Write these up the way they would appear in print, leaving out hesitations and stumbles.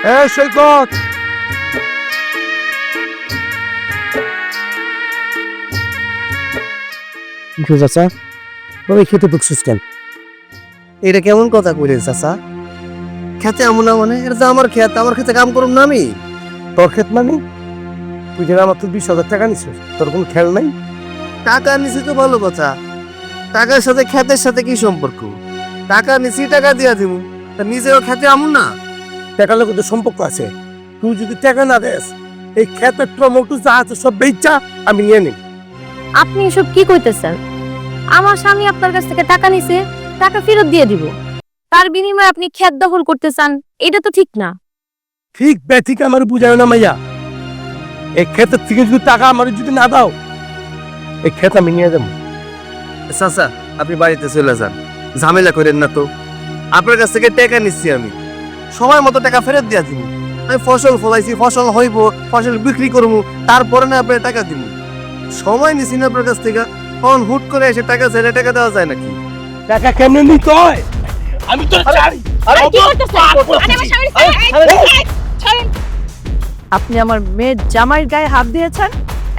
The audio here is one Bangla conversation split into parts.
সৈকত, চাচা তুমি খেতে বকছিস কেন? এটা কেমন কথা কইলে চাচা? খেতে এমন না মানে এটা তো আমার খেত, আমার খেতে কাম করুম না আমি? তোর ক্ষেত মানে? তুই যেন আমার তো 20,000 টাকা নিছিস, তোর কোনো খেয়াল নাই? টাকা নিছি তো ভালো কথা, টাকার সাথে খেতের সাথে কি সম্পর্ক? টাকা নিছি, টাকা দিয়া দিব, তা নিজেও খেতে আমুন না? টাকার লোক তো সম্পর্ক আছে। তুই যদি টাকা না দেস, এই ক্ষেতের টমেটো যা আছে সব বেচা আমি নিয়ে নিই। আপনি এসব কি কইতেছেন? আমার স্বামী আপনার কাছ থেকে টাকা নিছে, টাকা ফেরত দিয়ে দিব। তার বিনিময়ে আপনি ক্ষেত দখল করতে চান, এটা তো ঠিক না। ঠিক ঠিক আমার বুঝায় না মাইয়া। এই ক্ষেতের থেকে যদি টাকা আমার যদি না দাও, এই ক্ষেত আমি নিয়ে যাবো। চাচা আপনি বাড়িতে চলে যান, ঝামেলা করেন না তো। আপনার কাছ থেকে টাকা নিচ্ছি আমি, সময় মতো টাকা ফেরত দিয়া দিব। আমি ফসল ফলাইছি, ফসল হইব, ফসল বিক্রি করবো, তারপরে না আপনার টাকা দিব। সময় নিছি না আপনার কাছ থেকে, তখন হুট করে এসে টাকা ছেড়ে টাকা দেওয়া যায় নাকি? টাকা কেমনে নিতে হয় আমি তো জানি। আপনি আমার মেয়ের জামাইয়ের গায়ে হাত দিয়েছেন?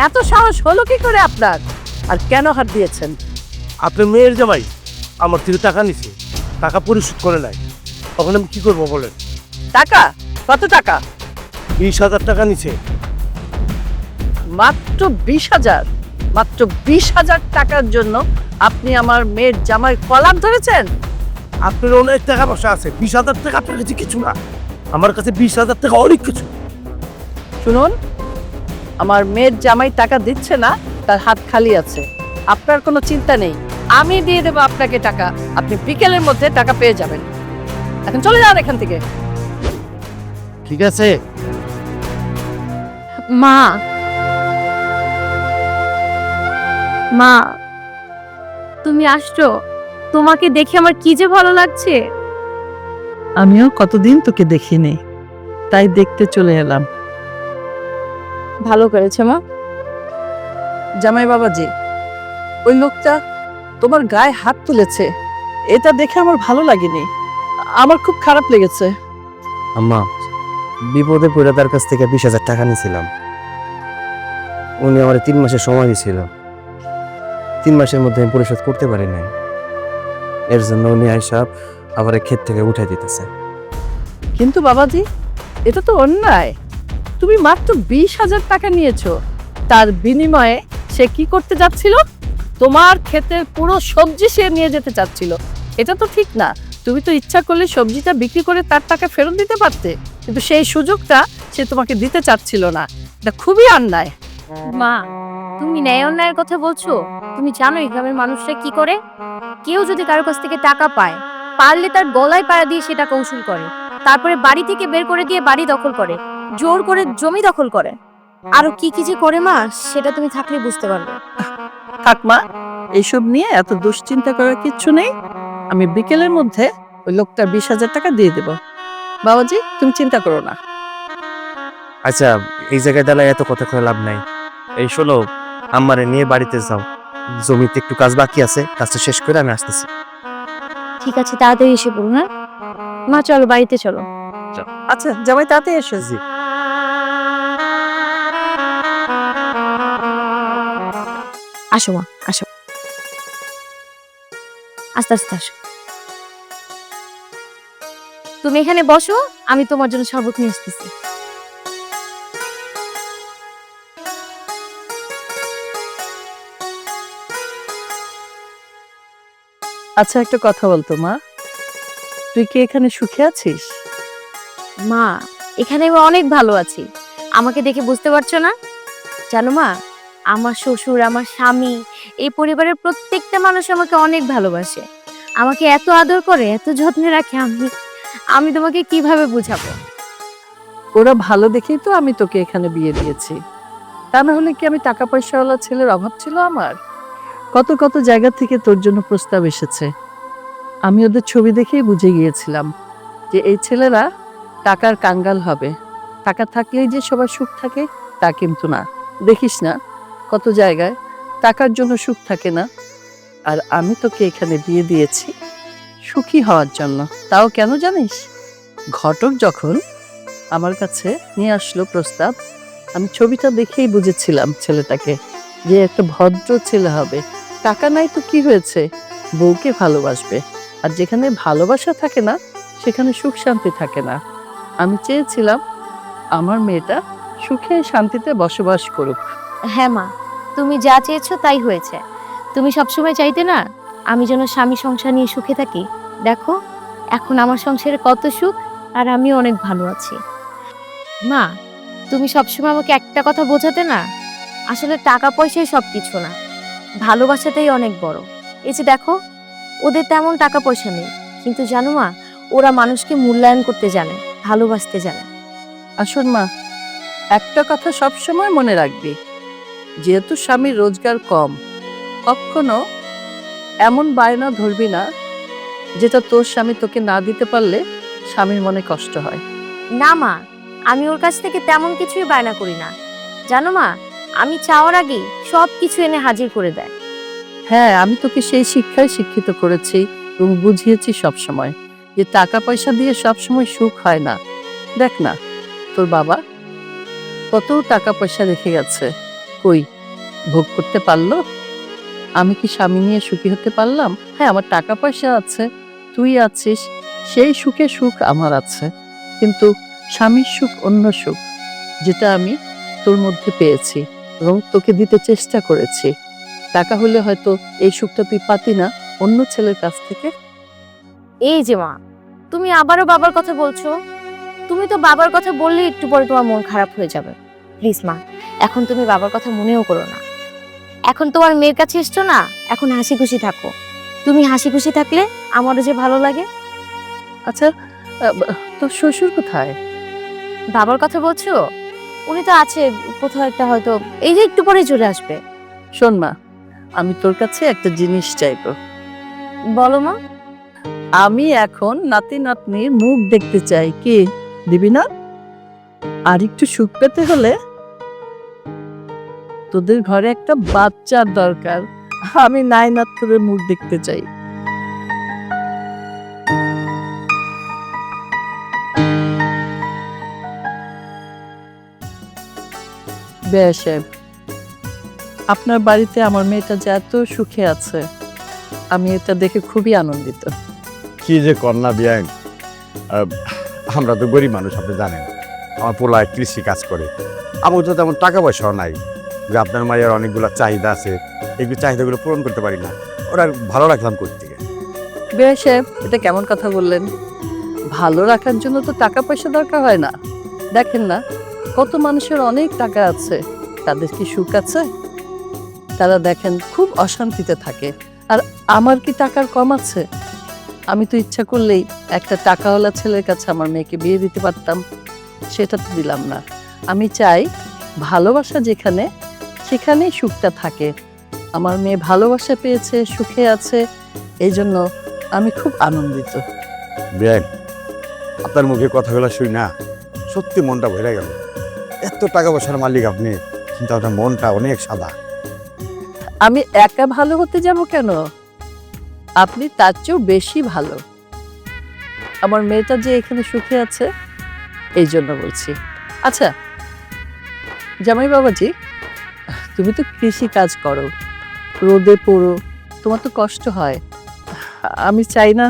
এত সাহস হলো কি করে আপনার? আর কেন হাত দিয়েছেন? আপনার মেয়ের জামাই আমার থেকে টাকা নিছে, টাকা পরিশোধ করে নাই। তখন আমি কি করবো বলেন? টাকা? কত টাকা? 20,000 টাকা নিছে। মাত্র 20,000? মাত্র 20,000 টাকার জন্য আপনি আমার মেয়ের জামাই কলার ধরেছেন? আপনার অনেক টাকা পয়সা আছে, 20,000 টাকা আপনার কাছে কিছু না। আমার কাছে 20,000 টাকা অনেক কিছু। শুনুন, আমার মেয়ের জামাই টাকা দিচ্ছে না, তার হাত খালি আছে। আপনার কোনো চিন্তা নেই, আমি দিয়ে দেবো আপনাকে টাকা। আপনি বিকেলের মধ্যে টাকা পেয়ে যাবেন। এখন চলে যান এখান থেকে। ঠিক আছে। মা, মা তুমি আসছো, তোমাকে দেখে আমার কি যে ভালো লাগছে। আমিও কতদিন তোকে দেখিনি, তাই দেখতে চলে এলাম। ভালো করেছে মা। জামাই বাবাজি, ওই লোকটা তোমার গায়ে হাত তুলেছে, এটা দেখে আমার ভালো লাগেনি, আমার খুব খারাপ লেগেছে। আম্মা, বিপদে পড়ে তার কাছ থেকে 20,000 টাকা নিয়েছিলাম। উনি আমার 3 মাসের সময় দিয়েছিল, 3 মাসের মধ্যে আমি পরিশোধ করতে পারি নাই। এর জন্য উনি আইসা আবার ক্ষেত থেকে উঠাই দিতেছে। কিন্তু বাবাজি, এটা তো অন্যায়। তুমি মাত্র 20,000 টাকা নিয়েছো, তার বিনিময়ে সে কি করতে যাচ্ছিল? তোমার ক্ষেতের পুরো সবজি সে নিয়ে যেতে চাচ্ছিল। এটা তো ঠিক না। তুমি তো ইচ্ছা করলে সবজিটা বিক্রি করে তার টাকা ফেরত দিতে পারতে, কিন্তু সেই সুযোগটা সে তোমাকে দিতে চাচ্ছিল না। এটা খুবই অন্যায়। মা, তুমি ন্যায় অন্যায়ের কথা বলছো? তুমি জানো এই গ্রামের মানুষরা কি করে? কেউ যদি কারো কাছ থেকে টাকা পায়, পারলে তার গলায় পাড়া দিয়ে সে টাকা উসুল করে, তারপরে বাড়ি থেকে বের করে দিয়ে বাড়ি দখল করে, জোর করে জমি দখল করে, আরো কি কি যে করে মা, সেটা তুমি থাকলে বুঝতে পারবে। থাক মা, এইসব নিয়ে এত দুশ্চিন্তা করার কিচ্ছু নেই। আমি বিকেলের মধ্যে ওই লোকটার 20,000 টাকা দিয়ে দেব। বাবাজি, তুমি চিন্তা করো না। আচ্ছা, এই জায়গায় দাঁড়ায় এত কথা কয়ে লাভ নাই। এই শোনো, আম্মারে নিয়ে বাড়িতে যাও, জমিতে একটু কাজ বাকি আছে, কাজটা শেষ করে আমি আসতেছি। ঠিক আছে, তাড়াতাড়ি এসে পড়ো না। মা চলো বাড়িতে চলো। আচ্ছা জামাই, তাতে এসো। জি। আসো মা, আসো, আস্তে আস্তে আসো। তুমি এখানে বসো, আমি তোমার জন্য শরবত নিয়ে আসতেছি। আচ্ছা, একটা কথা বলতো মা, তুই কি এখানে সুখে আছিস? মা, এখানে আমি অনেক ভালো আছি। আমাকে দেখে বুঝতে পারছো না? জানো মা, আমার শ্বশুর, আমার স্বামী, এই পরিবারের প্রত্যেকটা মানুষ আমাকে অনেক ভালোবাসে, আমাকে এত আদর করে, এত যত্নে রাখে। আমি তোমাকে কিভাবে বুঝাবো? ওরা ভালো দেখেই তো আমি তোকে এখানে বিয়ে দিয়েছি। তা না হলে কি আমি টাকা পয়সাওয়ালা ছেলের অভাব ছিল আমার? কত কত জায়গা থেকে তোর জন্য প্রস্তাব এসেছে। আমি ওদের ছবি দেখেই বুঝে গিয়েছিলাম যে এই ছেলেরা টাকার কাঙ্গাল হবে। টাকা থাকলেই যে সবার সুখ থাকে তা কিন্তু না। দেখিস না কত জায়গায় টাকার জন্য সুখ থাকে না। আর আমি তোকে এখানে বিয়ে দিয়েছি সুখী হওয়ার জন্য। তাও কেন জানিস? ঘটক যখন আমার কাছে নিয়ে আসলো প্রস্তাব। আমি ছবিটা দেখেই বুঝেছিলাম ছেলেটাকে, যে একটা ভদ্র ছেলে হবে। টাকা নাই তো কি হয়েছে, বউকে ভালোবাসবে। আর যেখানে ভালোবাসা থাকে না সেখানে সুখ শান্তি থাকে না। আমি চেয়েছিলাম আমার মেয়েটা সুখে শান্তিতে বসবাস করুক। হ্যাঁ মা, তুমি যা চেয়েছো তাই হয়েছে। তুমি সবসময় চাইতে না আমি যেন স্বামী সংসার নিয়ে সুখে থাকি। দেখো এখন আমার সংসারে কত সুখ, আর আমিও অনেক ভালো আছি। মা, তুমি সবসময় আমাকে একটা কথা বোঝাতে না, আসলে টাকা পয়সাই সব কিছু না, ভালোবাসাটাই অনেক বড়। এই যে দেখো, ওদের তেমন টাকা পয়সা নেই, কিন্তু জানো মা, ওরা মানুষকে মূল্যায়ন করতে জানে, ভালোবাসতে জানে। আসুন মা, একটা কথা সবসময় মনে রাখবি, যেহেতু স্বামীর রোজগার কম, কখনো এমন বায়না ধরবি না যেটা তোর স্বামী তোকে না দিতে পারলে স্বামীর মনে কষ্ট হয়। না মা, আমি ওর কাছ থেকে তেমন কিছুই বায়না করি না। জানো মা, আমি চাওয়ার আগেই সব কিছু এনে হাজির করে দেয়। হ্যাঁ, আমি তোকে সেই শিক্ষায় শিক্ষিত করেছি এবং বুঝিয়েছি সবসময় যে টাকা পয়সা দিয়ে সবসময় সুখ হয় না। দেখ না, তোর বাবা কত টাকা পয়সা রেখে গেছে, কই ভোগ করতে পারলো? আমি কি স্বামী নিয়ে সুখী হতে পারলাম? হ্যাঁ, আমার টাকা পয়সা আছে, তুই আছিস, সেই সুখে সুখ আমার আছে, কিন্তু স্বামীর সুখ অন্য সুখ, যেটা আমি তোর মধ্যে পেয়েছি এবং তোকে দিতে চেষ্টা করেছি। টাকা হলে হয়তো এই সুখটা তুই পাতি না অন্য ছেলের কাছ থেকে। এই যে মা, তুমি আবারও বাবার কথা বলছো। তুমি তো বাবার কথা বললে একটু পরে তোমার মন খারাপ হয়ে যাবে। প্লিজ মা, এখন তুমি বাবার কথা মনেও করো না। এখন তোমার মেয়ের কাছে এসছো না, এখন হাসি খুশি থাকো। তুমি হাসি খুশি থাকলে আমারও যে ভালো লাগে। আচ্ছা, তোর শ্বশুর কোথায়? বাবার কথা বলছো? উনি তো আছে কোথাও একটা, হয়তো এই যে একটু পরে চলে আসবে। শোন মা, আমি তোর কাছে একটা জিনিস চাইবো। বলো মা। আমি এখন নাতি নাতনির মুখ দেখতে চাই, কি দিবি না? আর একটু সুখ পেতে হলে তোদের ঘরে একটা বাচ্চার দরকার। আমি নাইনাথুরের মুখ দেখতে চাই। বেশ, আপনার বাড়িতে আমার মেয়েটা যে এত সুখে আছে, আমি এটা দেখে খুবই আনন্দিত। কি যে কন্যা বিয়াইন, আমরা তো গরিব মানুষ, আপনি জানেন। আমার পোলায় কৃষি কাজ করে, আমার তো তেমন টাকা পয়সাও নাই যে আপনার মায়ের অনেকগুলো চাহিদা আছে, এগুলো চাহিদাগুলো পূরণ করতে পারি না। ওরা ভালো রাখলাম করতে গিয়ে। বেশ, এটা কেমন কথা বললেন? ভালো রাখার জন্য তো টাকা পয়সা দরকার হয় না। দেখেন না, কত মানুষের অনেক টাকা আছে, তাদের কি সুখ আছে? তারা দেখেন খুব অশান্তিতে থাকে। আর আমার কি টাকার কম আছে? আমি তো ইচ্ছা করলেই একটা টাকাওয়ালা ছেলের কাছে আমার মেয়েকে বিয়ে দিতে পারতাম, সেটা তো দিলাম না। আমি চাই ভালোবাসা যেখানে, সেখানেই সুখটা থাকে। আমার মেয়ে ভালোবাসা পেয়েছে, সুখে আছে, এই জন্য আমি খুব আনন্দিত। বিয়াইন, আপনার মুখে কথাগুলো শুই না সত্যি মনটা ভরে গেল। এত টাকা পয়সার মালিক আপনি, কিন্তু আপনার মনটা অনেক সাদা। আমি একা ভালো হতে যাব কেন? আপনি তার চেয়েও বেশি ভালো। আমার মেয়েটা যে এখানে সুখে আছে, এই জন্য বলছি। আচ্ছা জামাই বাবাজি, তুমি তো কৃষি কাজ করো, রোদে পড়ো, তোমার তো কষ্ট হয়। আমি চাই না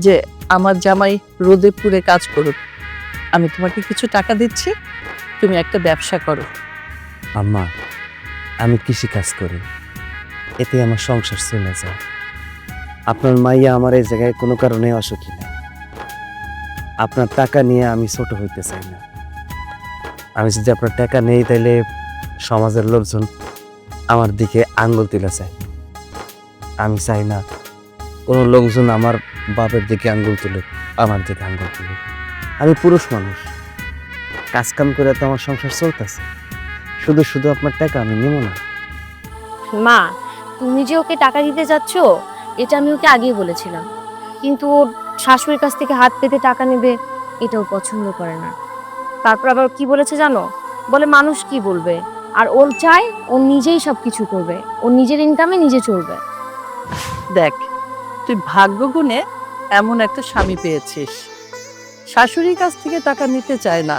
যে আমার জামাই রোদে পুড়ে কাজ করুক। আমি তোমাকে কিছু টাকা দিচ্ছি, তুমি একটা ব্যবসা করো। আম্মা, আমি কৃষি কাজ করি, এতে আমার সংসার চলে যায়। আপনার মাইয়া আমার এই জায়গায় কোনো কারণে অসুখী না। আপনার টাকা নিয়ে আমি ছোট হইতে চাই না। আমি যদি আপনার টাকা নেই, তাইলে সমাজের লোকজন আমার দিকে আঙ্গুল তুলে চায়। আমি চাই না কোনো লোকজন আমার বাপের দিকে আঙ্গুল তুলে, আমার দিকে আঙ্গুল তুলে। আমি পুরুষ মানুষ, কাজ কাম করে তো আমার সংসার চলতেছে। শুধু শুধু আপনার টাকা আমি নেব না। মা, তুমি যে ওকে টাকা দিতে যাচ্ছ, এটা আমি ওকে আগেই বলেছিলাম, কিন্তু ওর শাশুড়ির কাছ থেকে হাত পেতে টাকা নেবে এটাও পছন্দ করে না। তারপর আবার কি বলেছে জানো? বলে মানুষ কি বলবে, আর ওর চায় ও নিজেই সবকিছু করবে, ও নিজের ইনকামে নিজে চলবে। দেখ, তুই ভাগ্য গুণে এমন একটা স্বামী পেয়েছিস, শাশুড়ির কাছ থেকে টাকা নিতে চায় না,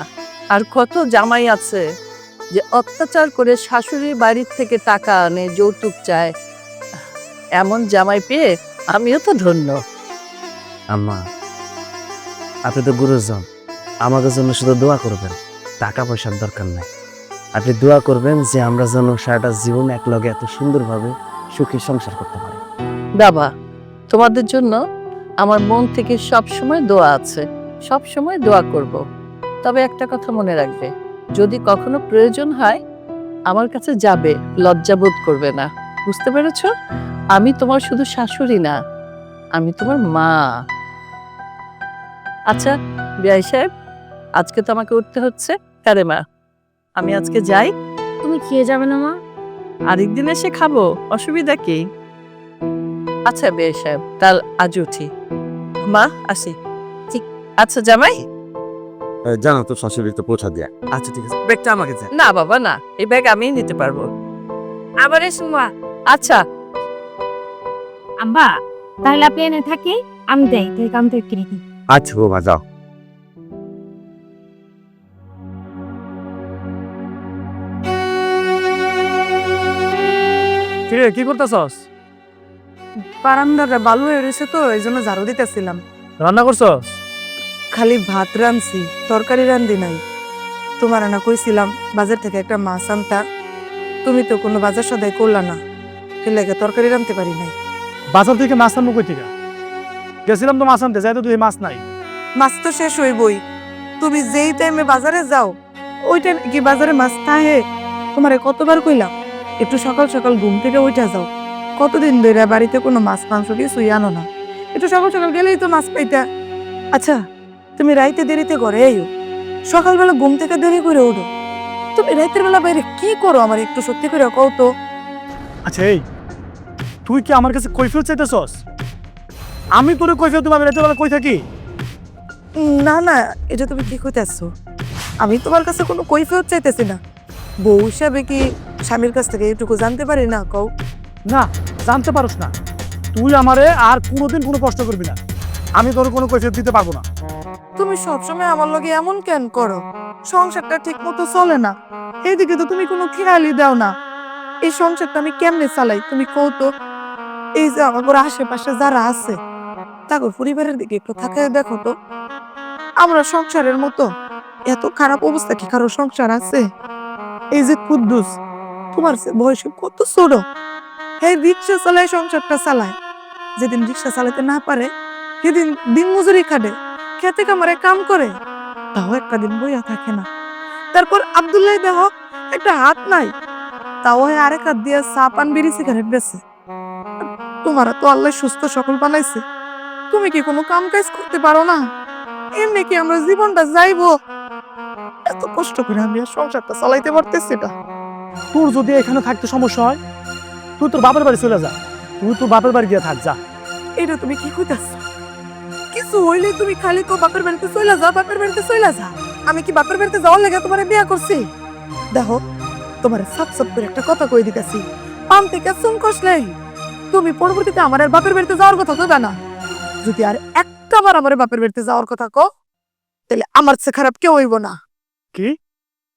আর কত জামাই আছে যে অত্যাচার করে শাশুড়ি বাড়ির থেকে টাকা আনে, যৌতুক চায়। এমন জামাই পেয়ে আমিও তো ধন্য। আম্মা, আপনি তো গুরুজন, আমাদের জন্য শুধু দোয়া করবেন, টাকা পয়সার দরকার নাই। আপনি দোয়া করবেন যে আমরা যেন সারাটা জীবন একলগে এত সুন্দরভাবে সুখী সংসার করতে পারি। বাবা, তোমাদের জন্য আমার মন থেকে সব সময় দোয়া আছে, সব সময় দোয়া করব। তবে একটা কথা মনে রাখবে, যদি কখনো প্রয়োজন হয় আমার কাছে যাবে, লজ্জাবোধ করবে না। বুঝতে পেরেছো? আমি তোমার শুধু শাশুড়ি না, আমি তোমার মা। আচ্ছা বিআই সাহেব, আজকে তো আমাকে উঠতে হচ্ছে। কারে মা, আমি আজকে যাই। তুমি খেয়ে যাবে না মা? আরেকদিন এসে খাবো, অসুবিধা কি? আচ্ছা বিআই সাহেব, কাল আজ উঠি। মা আসি। ঠিক। আচ্ছা জামাই। জানো তো শাশুড়ি তো পৌঁছা দিয়া। আচ্ছা ঠিক আছে, ব্যাগটা আমাকে দেন। না বাবা না, এই ব্যাগ আমিই নিতে পারবো। আবার এসো মা। আচ্ছা আব্বা, তাহলে আপনি এনে থাকি, আমি দেই তাই কাম থেকে কিনে দিই। আচ্ছা বৌমা যাও। কিরে কি করতেছস? বারান্দাটা বালু হয়ে রয়েছে তো এই জন্য ঝাড়ু দিতেছিলাম। রান্না করছস? খালি ভাত রাঁধছি, তরকারি রান্ধি নাই। তোমার না কইছিলাম বাজার থেকে একটা মাছ আনতা, তুমি তো কোনো বাজার সদাই করলা না, এর লাগে তরকারি রাঁধতে পারি নাই। বাজার থেকে মাছ আনবো কই থেকে? গেছিলাম তো মাছ আনতে, যাই তো তুই মাছ নাই। মাছ তো শেষ হইবই। তুমি যেই টাইমে বাজারে যাও ওই টাইমে কি বাজারে মাছ থাকে? তোমারে কতবার কইলাম একটু সকাল সকাল ঘুম থেকে উঠা যাও। কতদিন ধরে বাড়িতে কোনো মাছ মাংস কিছুই আনো না, একটু সকাল সকাল গেলেই তো মাছ পাইতা। আচ্ছা তুমি রাইতে দেরিতে ঘরে আইও, সকালবেলা ঘুম থেকে দেরি করে উঠো। তুমি রাতের বেলা বাইরে কি করো আমার একটু সত্যি করে কও তো। আচ্ছা এই, তুই কি আমার কাছে কৈফিয়ত চাইতেছস? আমি তোরে কৈফিয়ত দেব, আমি রাতের বেলা কই থাকি? না না, এটা তুমি কি কইতেছো? আমি তোমার কাছে কোনো কৈফিয়ত চাইতেছি না। বউ হিসাবে কি স্বামীর কাছ থেকে এইটুকু জানতে পারি না কও? না, জানতে পারস না। তুই আমারে আর কোনোদিন কোনো কষ্ট করবি না, আমি তোর কোনো কৈফিয়ত দিতে পারবো না। তুমি সবসময় আমার লগে এমন কেন করো? সংসারটা ঠিক মতো চলে না, এইদিকে তো তুমি কোনো খেয়ালই দাও না। এই সংসারটা আমি কেমনে চালাই তুমি কও তো? এই যে আমার ঘর আশেপাশে যারা আছে তাদের পরিবারের দিকে একটু তাকায় দেখো তো। আমরা সংসারের মতো এত খারাপ অবস্থা কি কারো সংসার আছে? এই যে কুদ্দুস, তোমার বয়সে কত ছোট, এই রিক্সা চালায়, সংসারটা চালায়। যেদিন রিক্সা চালাতে না পারে সেদিন দিন মজুরি খাটে, খেতে কামারে কাম করে, তাও একটা দিন বইয়া থাকে না। তারপর আব্দুল্লাহ দেহ একটা হাত নাই, তাও আরেক হাত দিয়ে চা পান বিড়ি সিগারেট বেছে। তোমারা তো আল্লাহ সুস্থ সকল বানাইছে, তুমি কি কোনো কাম কাজ করতে পারো না? এমনি কি আমরা জীবনটা যাইবো? এত কষ্ট করে আমি আর সংসারটা চালাইতে পারতেছি না। তোর যদি এখানে থাকতে সমস্যা হয়, তুই তোর বাপের বাড়ি চলে যা। তুই তোর বাপের বাড়ি গিয়ে থাক, যা। এটা তুমি কি কইতাছো? কিছু হইলে তুমি খালি তো বাপের বাড়িতে চলে যাও, বাপের বাড়িতে চলে যা। আমি কি বাপের বাড়িতে যাওয়ার লেগে তোমারে বিয়া করছি? দেখো তোমার সাপ সাপ করে একটা কথা কই দিতেছি, পান থেকে চুন কষলেই তুমি পরবর্তীতে আমার আর বাপের বাড়িতে যাওয়ার কথা কইবা না। যদি আর একটা বার আমার বাপের বাড়িতে যাওয়ার কথা কও, তাহলে আমার চেয়ে খারাপ কেউ হইব না। কি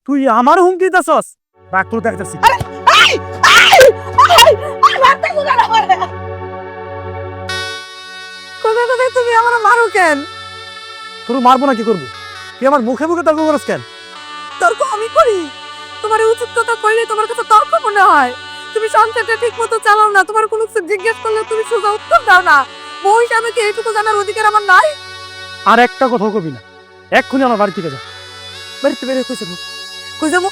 তুই আমার হুমকি দিতেছস? রাগ করে দেখতেছি। কোথায় কোথায় তুমি আমার মারো কেন? তোর মারবো না কি করবো? তুই আমার মুখে মুখে তর্ক করস কেন? তর্ক আমি করি? তোমার উচিত কথা কইলে তোমার কাছে তর্ক মনে হয়? তুমি সংসারটা ঠিক মতো চালাও না, তোমার কোনো কিছু জিজ্ঞেস করলে তুমি সোজা উত্তর দাও না। বউ হিসাবে কি এইটুকু জানার অধিকার আমার নাই? আর একটা কথাও কবি না, এক্ষুনি আমার বাড়ি থেকে যা। বাড়িতে বেরো, কই যাবো? কই যাবো?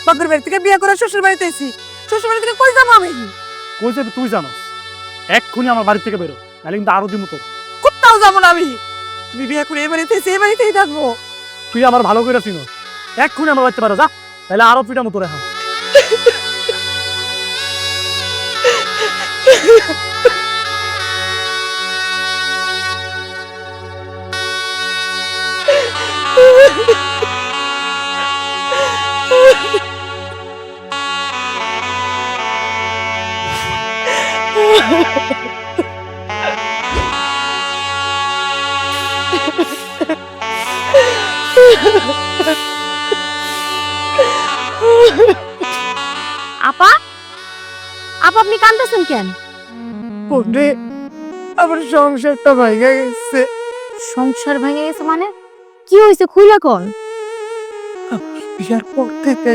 বাপের বাড়ি থেকে বিয়ে করে শ্বশুর বাড়িতে এসি, শ্বশুর বাড়ি থেকে কই যাবো আমি? কই যাবি তুই জানোস? এক্ষুনি আমার বাড়ি থেকে বেরো, নাহলে কিন্তু আরো দিমু তোর। কোথাও যাবো না আমি। তুমি বিয়ে করে এ বাড়িতে এসে এ বাড়িতেই থাকবো। তুই আমার ভালো করে চিনোস, এক্ষুনি আমার বাড়িতে পারো যা, তাহলে আরো পিটা মতো রেখা। আপু আপনি কাঁদতেছেন কেন? বোনরে, আমার সংসারটা ভাইগা গেছে। সংসার ভেঙে গেছে মানে? কি হয়েছে খুইলা কর। বিয়ার পর থেকে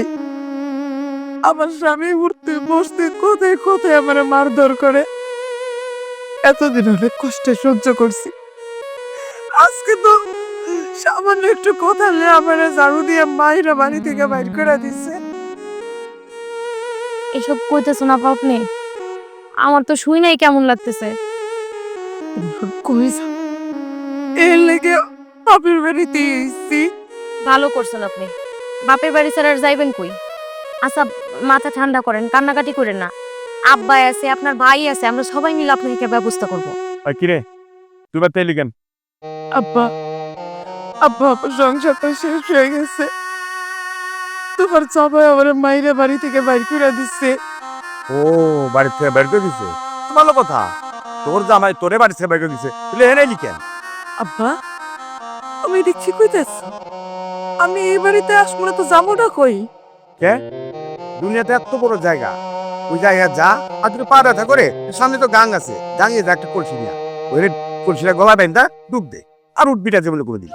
আমার স্বামী উঠতে বসতে কোথায় কোথায় আমার মারধর করে। এতদিন অনেক কষ্টে সহ্য করছি, আজকে তো সামান্য একটু কথা নিয়ে আমার ঝাড়ু দিয়ে মাইরা বাড়ি থেকে বাইর করে দিচ্ছে। এসব কইতেছেন আপু আপনি? আমার তো শুই নাই কেমন লাগতেছে। কই যাও? এর লেগে বাপের বাড়িতে এসেছি। ভালো করছেন আপনি। বাপের বাড়ি ছাড়া আর যাইবেন কই? আচ্ছা মাথা ঠান্ডা করেন, কান্নাকাটি করেন না। আব্বা আছে, আপনার ভাই আছে, আমরা সবাই মিলে আপনাকে ব্যবস্থা করব। কিরে তুই বা তেলি কেন? আব্বা, আব্বা আমার সংসারটা শেষ হয়ে গেছে। তোমার সবাই আমার মাইরা বাড়ি থেকে বাইর করে দিচ্ছে। ও বাড়ি থেকে বের করে দিছে, তো ভালো কথা। তোর জামাই তোরে বাড়ি থেকে বের করে দিছে, তুই হেরে এলি কেন? আব্বা, আমি দেখছি কইতেছ আমি এই বাড়িতে আসবো না, তো যাবো না কই? কে? দুনিয়াতে এত বড় জায়গা, ওই জায়গা যা আর তুই পা ব্যথা করে সামনে তো গাং আছে, গাঙিয়ে যা একটা কলসি নিয়া ওই কলসিটা গলা বেঁধা ডুব দে আর উঠবিটা যে বলে করে দিই।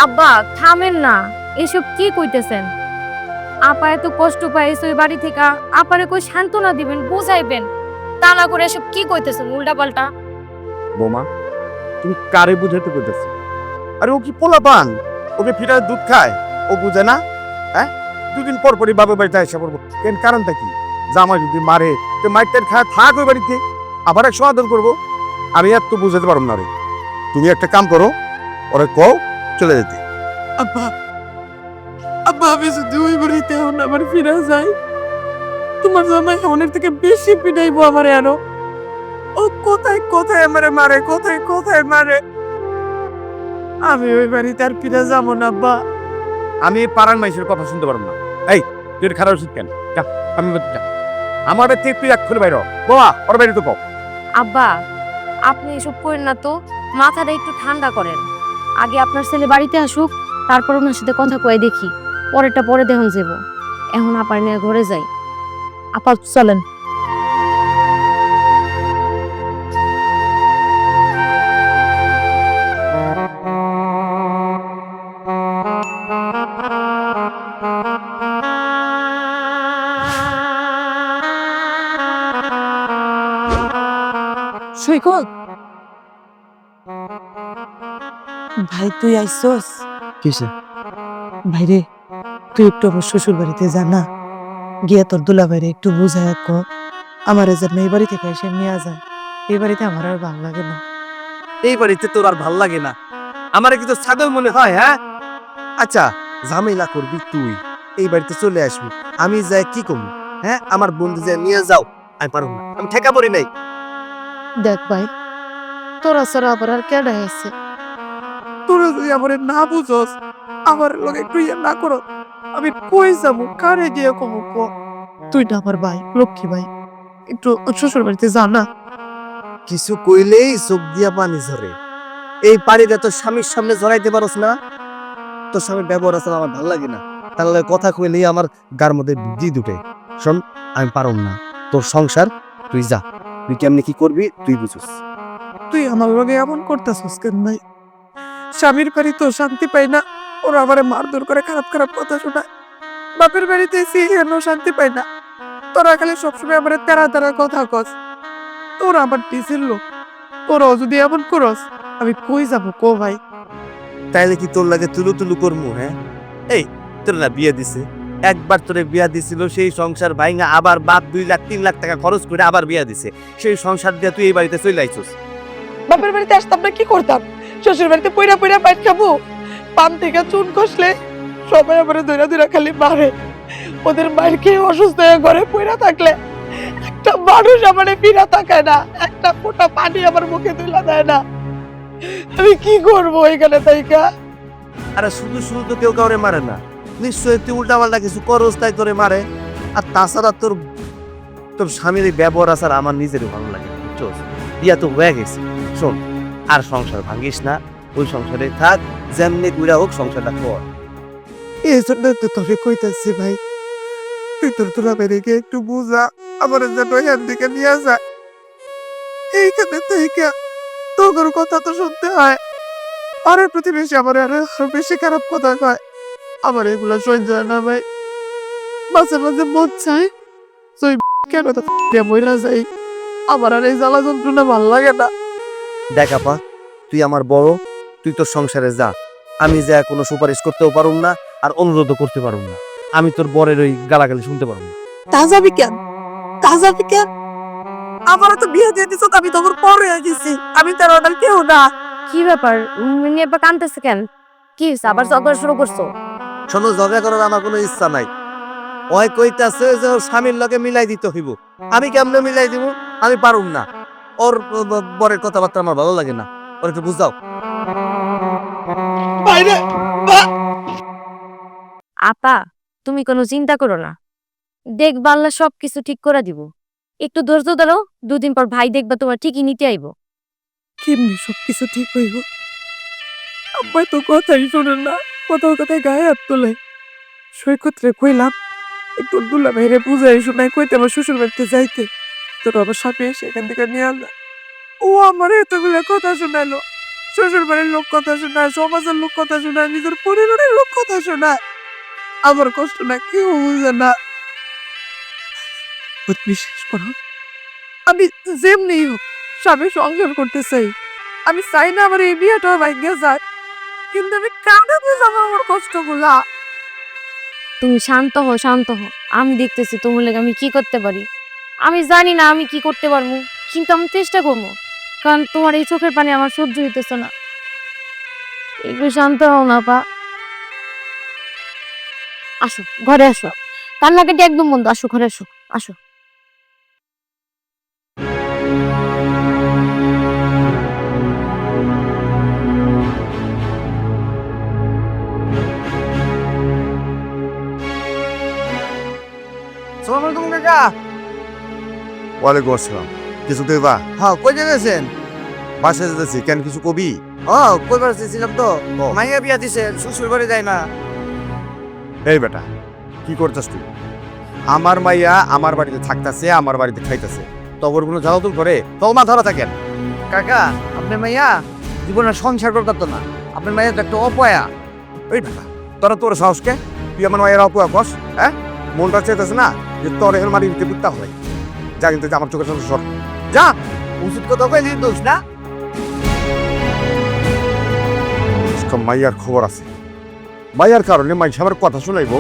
আব্বা থামেন না, এসব কি কইতেছেন? আপা এত কষ্ট পাইছে ওই বাড়ি থেকে, আপারে কই সান্ত্বনা দিবেন, বুঝাইবেন, তা না করে এসব কি কইতেছেন উল্টা পাল্টা? বোমা তুমি কারে বুঝাতে কইতেছো? আরে ও কি পোলা পান, ওকে ফিরা দুধ খায়, ও বুঝে না? হ্যাঁ, দুদিন পর পরই বাবার বাড়িতে এসে পড়বো কেন? কারণটা কি? জামাই যদি মারে তো মাইটের খায় থাক ওই বাড়িতে, আবার এক সমাধান করবো। আমি আর তো বুঝাতে পারবো না রে। তুমি একটা কাম করো, ওরে কও চলে যেতে। আব্বা, আব্বা আমি যদি ওই বাড়িতে এখন আবার ফিরে যাই, তোমার জামাই অনেক থেকে বেশি পিটাইবো আমার আরো। ও কোথায় কোথায় আমারে মারে, কোথায় কোথায় মারে। আমি ওই বাড়িতে আর ফিরে যাবো না আব্বা। আমি পাড়ার মাইসের কথা শুনতে পারবো না। এই তুই খারাপ উচিত কেন? যা, আমি বলছি যা। আমার বাড়ি থেকে তুই এক্ষুনি বাইর হ। বাবা ওর বাড়ি তো কও। আব্বা আপনি এসব করেন না তো, মাথাটা একটু ঠান্ডা করেন। আগে আপনার ছেলে বাড়িতে আসুক, তারপর ওনার সাথে কথা কয়ে দেখি, পরেরটা পরে দেখুন যাব। এখন আপার নিয়ে ঘরে যাই। আপা চলেন। সৈকত ভাই, তুই আইসস? কিসে? ভাইরে, তুই একটু আমার শ্বশুর বাড়িতে যা না, গিয়া তোর দুলা ভাইরে একটু বুঝায় কো আমার যেন এই বাড়ি থেকে এসে নিয়ে যায়। এই বাড়িতে আমার আর ভালো লাগে না। এই বাড়িতে তোর আর ভাল লাগে না? আমারে কি তো ছাগল মনে হয়? হ্যাঁ, আচ্ছা ঝামেলা করবি তুই, এই বাড়িতে চলে আসবি, আমি যাই কি করবো? হ্যাঁ, আমার বন্ধু যে নিয়ে যাও, আমি পারবো না, আমি ঠেকা পড়ি নাই। দেখ ভাই, তোরা ছাড়া আবার আর কেডা আছে? তোরা যদি আমার না বুঝস, আমার লোক একটু ইয়ে না করো, আমি কই যাবো, কারে গিয়ে কমু কো? তুই না আমার ভাই, লক্ষ্মী ভাই, একটু শ্বশুর বাড়িতে যা না। কিছু কইলেই চোখ দিয়া পানি ঝরে। এই পানিটা তোর স্বামীর সামনে ঝরাইতে পারস না? তোর স্বামীর ব্যবহার আছে আমার ভালো লাগে না, তাহলে কথা কইলেই আমার গার মধ্যে জিদ উঠে। শোন, আমি পারম না, তোর সংসার তুই যা, তুই কেমনি কি করবি তুই বুঝুস। তুই আমার লগে এমন করতেছিস কেন ভাই? স্বামীর বাড়ি তো শান্তি পাই না, ওরা আমার মারধর করে, খারাপ খারাপ কথা শোনায়। বাপের বাড়িতে এসে কেন শান্তি পাই না? তোরা খালি সবসময় আমার তেরা তেরা কথা কস। তোরা আমার টিসির লোক, তোরাও যদি এমন করস, আমি কই যাবো কো ভাই? তাইলে কি তোর লাগে তুলু তুলু করমু? হ্যাঁ, এই তোর না বিয়ে দিছে, একবার তোরে বিয়া দিছিল, সেই সংসার ভাইঙ্গা আবার বাপ 2 লাখ 3 লাখ টাকা খরচ করে আবার বিয়া দিছে, সেই সংসার দিয়ে তুই এই বাড়িতে চলে আইছস। বাপের বাড়িতে আসতাম না কি করতাম? শ্বশুর বাড়িতে পইরা পইরা বাইট খাবো, পান থেকে চুন কষলে সবাই আমার ধৈরা ধৈরা খালি মারে। ওদের মায়ের খেয়ে অসুস্থ হয়ে ঘরে পইরা থাকলে একটা মানুষ আমার ফিরা তাকায় না, একটা ফোঁটা পানি আমার মুখে তুলা দেয় না। আমি কি করবো এখানে তাইকা? আরে শুধু শুধু তো কেউ কাউরে মারে না, নিশ্চয়ই তুই উল্টা পাল্টা কিছু করস তাই তোরে মারে। আর তাছাড়া তোর তোর স্বামীর এই ব্যবহার আসার আমার নিজেরও ভালো লাগে, বুঝছস? বিয়া তো হয়ে গেছে, শোন আর সংসার ভাঙিস না, ওই সংসারে থাক, যেমনি গুড়া হোক সংসারটা কর। এই জন্য তো তোরে কইতাছি ভাই, তুই তোর তোরা বেরিয়ে একটু বুঝা আমার যেন এখান থেকে নিয়ে যায়। এইখানে থেকে তোর কথা তো শুনতে হয়, আর প্রতিবেশী আমার আরো বেশি খারাপ কথা কয়। আমার এগুলা সহ্য হয় না ভাই। মাঝে মাঝে মন চায় তুই কেন তো মহিলা যাই, আমার আর এই জ্বালা যন্ত্রণা ভাল লাগে না। দেখ আপা, তুই আমার বড়, তুই তোর সংসারে যা। আমি যা কোনো সুপারিশ করতেও পারুম না, আর অনুরোধও করতে পারুম না। আমি তোর বরের ওই গালাগালি শুনতে পারবো না। তা যাবি কেন, তা যাবি কেন? আমার তো বিয়ে দিয়ে দিছ, আমি তোর পরে গেছি, আমি তার অর্ডার কেউ না। কি ব্যাপার মিনি আপা কাঁদতেছে কেন? কি হয়েছে, আবার ঝগড়া শুরু করছো? শোনো, ঝগড়া করার আমার কোনো ইচ্ছা নাই। ওই কইতাছে যে ওর স্বামীর লগে মিলাই দিতে হইব। আমি কেমনে মিলাই দিব? আমি পারুম না। ওর বরের কথাবার্তা আমার ভালো লাগে না। ওর একটু বুঝাও। আপা তুমি কোনো চিন্তা করো না, দেখবা আল্লাহ সবকিছু ঠিক করে দিব। একটু ধৈর্য ধরো, দুদিন পর ভাই দেখবা তোমার ঠিকই নিতে আইব। কেমনি সবকিছু ঠিক হইব? আব্বা তো কথাই শোনেন না, কোথাও কোথায় গায়ে হাত তোলে। সৈকত রে কইলাম একটু দুলা ভাইরে বুঝাই শোনাই কইতে আমার শ্বশুর বাড়িতে যাইতে, তোর আবার সাপে সেখান থেকে নিয়ে আনলা। ও আমার এতগুলো কথা শোনালো, শ্বশুর বাড়ির লোক কথা শোনায়, সমাজের লোক কথা শোনায়, নিজের পরিবারের লোক কথা শোনায়। আমার কষ্ট না কেউ বুঝে না। বিশ্বাস করো, আমি যেমনি হোক স্বামী সংসার করতে চাই। আমি চাই না আমার এই বিয়েটা ভাগ্যে যায়, কিন্তু আমি কাঁদে বুঝাবো আমার কষ্টগুলা। তুমি শান্ত হও, শান্ত হও, আমি দেখতেছি তোমার লেগে আমি কি করতে পারি। আমি জানি না আমি কি করতে পারবো, কিন্তু আমি চেষ্টা করবো, কারণ তোমার এই চোখের পানি আমার সহ্য হইতেছে না। একটু শান্ত হও না পা। আসো ঘরে আসো, কান্নাকাটি একদম বন্ধ, আসো ঘরে আসো, আসো। আসসালামু আলাইকুম কাকা। ওয়ালাইকুম আসসালাম। কিছু দেবা? হ্যাঁ, কই গেছেন? বাসায় যেতেছি, কেন কিছু কবি? ও, কইবার চেয়েছিলাম তো। মাইয়া বিয়া দিছেন, শ্বশুর বাড়ি যায় না। এই বেটা, কি করতেছ তুই? আমার মাইয়া আমার বাড়িতে থাকতেছে, আমার বাড়িতে খাইতেছে, তবর কোনো জ্বালাতন করে তোর মা ধরা থাকেন। কাকা, আপনার মাইয়া জীবনে সংসার করতে না। আপনার মাইয়া তো একটা অপয়া। এই বেটা, তোরা তোর সাহসকে তুই আমার মায়ের অপুয়া কস? হ্যাঁ, মনটা চাইতেছে না যে তোর এর মাটির ভিতরে পিতা হয়। যা কিন্তু আমার চোখের সামনে সর, যা। উচিত কথা কই দিন দোষ না। মাইয়ার খবর আছে, মাইয়ার কারণে মাইসা আমার কথা শুনাইব।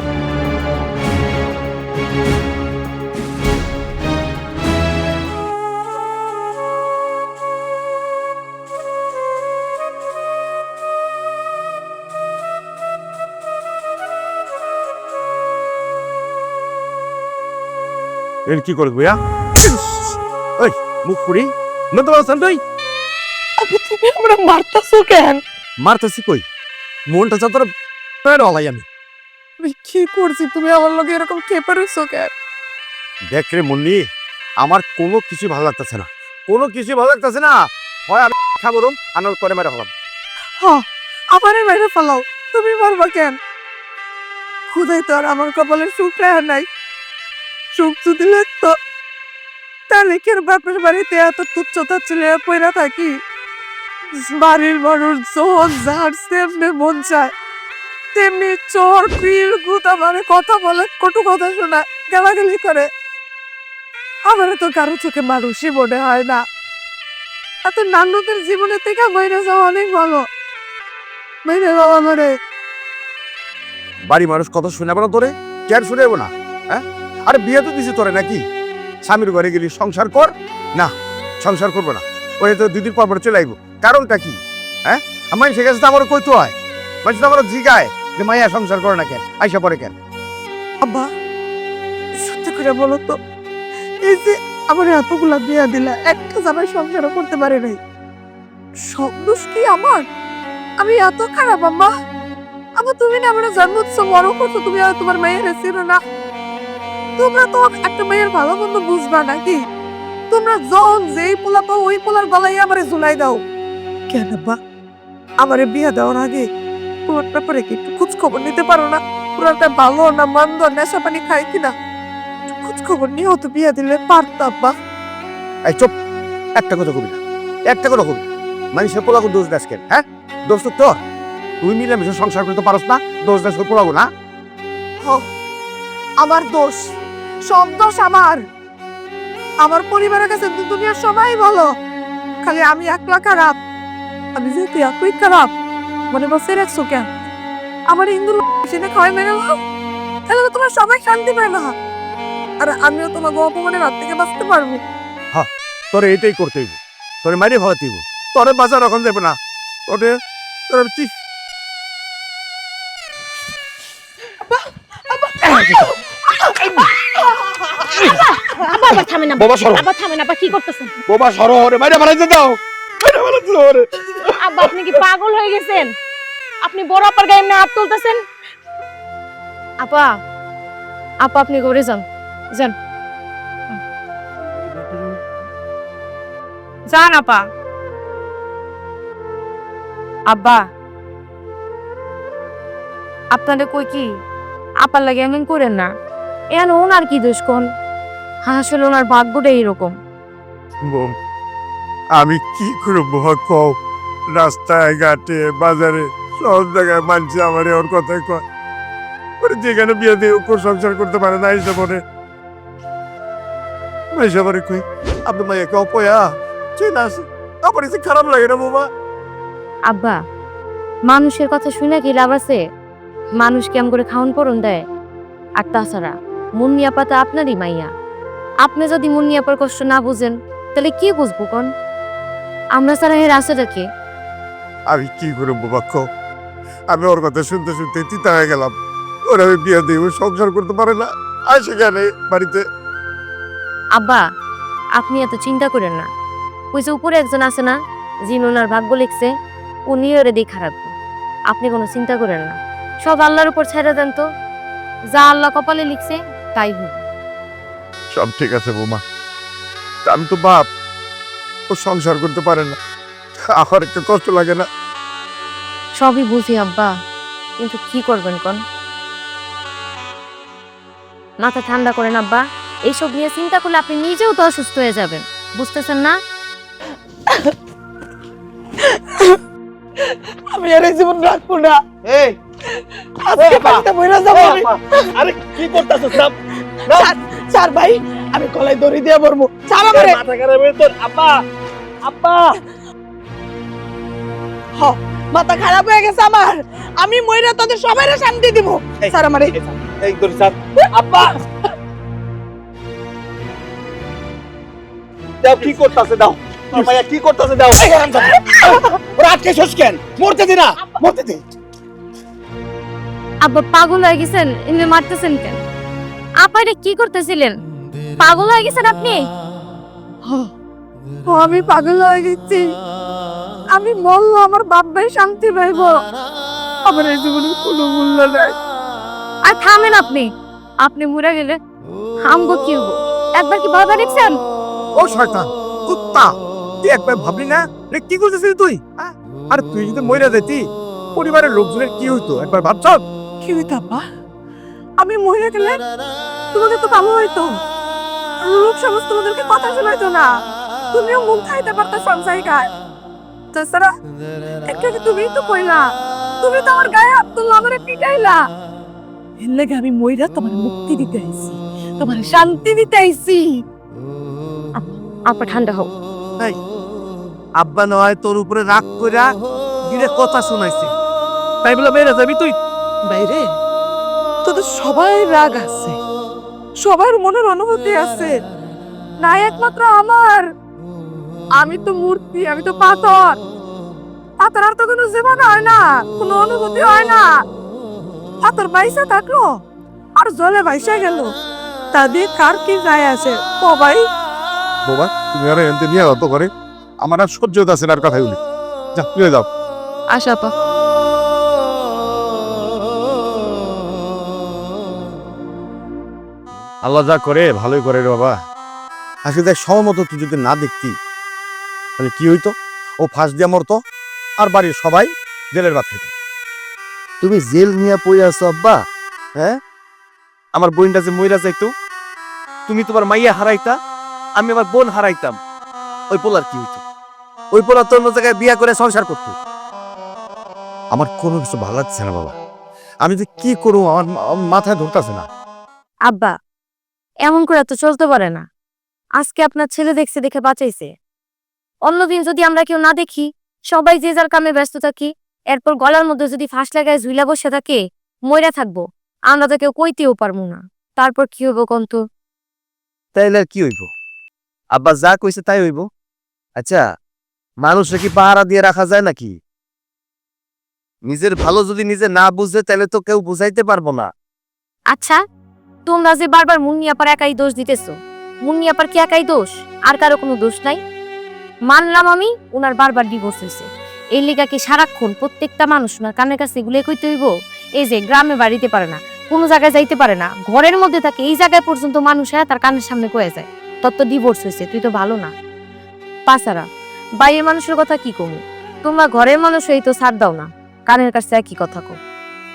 এর কি করবো? ওই মুখ পুরি নতো বলছেন তুই? তুমি আমরা মারতাছো কেন? মারতেছি কই? মনটা যা তোর হলাই আমি। আমি কি করছি, তুমি আমার লগে এরকম খেপে রইছো কেন? দেখ রে মুন্নি, আমার কোনো কিছু ভালো লাগতেছে না, কোনো কিছু ভালো লাগতেছে না। হয় আমি খাবো রুম, আমি করে মেরে হলাম। হ্যাঁ, আমারে মেরে ফেলাও, তুমি মারবা কেন? খুদাই তো আর আমার কপালে সুখ রাখা নাই। সুখ যদি লাগতো তাহলে কি আর বাপের বাড়িতে এত তুচ্ছতা ছেলে পয়রা থাকি? বাড়ির মানুষ যখন যার তেমনি মন চায় তেমনি চোর কুইল গুতা মানে কথা বলে, কটু কথা শোনায়, গালাগালি করে। আমার তো কারো চোখে মানুষই মনে হয় না। এত নান্নদের জীবনের থেকে বাইরে যাওয়া অনেক ভালো। বাইরে যাওয়া মানে বাড়ি মানুষ কত শুনাবো না তোরে? কেন শুনেবো না? হ্যাঁ, আরে বিয়ে তো দিছি তোরে নাকি? স্বামীর ঘরে গেলি সংসার কর না, সংসার করবো না, ওই তো দিদির পর পর চলে আইবো। কারণটা কি? হ্যাঁ, আমার সে কাছে তো আমারও কইতে হয়, মানুষ তো আমারও জিগায় যে মাইয়া সংসার করে না কেন, আইসা পরে কেন? আব্বা সত্যি করে বলো তো, এই যে আমার এতগুলা বিয়া দিলা, একটা জামাই সংসারও করতে পারে নাই, সব দোষ কি আমার? আমি এত খারাপ আম্মা? আমার তুমি না আমরা জন্ম দিচ্ছ, বড় করছো, তুমি আর তোমার মেয়ের ছিল না। তোমরা তো একটা মেয়ের ভালো মন্দ বুঝবা নাকি? তোমরা যখন যেই পোলা পাও ওই পোলার গলায় আমারে ঝুলাই দাও কেন? আব্বা আমারে বিয়া দেওয়ার আগে তোমার ব্যাপারে কি একটু খোঁজ খবর নিতে পারো না? পুরাটা ভালো না মন্দ, নেশা পানি খায় কিনা? খোঁজ খবর নিয়েও তো বিয়া দিলে পারতাম বা। এই চুপ, একটা কথা কবি না, একটা কথা কবি না। মানুষের পোলাগো দোষ দাস কেন? হ্যাঁ, দোষ তো তোর। তুই মিলেমিশে সংসার করতে পারস না, দোষ দাস পোলাগো না। আমার দোষ, সব দোষ আমার। আমার পরিবারের কাছে দুনিয়ার সবাই বলো, খালি আমি একলা খারাপ। আমি যেহেতু একই খারাপ, মনে বসে রাখছো কেন? আমার হিন্দু সেটা খাওয়াই মেরে নাও, তাহলে তো তোমার সবাই শান্তি পায় না। আর আমিও তোমাকে অপমানের হাত থেকে বাঁচতে পারবো। তোরে এইটাই করতে হইব, তোরে মারি ভাগাতে হইব, তোরে বাজার এখন যাবে না। তোরে তোর কি বাবা থামেন না, বাবা সরো, বাবা থামেন। আপা কি করতেছেন? বাবা সরো, ওরে মাইরা ফেলাইতে দাও, মাইরা ফেলাইতে দাও ওরে। আব্বা আপনি কি পাগল হয়ে গেছেন? আপনি বড় আপার গায়ে এমনি হাত তুলতেছেন? আপা, আপা আপনি ঘরে যান, যান যান আপা। আব্বা আপনাদের কই কি আপার লাগে এমন করেন না। এন ওনার কি দোষ কোন? আসলে ওনার ভাগ্যটাই এরকম। বোম, আমি কি করবো কও? রাস্তায় ঘাটে বাজারে সব জায়গায় মানছি আমার ওর কথাই কয়। ওরে যেখানে বিয়ে দিয়ে ওর সংসার করতে পারে না, এসে পরে মাইসা পরে কই আপনি মাইয়াকে অপয়া চেনা আছে, আমার এসে খারাপ লাগে না বাবা। আব্বা মানুষের কথা শুনে কি লাভ আছে? মানুষ কেমন করে খাওন পরন দেয়? আর তাছাড়া মুন্নি আপা তো আপনারই মাইয়া। আপনি যদি মুন্নি আপার কষ্ট না বুঝেন তাহলে কি বুঝবো কোন? আমরা ছাড়া এর আছেটা কে? আমি কি করবো বাবা কও? আমি ওর কথা শুনতে শুনতে তিতা হয়ে গেলাম। ওরা আমি বিয়ে দিয়ে ও সংসার করতে পারে না, আসে কেন বাড়িতে? আব্বা আপনি এত চিন্তা করেন না। ওই যে উপরে একজন আছে না, যিনি ওনার ভাগ্য লিখছে, উনি ওরে দেখা রাখবো। আপনি কোনো চিন্তা করেন না, সব আল্লাহর উপর ছেড়ে দেন তো। যা আল্লাহ কপালে লিখছে তাই হোক। সব ঠিক আছে বৌমা, আমি তো বাপ, ও সংসার করতে পারে না, আমার একটু কষ্ট লাগে না? সবই বুঝি আব্বা, কিন্তু কি করবেন কোন? মাথা ঠান্ডা করেন আব্বা। এইসব নিয়ে চিন্তা করলে আপনি নিজেও তো অসুস্থ হয়ে যাবেন, বুঝতেছেন না? আমি আর এই জীবন রাখবো না। এই আজকে পানিতে মরে যাবো আমি। আরে কি করতেছস? চার ভাই, আমি গলায় দড়ি দিয়ে মরবো। চালা করে মাথা খারাপ হয়ে তোর আব্বা, আব্বা মাথা খারাপ হয়ে গেছে আমার। আমি মইরা তোদের সবাইরে শান্তি দিব। স্যার আমারে এই তোর স্যার আব্বা দাও, কি করতেছে দাও, তোর মাইয়া কি করতেছে দাও। ওরা আটকে শেষ কেন? মরতে দি না, মরতে দি। আব্বা পাগল হয়ে গেছেন, এমনি মারতেছেন কেন? আপা এটা কি করতেছিলেন? পাগল হয়ে গেছেন আপনি? আমি পাগল হয়ে গেছি। আমি মরলো আমার বাপ ভাই শান্তি পাইব। আমার এই জীবনে কোনো মূল্য নাই। আর থামেন আপনি। আপনি মরে গেলে আমগো কি হবো? একবার কি ভাবা দেখছেন? ও শয়তান কুত্তা, তুই একবার ভাবলি না রে কি করতেছিস তুই? আর তুই যদি মইরা যেতি পরিবারের লোকজনের কি হইতো একবার ভাবছ? কি হইতো আব্বা? আমি মরে গেলে তোমাদের তো ভালো হইতো। লোক সমাজ তোমাদেরকে কথা শোনাইতো না। তুমিও মুখ খাইতে পারতো সব জায়গায়। তাছাড়া একটু তুমিই তো কইলা, তুমি তো আমার গায়ে হাত তুললা, আমারে পিটাইলা। এর লাগে আমি মইরা তোমার মুক্তি দিতে আইছি, তোমার শান্তি দিতে আইছি। আপা ঠান্ডা হোক। আব্বা নয় তোর উপরে রাগ কইরা দিনে কথা শোনাইছে, তাই বলে মেরে যাবি তুই? বাইরে তোদের সবাই রাগ আছে, সবার মনের অনুভূতি আছে, না একমাত্র আমার। আমি তো মূর্তি, আমি তো পাথর। পাথর আর তো কোনো জীবন হয় না, কোনো অনুভূতি হয় না। পাথর বাইসা থাকলো আর জলে বাইসা গেল, তা দিয়ে কার কি যায় আছে? ও ভাই বাবা তুমি আর এনতে নিয়ে অত করে আমার আর সহ্য হতে আছে না আর কথাগুলি। যা তুই যাও। আশা আপা। আল্লাহ যা করে ভালোই করে রে বাবা। আসলে দেখ সময় মতো তুই যদি না দেখতি তাহলে কি হইতো? ও ফাঁস দিয়া মরতো আর বাড়ির সবাই জেলের ভাত খেত। তুমি জেল নিয়ে পড়ে আছো আব্বা? হ্যাঁ, আমার বোনটা যে মইরা যাইতো তুমি তোমার মাইয়া হারাইতা, আমি আমার বোন হারাইতাম, ওই পোলার কি হইতো? ওই পোলা তোর অন্য জায়গায় বিয়া করে সংসার করতো। আমার কোনো কিছু ভালো লাগছে না বাবা। আমি যে কি করবো আমার মাথায় ধরতেছে না। আব্বা, এমন করে তো চলতে পারে না। আজকে আপনার ছেলে দেখছে দেখে বাঁচাইছে, অন্যদিন যদি আমরা কেউ না দেখি, সবাই যে যার কামে ব্যস্ত থাকি, এরপর গলার মধ্যে যদি ফাঁস লাগায় ঝুইলা বসে থাকে, মইরা থাকবো, আমরা তো কেউ কইতেও পারবো না। তারপর কি হইব কন্ত? তাইলে আর কি হইব? আব্বা যা কইছে তাই হইব। আচ্ছা, মানুষে কি পাহারা দিয়ে রাখা যায় নাকি? নিজের ভালো যদি নিজে না বুঝে তাহলে তো কেউ বুঝাইতে পারবো না। আচ্ছা, তোমরা যে বারবার মুন্নি আপার একাই দোষ দিতেছো, মুন্নি আপার কি একাই দোষ? আর কারো কোনো দোষ নাই? মানলাম আমি ওনার বারবার ডিভোর্স হয়েছে, এই লিগা কি সারাক্ষণ প্রত্যেকটা মানুষ ওনার কানের কাছে এগুলো কইতে হইব? এই যে গ্রামে বাড়িতে পারে না, কোনো জায়গায় যাইতে পারে না, ঘরের মধ্যে থাকে, এই জায়গায় পর্যন্ত মানুষ তার কানের সামনে কয়ে যায় তোর তো ডিভোর্স হয়েছে, তুই তো ভালো না। পাছাড়া বাইরের মানুষের কথা কি কমু, তোমরা ঘরের মানুষ এই তো ছাড় দাও না, কানের কাছে একই কথা কো।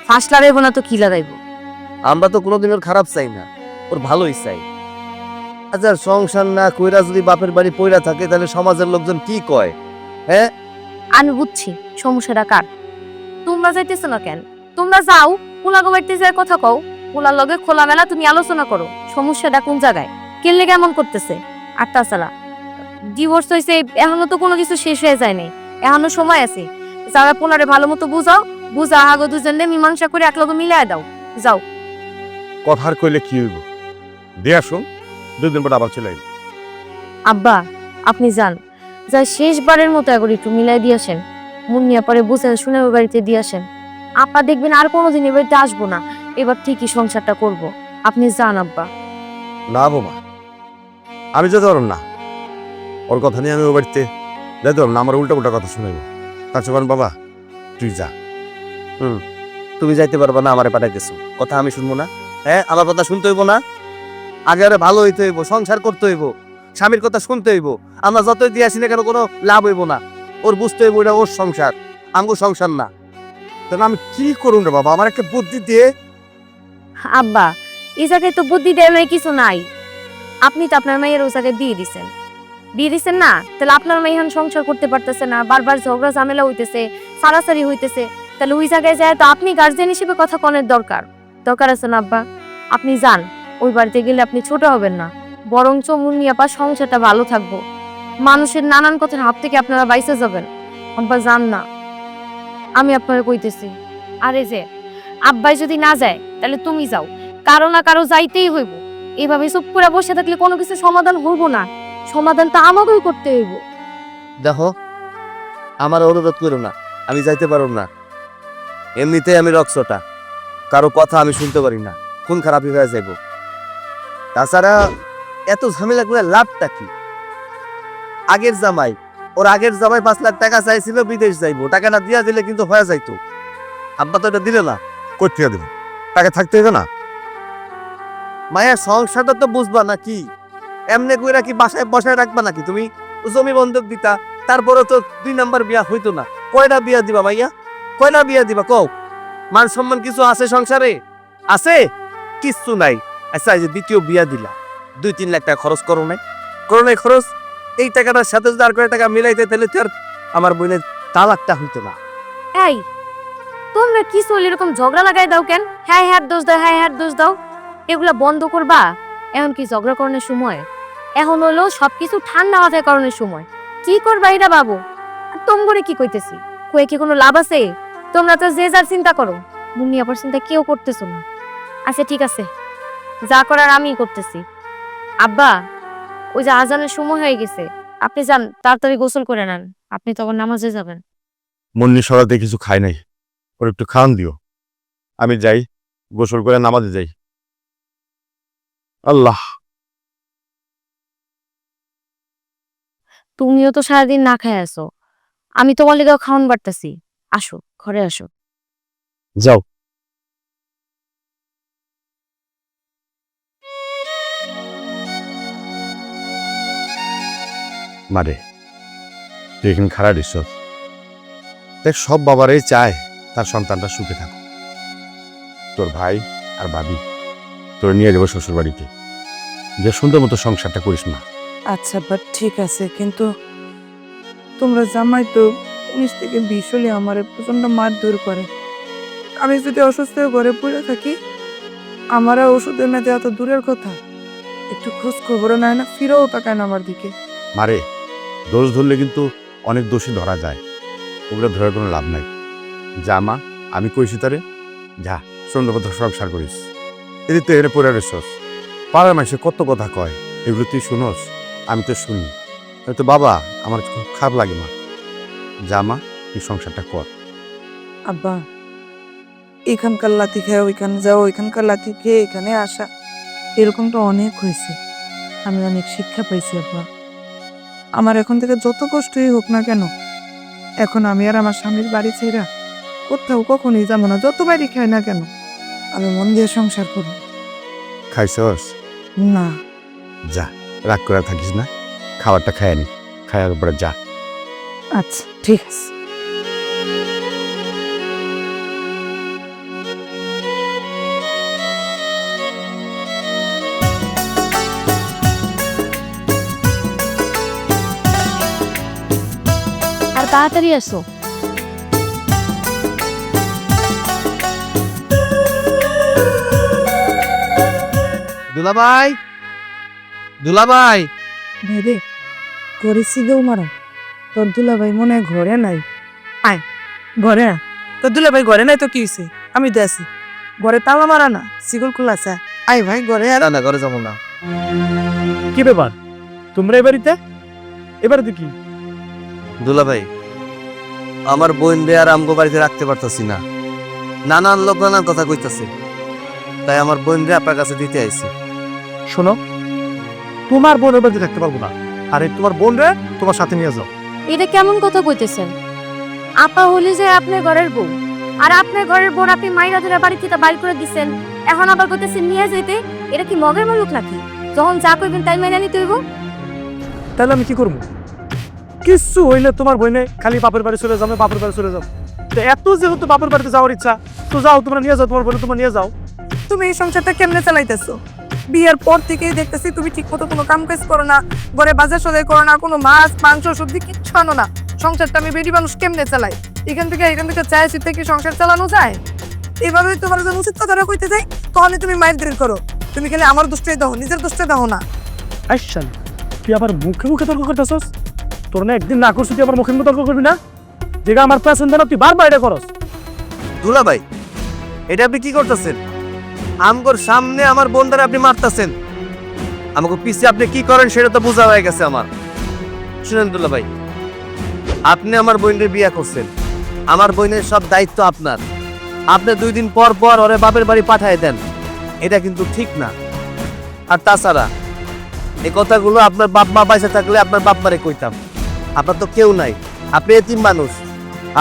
ফাঁস লাগাইব না তো কি লাগাইব? আমরা তো কোনোদিন ওর খারাপ চাই না, ওর ভালোই চাই। আচ্ছা, সংসার না কইরা যদি বাপের বাড়ি পইরা থাকে তাহলে সমাজের লোকজন কি কয়? হ্যাঁ, আমি বুঝছি সমস্যাটা কার। তোমরা যাইতেছো না কেন? তোমরা যাও, পোলা গোবাইতে যায় কথা কও, পোলার লগে খোলামেলা তুমি আলোচনা করো সমস্যাটা কোন জায়গায়, কে লেগে এমন করতেছে। আর তাছাড়া ডিভোর্স হয়েছে, এখনো তো কোনো কিছু শেষ হয়ে যায় নাই, এখনো সময় আছে। যারা পোলারে ভালো মতো বুঝাও, বুঝা আগো দুজনে মীমাংসা করে একলগে মিলাই দাও, যাও। কথার কইলে কি হইব? দিয়ে আসুন, 2 দিন পর আবার চলে আইব। আব্বা, আপনি যান, যা শেষবারের মতো একবার একটু মিলাই দিয়ে আসেন, মুন্নিয়া পরে বুঝে শুনে ওই বাড়িতে দিয়ে আসেন। আপা দেখবেন আর কোনোদিন এ বাড়িতে আসবো না, এবার ঠিকই সংসারটা করব। আপনি যান আব্বা। না বাবা, আমি যেতে পারব না। ওর কথা নিয়ে আমি ও বাড়িতে যেতে পারব না, আমার উল্টা উল্টা কথা শুনাইব। তার চেয়ে বরং বাবা তুই যা। তুমি যাইতে পারবা না, আমারে পাঠাইতেছো, কথা আমি শুনবো না? হ্যাঁ, আমার কথা শুনতে হইব না? আগে আরে ভালো হইতে হইব, সংসার করতে হইব, স্বামীর কথা শুনতে হইব। আমরা যতই দিয়ে আসি না কেন কোনো লাভ হইব না। ওর বুঝতে হইব এটা ওর সংসার, আমগো সংসার না। তাহলে আমি কি করুন রে বাবা? আমার একটা বুদ্ধি দিয়ে। আব্বা, এই জায়গায় তো বুদ্ধি দেয় নাই, কিছু নাই। আপনি তো আপনার মেয়ের ওই জায়গায় বিয়ে দিছেন না, তাহলে আপনার মেয়ে এখন সংসার করতে পারতেছে না, বারবার ঝগড়া ঝামেলা হইতেছে, সারাসারি হইতেছে, তাহলে ওই জায়গায় যায় তো আপনি গার্জিয়ান হিসেবে কথা কনের দরকার আছে না আব্বা? আপনি যান, ওই বাড়িতে গেলে আপনি ছোট হবেন না, বরঞ্চ মুন্নি আপা সংসারটা ভালো থাকবো, মানুষের নানান কথার হাত থেকে আপনারা বাইসে যাবেন। আব্বা যান না, আমি আপনারা কইতেছি। আরে যে আব্বাই যদি না যায় তাহলে তুমি যাও, কারো না কারো যাইতেই হইব। এইভাবে চুপ করে বসে থাকলে কোনো কিছু সমাধান হইব না, সমাধানটা আমাকেই করতে হইব। দেখো, আমার অনুরোধ করো না, আমি যাইতে পারব না। এমনিতেই আমি রক্সটা, কারো কথা আমি শুনতে পারি না, খুন খারাপই হয়ে যাইব। তাছাড়া এত ঝামেলা করে লাভটা কি? আগের জামাই, ওর আগের জামাই 5 লাখ টাকা চাইছিল, বিদেশ যাইবো, টাকাটা দিয়া দিলে কিন্তু হয়ে যাইতো। আব্বা তো এটা দিলে না। কই থেকে দেব? টাকা থাকতে হবে না? মায়ের সংসারটা তো বুঝবা নাকি? এমনি কইরা কি বাসায় বসায় রাখবা নাকি? তুমি জমি বন্ধক দিতা, তারপরে তো 2 নাম্বার বিয়া হইতো না। কয়টা বিয়া দিবা মাইয়া? কয়টা বিয়া দিবা কও? মান সম্মান কিছু আছে সংসারে? আছে? কিচ্ছু নাই। আচ্ছা, এই যে দ্বিতীয় বিয়া দিলা, 2-3 লাখ টাকা খরচ করো নাই? করো নাই খরচ? এই টাকাটার সাথে যদি আর কয় টাকা মিলাইতে তাহলে তো আর আমার বোনের তালাকটা হইতো না। এই, তোমরা কি চলে এরকম ঝগড়া লাগাই দাও কেন? হ্যাঁ হ্যাঁ দোষ দাও, হ্যাঁ হ্যাঁ দোষ দাও, এগুলা বন্ধ করবা। এখন কি ঝগড়া করানোর সময়? এখন হলো সবকিছু ঠান্ডা মাথায় করানোর সময়। কি করবা এটা বাবু? আর তোম করে কি কইতেছি, কয়ে কি কোনো লাভ আছে? তোমরা তো যে যার চিন্তা করো, মুন্নি আপার চিন্তা কেউ করতেছো না। আচ্ছা ঠিক আছে, যা করার আমিই করতেছি। আব্বা, ওই যে আজানের সময় হয়ে গেছে, আপনি যান, তাড়াতাড়ি গোসল করে নেন, আপনি তখন নামাজে যাবেন। মুন্নি সরাতে কিছু খায় নাই, ওর একটু খাওয়ান দিও। আমি যাই, গোসল করে নামাজে যাই। আল্লাহ, তুমিও তো সারাদিন না খায় আছো, আমি তোমার লিগাও খাওয়ান বাড়তাছি। আসো, ঘরে আসো। যাও। মারে, তুই এখানে খারাপ দিস। দেখ, সব বাবারাই চায় তার সন্তানটা সুখে থাকুক। তোর ভাই আর ভাবি তোর নিয়ে যাবো শ্বশুর বাড়িতে। যে সুন্দর মতো সংসারটা করিস না। আচ্ছা বাট ঠিক আছে, কিন্তু তোমরা জামাই তো 19 থেকে 20 হলে আমার প্রচন্ড মারধর করে। আমি যদি অসুস্থ হয়ে ঘরে পড়ে থাকি, আমার আর ওষুধের মেয়াদে এত দূরের কথা, একটু খোঁজ খবরও নেয় না, ফিরেও তাকায় না আমার দিকে। মারে, দোষ ধরলে কিন্তু অনেক দোষী ধরা যায়, ওগুলো ধরার কোনো লাভ নাই। যা মা, আমি কইছি তারে, যা সুন্দর মতো সংসার করিস। এদিক তো এনে পড়ে রেছস, পাড়ার মাসে কত কথা কয়, এগুলো তুই শুনোস, আমি তো শুনি। তো বাবা, আমার খুব খারাপ লাগে মা। যা মা, তুই সংসারটা কর। আব্বা, এখানকার লাথি খেয়ে ওইখানে যাও, ওইখানকার লাথি খেয়ে এখানে আসা, এরকম তো অনেক হয়েছে। আমি অনেক শিক্ষা পাইছি আব্বা। আমার এখন থেকে যত কষ্টই হোক না কেন, এখন আমি আর আমার স্বামীর বাড়ি ছেড়া কোথাও কখনোই যাবো না, যত বাড়ি খাই না কেন, আমি মন দিয়ে সংসার করব। খাইছস? না। যা, রাগ করে থাকিস না, খাবারটা খায় নি, খাওয়ার পরে যা। আচ্ছা ঠিক আছে। আর তাড়াতাড়ি আসো। দুলাভাই, দুলাভাই, ভেবে করেছি গো মারা, তোর দুলাভাই মনে হয় ঘরে নাই। আয় ঘরে আয়। তোর দুলাভাই ঘরে নাই তো কি হয়েছে, আমি তো আছি ঘরে, তালা মারা না, সিগল খোলা আছে। আয় ভাই ঘরে আর। না না, ঘরে যাবো না। কি ব্যাপার, তোমরা এ বাড়িতে? এবারে কি? দুলাভাই, আমার বোন রে আর আমগো বাড়িতে রাখতে পারতাছি না, নানান লোক নানান কথা কইতাছে, তাই আমার বোন রে আপনার কাছে দিতে আইছি। শোনো, তোমার বোনের বাড়িতে থাকতে পারবো না, আরে তোমার বোন রে তোমার সাথে নিয়ে যাও। এটা কেমন কথা কইতেছেন? আপা হলে যে আপনার ঘরের বউ, আর আপনার ঘরের বোন আপনি মাইরা ধরে বাড়ি থেকে বাইর করে দিচ্ছেন, এখন আবার কইতেছেন নিয়ে যেতে। এটা কি মগের মুলুক নাকি? যখন যা কইবেন তাই মাইনা নিতে হইব। তাহলে আমি কি করবো? কিচ্ছু হইলে তোমার বোনে খালি বাপের বাড়ি চলে যাবে, বাপের বাড়ি চলে যাও। তো এত যেহেতু বাপের বাড়িতে যাওয়ার ইচ্ছা, তো যাও, তোমরা নিয়ে যাও, তোমার বোনে তোমরা নিয়ে যাও। তুমি এই সংসারটা কেমনে চালাইতেছো? বিয়ের পর থেকেই দেখতেছি তুমি ঠিক মতো কোনো কাম কাজ করো না, ঘরে বাজার সদাই করো না, কোনো মাছ মাংস সবজি কিচ্ছু আনো না। সংসারটা আমি বেডি মানুষ কেমনে চালাই? এখান থেকে চায় চিত্তে কি সংসার চালানো যায়? এভাবে তোমার যখন উচিত কথাটা কইতে যাই, তখন তুমি মাইন্ড বের করো। তুমি খালি আমার দোষটাই দাও, নিজের দোষটা দাও না। আইসান, তুই আবার মুখে মুখে তর্ক করতেছস? তোর না একদিন না করছিস, তুই আবার মুখে মুখে তর্ক করবি না? যেটা আমার পছন্দ না তুই বারবার এটা করস। দুলাভাই, এটা আপনি কি করতেছেন? আমগোর সামনে আমার বোনদারে আপনি মারতাছেন, আমাকে পিছে আপনি কি করেন সেটা তো বোঝা হয়ে গেছে আমার। শুনেন দুলাভাই, আপনি আমার বোনের বিয়ে করছেন, আমার বোনের সব দায়িত্ব আপনার। আপনি 2 দিন পর পর ওরে বাপের বাড়ি পাঠায় দেন, এটা কিন্তু ঠিক না। আর তাছাড়া এই কথাগুলো আপনার বাপ মা বাইসে থাকলে আপনার বাপ মারে কইতাম। আপনার তো কেউ নাই, আপনি এতিম মানুষ।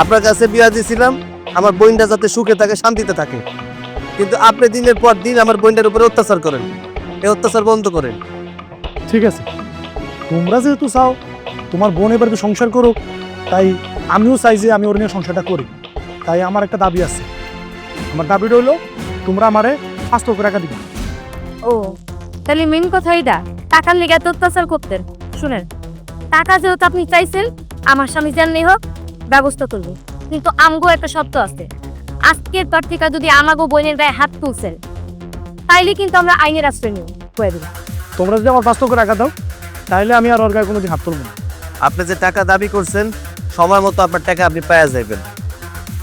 আপনার কাছে বিয়া দিয়েছিলাম আমার বোনটা যাতে সুখে থাকে, শান্তিতে থাকে, কিন্তু আপনি দিনের পর দিন আমার বোনটার উপরে অত্যাচার করেন। এই অত্যাচার বন্ধ করেন। ঠিক আছে, তোমরা যেহেতু চাও তোমার বোন এবার সংসার করুক, তাই আমিও চাই যে আমি ওর নিয়ে সংসারটা করি। তাই আমার একটা দাবি আছে, আমার দাবিটা হলো তোমরা আমারে 5 লক্ষ টাকা দিবে। ও, তাহলে মেন কথা এটা, টাকার লেগে এত অত্যাচার করতেন। শুনেন, টাকা যেহেতু আপনি চাইছেন, আমার স্বামী যেমনি হোক ব্যবস্থা করবো, কিন্তু আমগো একটা শর্ত আছে। আজকের পর থেকে যদি আমাগো বোনের গায়ে হাত তুলছেন, তাইলে কিন্তু আমরা আইনের আশ্রয় নিব কয়ে দেব। তোমরা যদি আমার 5 লক্ষ টাকা দাও, তাহলে আমি আর ওর গায়ে কোনোদিন হাত তুলব না। আপনি যে টাকা দাবি করছেন, সময় মতো আপনার টাকা আপনি পাওয়া যাবেন।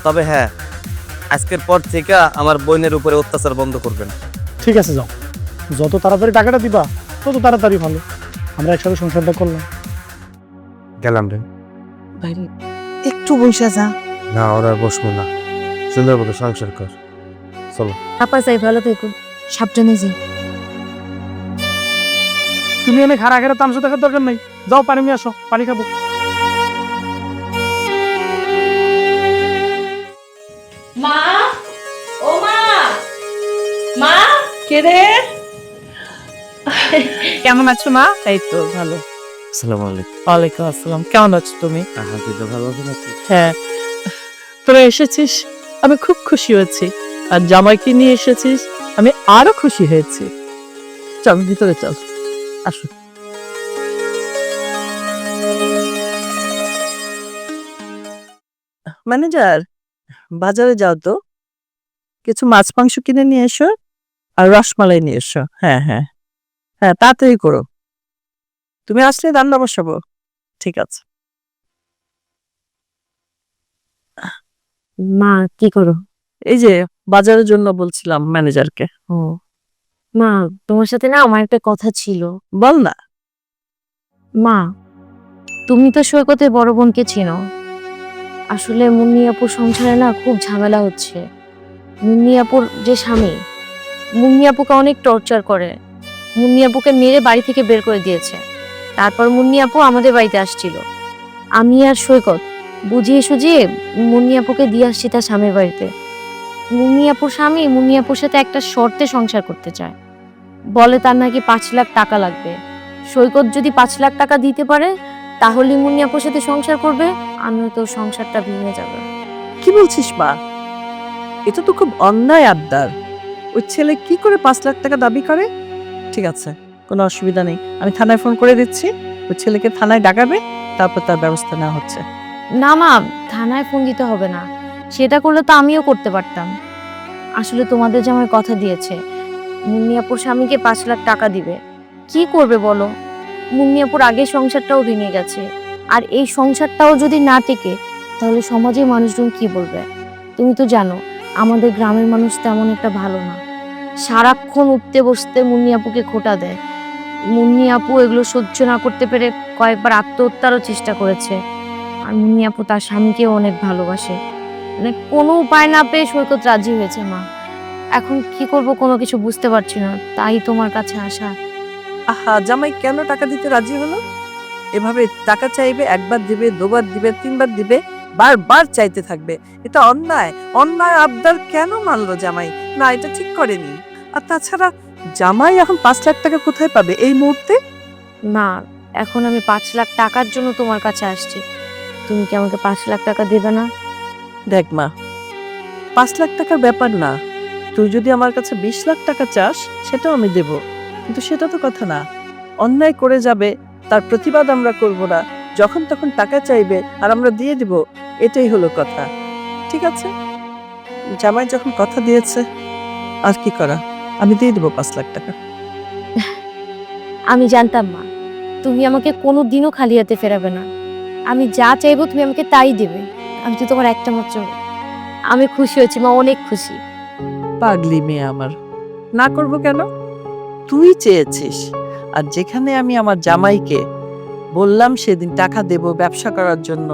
তবে হ্যাঁ, আজকের পর থেকে আমার বোনের উপরে অত্যাচার বন্ধ করবেন। ঠিক আছে, যাও, যত তাড়াতাড়ি টাকাটা দিবা তত তাড়াতাড়ি ভালো। আমরা একসাথে সংসারটা করলাম। গেলাম রে। বাইরে একটু বসে যা। না, ওরা বসবো না, সুন্দর মতো সংসার কর, চলো। আপা চাই ভালো থেকো, সাবধানে যে। তুমি এনে খারা খারা তামসা দেখার দরকার নেই, যাও পানি নিয়ে আসো, পানি খাবো। মা, ও মা, মা, কে রে? কেমন আছো মা? এই তো ভালো। আসসালামু আলাইকুম। ওয়ালাইকুম আসসালাম। কেমন আছো তুমি? আলহামদুলিল্লাহ, ভালো আছেন আপনি? হ্যাঁ, তোরা এসেছিস, আমি খুব খুশি হয়েছি। আর জামাইকে নিয়ে এসেছিস, আমি আরো খুশি হয়েছি। চল ভিতরে চল। আসো। ম্যানেজার, বাজারে যাও তো, কিছু মাছ মাংস কিনে নিয়ে এসো আর রসমালাই নিয়ে এসো। হ্যাঁ হ্যাঁ হ্যাঁ, তাড়াতাড়ি করো, তুমি আসলে রান্না বসাবো। ঠিক আছে। মা কি করো? এই যে বাজারের জন্য বলছিলাম ম্যানেজারকে। ও মা, তোমার সাথে না আমার একটা কথা ছিল। বল না। মা, তুমি তো সৈকতের বড় বোনকে চিনো। আসলে মুন্নি আপুর সংসারে না খুব ঝামেলা হচ্ছে। মুন্নি আপুর যে স্বামী, মুন্নি আপুকে অনেক টর্চার করে। মুন্নি আপুকে মেরে বাড়ি থেকে বের করে দিয়েছে। তারপর মুন্নি আপু আমাদের বাড়িতে আসছিল। আমি আর সৈকত বুঝিয়ে সুঝিয়ে মুন্নি আপুকে দিয়ে আসছি তার স্বামীর বাড়িতে। মুন্নি আপুর স্বামী মুন্নি আপুর সাথে একটা শর্তে সংসার করতে চায়। বলে তার নাকি 5 লাখ টাকা লাগবে। সৈকত যদি 5 লাখ টাকা দিতে পারে তাহলে মুন্নি আপুর সাথে সংসার করবে, আমিও তো সংসারটা ভেঙে যাবে। কি বলছিস মা? এটা তো খুব অন্যায় আবদার। ওই ছেলে কি করে 5 লাখ টাকা দাবি করে? ঠিক আছে, কোনো অসুবিধা নেই, আমি থানায় ফোন করে দিচ্ছি। ওই ছেলেকে থানায় ডাকাবে, তারপর তার ব্যবস্থা নেওয়া হচ্ছে। না মা, থানায় ফোন দিতে হবে না। সেটা করলে তো আমিও করতে পারতাম। আসলে তোমাদের জামাই কথা দিয়েছে মুন্নি আপুর স্বামীকে 5 লাখ টাকা দিবে। কি করবে বলো? মুন্নি আপুর আগের সংসারটাও ভেঙে গেছে, আর এই সংসারটাও যদি না টেকে তাহলে সমাজে মানুষজন কি বলবে? তুমি তো জানো আমাদের গ্রামের মানুষ তেমন একটা ভালো না। সারাক্ষণ উঠতে বসতে মুন্নি আপুকে খোঁটা দেয়। মুন্নি আপু এগুলো সহ্য না করতে পেরে কয়েকবার আত্মহত্যারও চেষ্টা করেছে। আর মুন্নি আপু তার স্বামীকেও অনেক ভালোবাসে। মানে কোনো উপায় না পেয়ে সৈকত রাজি হয়েছে মা। এখন কি করব কোনো কিছু বুঝতে পারছি না, তাই তোমার কাছে আসা। আহা, জামাই কেন টাকা দিতে রাজি হলো? এভাবে টাকা চাইবে, একবার দিবে, দুবার দিবে, 3বার দিবে, বারবার চাইতে থাকবে। এটা অন্যায়। অন্যায় আবদার কেন মানলো জামাই? না, এটা ঠিক করেনি। আর তাছাড়া জামাই এখন 5 লাখ টাকা কোথায় পাবে এই মুহূর্তে? মা, এখন আমি 5 লাখ টাকার জন্য তোমার কাছে আসছি। তুমি কি আমাকে 5 লাখ টাকা দেবে না? দেখ মা, 5 লাখ টাকার ব্যাপার না। তুই যদি আমার কাছে 20 লাখ টাকা চাস, সেটাও আমি দেব, কিন্তু সেটা তো কথা না। অন্যায় করে যাবে, তার প্রতিবাদ আমরা করব না, যখন তখন টাকা চাইবে আর আমরা দিয়ে দিব, এটাই হলো কথা। ঠিক আছে, জামাই যখন কথা দিয়েছে, আর কি করা, আমি দিয়ে দেবো 5 লাখ টাকা। আমি জানতাম মা, তুমি আমাকে কোনো দিনও খালি হাতে ফেরাবে না। আমি যা চাইবো তুমি আমাকে তাই দেবে। আমি তো তোমার একটা মাত্র মেয়ে। আমি খুশি হয়েছি মা, অনেক খুশি। পাগলি মেয়ে আমার, না করব কেন? তুই চেয়েছিস। আর যেখানে আমি আমার জামাইকে বললাম সেদিন টাকা দেব ব্যবসা করার জন্য,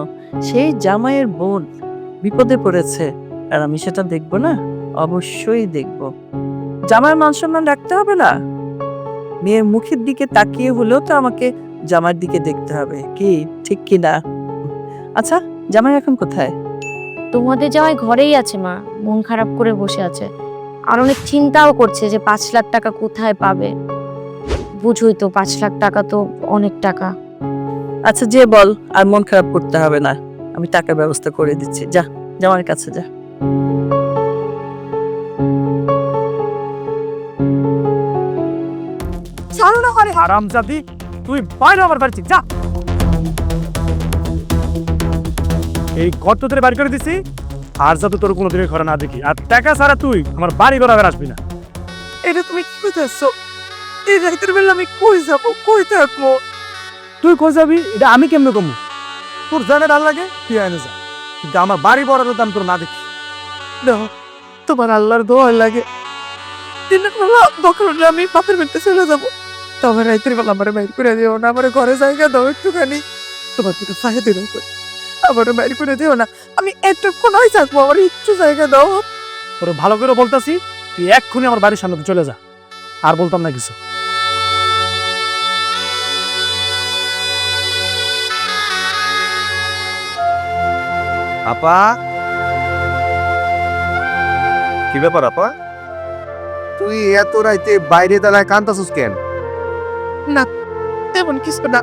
সেই জামাইয়ের বোন বিপদে পড়েছে, আর আমি সেটা দেখব না? অবশ্যই দেখব। জামাইয়ের মান সম্মান রাখতে হবে না? মেয়ের মুখের দিকে তাকিয়ে হলেও তো আমাকে জামাইয়ের দিকে দেখতে হবে, কি ঠিক কি না? আচ্ছা, জামাই এখন কোথায়? তোমাদের জামাই ঘরেই আছে মা, মন খারাপ করে বসে আছে। আর অনেক চিন্তাও করছে যে 5 লাখ টাকা কোথায় পাবে। বুঝোই তো 5 লাখ টাকা তো অনেক টাকা। আচ্ছা, যে বল, আর মন খারাপ করতে হবে না, আমি টাকার ব্যবস্থা করে দিচ্ছি। যা, জামাইয়ের কাছে যা। ছাড়ো না আরে হারামজাদি, তুই বাইরে আমার বাড়ি থেকে যা। এই ঘর তো তোরে বাড়ি করে দিছি, আর যাতে তোর কোনো দিনের ঘরে না দেখি। আর টাকা ছাড়া তুই আমার বাড়ি ঘর আবার আসবি না। এটা তুমি কি করতেছো? এই রাতের বেলা আমি কই যাবো, কই থাকবো? তুই কই যাবি এটা আমি কেমনে কমু? তোর জানে ডাল লাগে তুই আনে যা, কিন্তু আমার বাড়ি বড় দাম তোর না দেখি। দেখো, তোমার আল্লাহর দোয়া লাগে, দিনের বেলা দরকার হলে আমি বাপের বাড়িতে চলে যাবো। তবে রাতের বেলা আমার বাইর করে দিও না, আমার ঘরে জায়গা দাও একটুখানি। তোমার দিকে চাহে দিন আমার বাইর করে দিও না, আমি একটুক্ষণ হয় থাকবো, আমার একটু জায়গা দাও। তোর ভালো করে বলতাছি, তুই এক্ষুনি আমার বাড়ির সামনে চলে যা, আর বলতাম না কিছু। আপা, কি ব্যাপার আপা? তুই এত রাইতে বাইরে দাঁড়ায় কান্তাছিস কেন? তেমন কিছু না।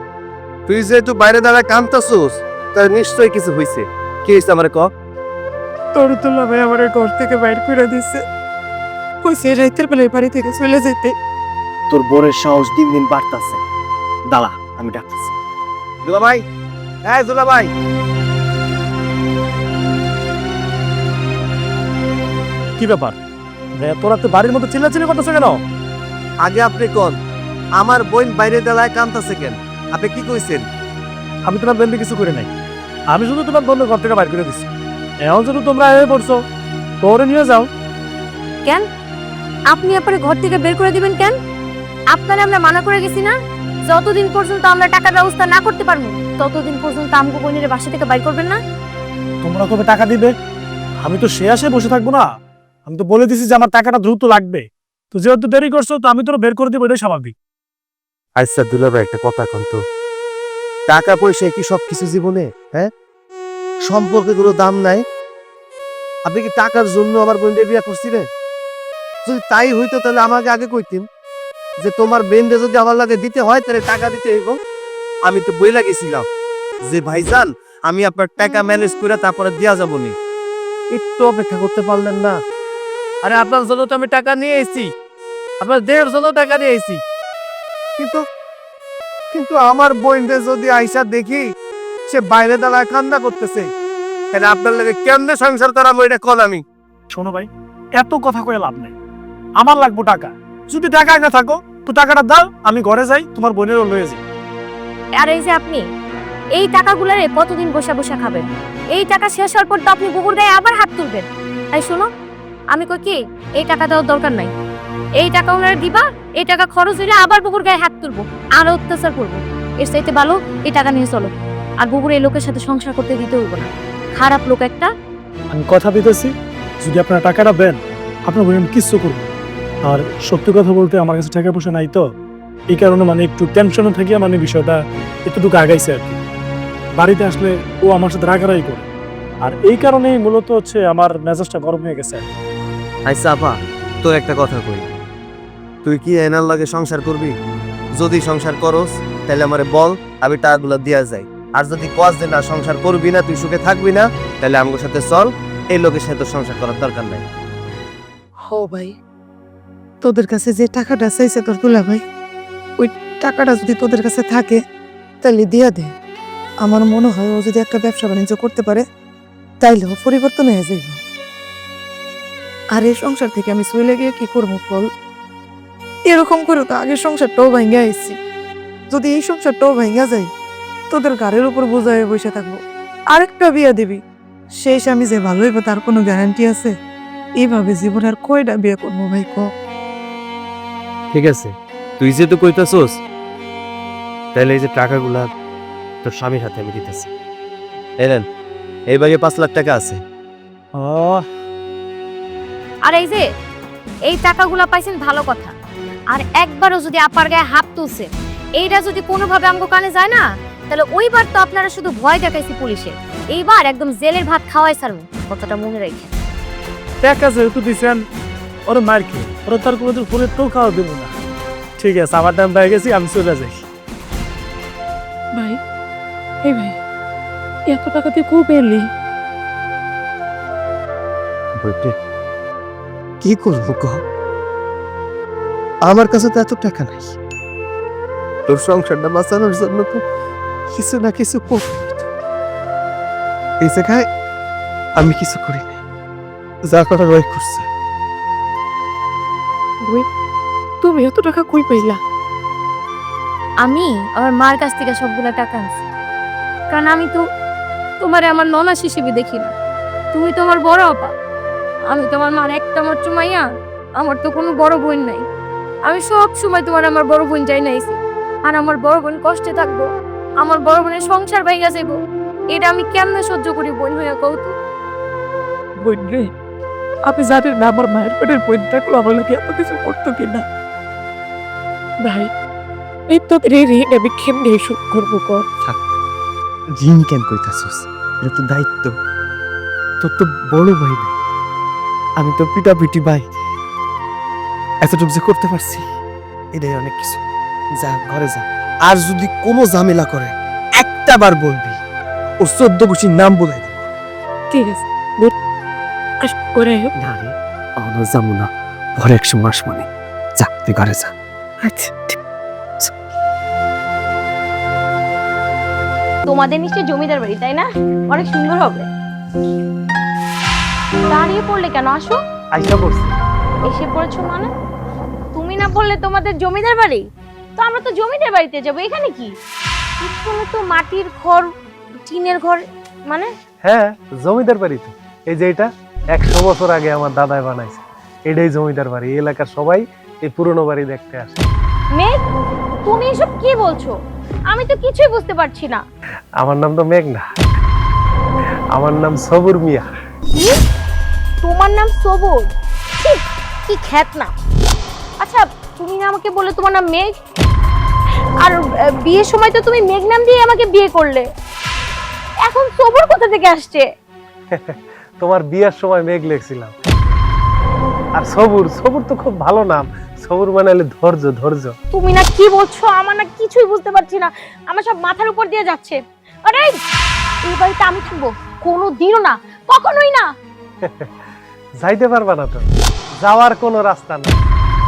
তুই যেহেতু বাইরে দাঁড়ায় কান্তাছিস, তার নিশ্চয়ই কিছু হয়েছে। কি হয়েছে আমারে ক? তোর তুলা ভাই আমার ঘর থেকে বাইর করে দিচ্ছে, কইছে রাতের বেলায় বাড়ি থেকে চলে যেতে। তোর বোনের সাহস দিন দিন বাড়তাছে। দাঁড়া আমি ডাকতেছি। দুলা ভাই, হ্যাঁ দুলা ভাই। কি ব্যাপার তোরা তো বাড়ির মধ্যে চিল্লাচিল্লি করতেছে কেন? আগে আপনি কোন আমার বোন বাইরে দেলায় কামতাছে কেন? আপনি কি কইছেন? আমি তোমার বোনকে কিছু করে নাই, আমি শুধু তোমার বোনের ঘর থেকে বাইর করে দিচ্ছি। এখন শুধু তোমরা এ পড়ছো, তোরে নিয়ে যাও। কেন আপনি আপনার ঘর থেকে বের করে দিবেন কেন? আপনারা আমরা মানা করে গেছি না, যতদিন পর্যন্ত আমরা টাকার ব্যবস্থা না করতে পারবো ততদিন পর্যন্ত আমগো বোনের বাসা থেকে বাইর করবেন না। তোমরা কবে টাকা দিবে? আমি তো সে আশায় বসে থাকবো না। আমি তো বলে দিছি যে আমার টাকাটা দ্রুত লাগবে, তো যেহেতু দেরি করছো তো আমি তোর বের করে দিব, এটাই স্বাভাবিক। আচ্ছা দুলা ভাই, একটা কথা কোন তো, টাকা পয়সা কি সবকিছু জীবনে? হ্যাঁ, সম্পর্কে কোনো দাম নাই? আপনি কি টাকার জন্য আমার বোনকে বিয়ে করছিলেন? যদি তাই হইতো তাহলে আমাকে আগে কইতেন যে তোমার বোনকে যদি আমার লাগে দিতে হয় তাহলে টাকা দিতে হইব। আমি তো বইলা গেছিলাম যে ভাইজান আমি আপনার টাকা ম্যানেজ করে তারপরে দিয়া যাবো নি। একটু অপেক্ষা করতে পারলেন না? আরে আপনার জন্য তো আমি টাকা নিয়ে এসেছি, আপনার দেড় জন্য টাকা নিয়ে এসেছি, কিন্তু কিন্তু আমার বোনকে যদি আইসা দেখি সে বাইরে দাঁড়ায় কান্না করতেছে, তাহলে আপনার লাগে কেমনে সংসার করাবো এটা কোন আমি? শোনো ভাই, এত কথা কয়ে লাভ নেই। আমার লাগবো টাকা, যদি টাকায় না থাকো তো টাকাটা দাও, আমি ঘরে যাই, তোমার বোনেরও লয়ে যাই। আর এই যে আপনি এই টাকাগুলারে কতদিন বসা বসা খাবেন? এই টাকা শেষ হওয়ার পর তো আপনি বুকুর গায়ে আবার হাত তুলবেন। তাই শোনো, আমি কই কি এই টাকা দেওয়ার দরকার নাই। এই টাকা ওনারা দিবা, এই টাকা খরচ হইলে আবার বুকুর গায়ে হাত তুলবো, আরো অত্যাচার করবো। এর চাইতে ভালো এই টাকা নিয়ে চলো, আর বুকুর এই লোকের সাথে সংসার করতে দিতে হইব না। খারাপ লোক একটা। আমি কথা দিতেছি, যদি আপনারা টাকাটা দেন আপনার বোন আমি কিচ্ছু করবো। আর সত্যি কথা বলতে আমার কাছে টাকা পয়সা নাই, তো এই কারণে মানে একটু টেনশনে থাকিয়া মানে বিষয়টা একটুটুকু আগাইছে আর কি। বাড়িতে আসলে ও আমার সাথে রাগারাগি করে, আর এই কারণেই মূলত হচ্ছে আমার মেজাজটা গরম হয়ে গেছে আর কি। আচ্ছা আপা, তোর একটা কথা কই, তুই কি এনার লাগে সংসার করবি? যদি সংসার করস তাহলে আমারে বল, আমি টাকাগুলো দিয়া যাই। আর যদি কস যে না সংসার করবি না, তুই সুখে থাকবি না, তাহলে আমার সাথে চল, এই লোকের সাথে তোর সংসার করার দরকার নাই। হো ভাই, তোদের কাছে যে টাকাটা চাইছে তোর দুলা ভাই, ওই টাকাটা যদি তোদের কাছে থাকে তাহলে দিয়া দে। আমার মনে হয় ও যদি একটা ব্যবসা বাণিজ্য করতে পারে তাইলেও পরিবর্তন হয়ে যাইব। আর এই সংসার থেকে আমি চলে গিয়ে কি করবো বল? এরকম করে তো আগের সংসারটাও ভাঙ্গা আইছি, যদি এই সংসারটাও ভাঙ্গা যায় তোদের গাড়ির উপর বোঝা হয়ে বসে থাকবো। আরেকটা বিয়া দিবি, শেষ আমি যে ভালো হইব তার কোনো গ্যারান্টি আছে? এইভাবে জীবনে আর কয়টা বিয়ে করবো ভাই ক? ঠিক আছে, তুই যেহেতু কইতাছস তাহলে এই যে টাকাগুলা তোর স্বামীর হাতে আমি দিতেছি। এলেন, এই ব্যাগে 5 লাখ টাকা আছে। আর এই যে এই টাকাগুলা পাইছেন ভালো কথা, আর একবারও যদি আপার গায়ে হাত তুলছে এইটা যদি কোনোভাবে আমগো কানে যায় না, তাহলে ওইবার তো আপনারা শুধু ভয় দেখাইছি পুলিশে, এইবার একদম জেলের ভাত খাওয়াই ছাড়বো, কথাটা মনে রাখি। টাকা যেহেতু দিচ্ছেন ওরা মার খেয়ে ওরা তার কোনোদিন ফোনে তো খাওয়া দেবো না। ঠিক আছে, আমার টাইম পেয়ে গেছি, আমি চলে যাই। ভাই, এই ভাই, এত টাকা দিয়ে কো পেলি? কি করবো কহ? আমার কাছে তো এত টাকা নাই, তোর সংসারটা বাঁচানোর জন্য তো কিছু না কিছু এই জায়গায় আমি কিছু করি নাই, যা করার ওই করছে। তুমি এত টাকা কই পাইলা? আমি আমার মার কাছ থেকে সবগুলা টাকা আনছি, কারণ আমি তো তোমারে আমার ননাস হিসেবে দেখি না, তুমি তো আমার বড় আপা। আমি তোমার মার একটা মাত্র মাইয়া, আমার তো কোনো বড় বোন নাই। আমি সব সময় তোমার আমার বড় বোন চাই নাইছি, আর আমার বড় বোন কষ্টে থাকবো, আমার বড় বোনের সংসার ভাইয়া যাইব, এটা আমি কেমনে সহ্য করি বোন হইয়া কৌতু? বোন রে, আপনি জানেন না আমার মায়ের পেটের বোন থাকলো আমার লাগে এত কিছু করতো কিনা? ভাই, এই তো ঋণ আমি কেমনে শোধ করবো কর? ঋণ কেন কইতাছস? এটা তো দায়িত্ব, তোর তো বড় ভাই নাই, আমি তো পিটাপিটি ভাই, এতটুকু যে করতে পারছি এটাই অনেক কিছু। যা ঘরে যা, আর যদি কোনো ঝামেলা করে একটা বার বলবি, ওর 14 গোষ্ঠীর নাম বলে দিবি। ঠিক আছে, করে না রে, অন্য যাবো না, পরে 100 মাস মানে। যা তুই ঘরে যা। আচ্ছা। তোমাদের নিশ্চয়ই জমিদার বাড়ি, তাই না? অনেক সুন্দর হবে। দাঁড়িয়ে পড়লে কেন? আসো। আইসা পড়ছি। এসে পড়েছো মানে? তুমি না বললে তোমাদের জমিদার বাড়ি? তো আমরা তো জমিদার বাড়িতে যাবো, এখানে কি? পিছনে তো মাটির ঘর, টিনের ঘর, মানে? হ্যাঁ, জমিদার বাড়ি তো। এই যে এটা 100 বছর আগে আমার দাদাই বানাইছে, এটাই জমিদার বাড়ি। এই এলাকার সবাই এই পুরনো বাড়ি দেখতে আসে। মেঘ, তুমি এসব কি বলছো? আমি তো কিছুই বুঝতে পারছি না। আমার নাম তো মেঘ না, আমার নাম সবুর মিয়া। কি? তোমার নাম সবুর? ছি, কি খ্যাত না। আচ্ছা, তুমি না আমাকে বলে তোমার নাম মেঘ, আর বিয়ের সময় তো তুমি মেঘ নাম দিয়ে আমাকে বিয়ে করলে, এখন সবুর কোথা থেকে আসছে? তোমার বিয়ের সময় মেঘ লেখছিলাম। আর সবুর, সবুর তো খুব ভালো নাম। সবুর মানে হলো ধৈর্য, ধৈর্য। তুমি না কি বলছো? আমার না কিছুই বুঝতে পারছি না, আমার সব মাথার উপর দিয়ে যাচ্ছে। আরে এই বাড়িতে আমি থাকবো? কোনোদিনও না, কখনোই না। যাইতে পারবা না তো, যাওয়ার কোনো রাস্তা নেই,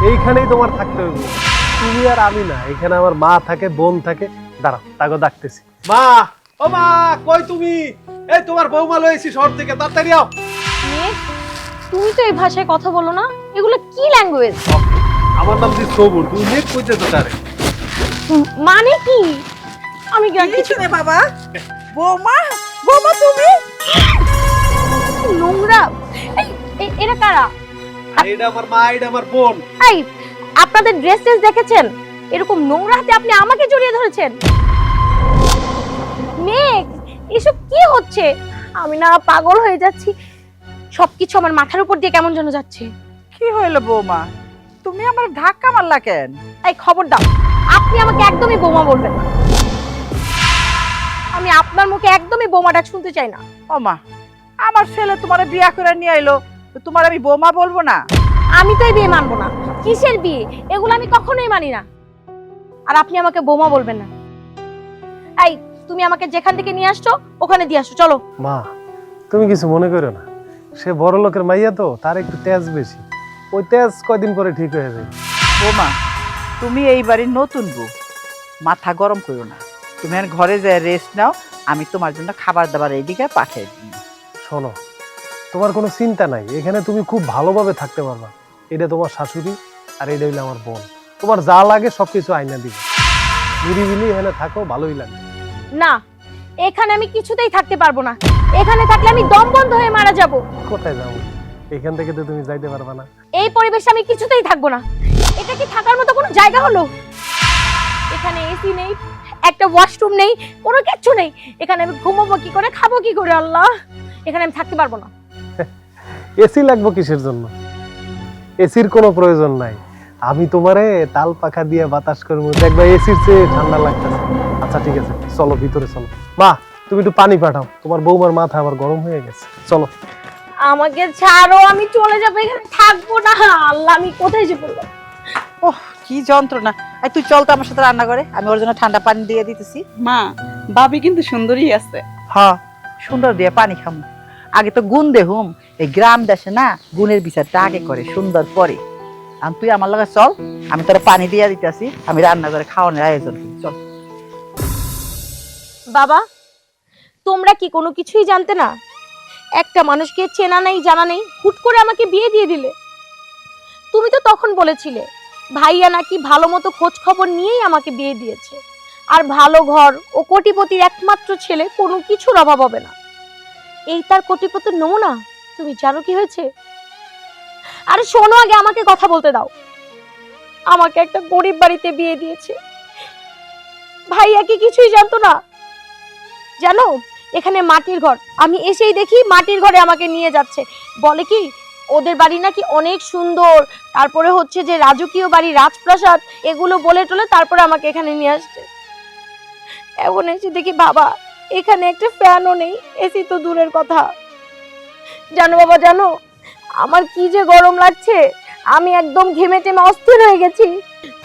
এইখানেই তোমার থাকতে হবে। তুমি আর আমি না, এখানে আমার মা থাকে, বোন থাকে। দাঁড়াও, তাকে ডাকতেছি। মা, ও মা, কই তুমি? এই তোমার বৌমা লয়েছি শহর থেকে, তাড়াতাড়ি আও। মেঘ, তুমি তো এই ভাষায় কথা বলো না, এগুলো কি ল্যাঙ্গুয়েজ? আমার নাম দি সবুর, তুমি মেঘ কইতেছো তারে? মানে কি? আমি কিছু রে বাবা। বৌমা, বৌমা তুমি? নোংরা। এরা কারা? এটা আমার মা, এটা আমার বোন। এই, আপনাদের ড্রেস দেখেছেন? এরকম নোংরা হাতে আপনি আমাকে জড়িয়ে ধরেছেন। মেঘ, এসব কি হচ্ছে? আমি না পাগল হয়ে যাচ্ছি, সবকিছু আমার মাথার উপর দিয়ে কেমন যেন যাচ্ছে। কি হইলো বৌমা? তুমি আমার ধাক্কা মারলা কেন? এই খবরদার, আপনি আমাকে একদমই বোমা বলবেন না। আমি আপনার মুখে একদমই বোমাটা শুনতে চাই না। ও মা, আমার ছেলে তোমারে বিয়া করে নিয়ে আইলো, তো তোমার আমি বৌমা বলবো না? আমি তো এই বিয়ে মানবো না। কিসের বিয়ে? এগুলো আমি কখনোই মানি না। আর আপনি আমাকে বোমা বলবেন না। এই, তুমি আমাকে যেখান থেকে নিয়ে আসছো ওখানে দিয়ে আসো, চলো। মা, তুমি কিছু মনে করো না, সে বড় লোকের মাইয়া তো, তার একটু তেজ বেশি। ওই তেজ কয়দিন পরে ঠিক হয়ে যাবে। বৌমা, তুমি এই বাড়ির নতুন বউ, মাথা গরম করো না। তুমি আর ঘরে যায় রেস্ট নাও, আমি তোমার জন্য খাবার দাবার এইদিকে পাঠিয়ে দিই। শোনো, তোমার কোনো চিন্তা নাই, এখানে তুমি খুব ভালোভাবে থাকতে পারবা। এটা তোমার শাশুড়ি আর এটা হইলো আমার বোন। তোমার যা লাগে সবকিছু আইনা দিবে। নিরিবিলি এখানে থাকো, ভালোই লাগে। না, এখানে আমি কিছুতেই থাকতে পারবো না। এখানে থাকলে আমি দম বন্ধ হয়ে মারা যাব। কোথায় যাবো? এখান থেকে তো তুমি যাইতে পারবা না। এই পরিবেশে আমি কিছুতেই থাকবো না। এটা কি থাকার মতো কোনো জায়গা হলো? এখানে এসি নেই, একটা ওয়াশরুম নেই, কোনো কিচ্ছু নেই। এখানে আমি ঘুমাবো কি করে, খাবো কি করে? আল্লাহ, এখানে আমি থাকতে পারবো না। এসি লাগবে কিসের জন্য? এসির কোনো প্রয়োজন নাই। আমি তোমারে তাল পাখা দিয়ে বাতাস করবো, দেখবা এসির চেয়ে ঠান্ডা লাগতেছে। আচ্ছা ঠিক আছে, চলো ভিতরে চলো। মা, তুমি একটু পানি পাঠাও, তোমার বৌমার মাথা আবার গরম হয়ে গেছে। চলো। আমাকে ছাড়ো, আমি চলে যাবো, এখানে থাকবো না। আল্লাহ, আমি কোথায় যে পড়লাম? ওহ, কি যন্ত্রণা। এই তুই চল তো আমার সাথে রান্না করে, আমি ওর জন্য ঠান্ডা পানি দিয়ে দিতেছি। মা, ভাবি কিন্তু সুন্দরী আছে। হ্যাঁ, সুন্দর দিয়ে পানি খামু। আগে তো গুণ দেহুম, এই গ্রাম দেশে না গুণের বিচারটা আগে করে, সুন্দর পরে। আর তুই আমার লগে চল, আমি তোর পানি দিয়ে দিতেছি, আমি রান্না করে খাওয়ানোর আয়োজন করি। চল। বাবা, তোমরা কি কোনো কিছুই জানতে না? একটা মানুষকে চেনা নেই, জানা নেই, হুট করে আমাকে বিয়ে দিয়ে দিলে। তুমি তো তখন বলেছিলে ভাইয়া নাকি ভালো মতো খোঁজ খবর নিয়েই আমাকে বিয়ে দিয়েছে, আর ভালো ঘর ও কোটিপতির একমাত্র ছেলে, কোনো কিছুর অভাব হবে না। এই তার কোটিপতির নমুনা। তুমি জানো কি হয়েছে? আরে শোনো, আগে আমাকে কথা বলতে দাও। আমাকে একটা গরিব বাড়িতে বিয়ে দিয়েছে। ভাইয়া কি কিছুই জানতো না? জানো, এখানে মাটির ঘর, আমি এসেই দেখি মাটির ঘরে আমাকে নিয়ে যাচ্ছে। বলে কি ওদের বাড়ি নাকি অনেক সুন্দর, তারপরে হচ্ছে যে রাজকীয় বাড়ি, রাজপ্রাসাদ, এগুলো বলে টলে তারপরে আমাকে এখানে নিয়ে আসছে। এখন এসে দেখি বাবা, এখানে একটা ফ্যানও নেই, এসি তো দূরের কথা। জানো বাবা, জানো আমার কি যে গরম লাগছে, আমি একদম ঘেমে টেমে অস্থির হয়ে গেছি।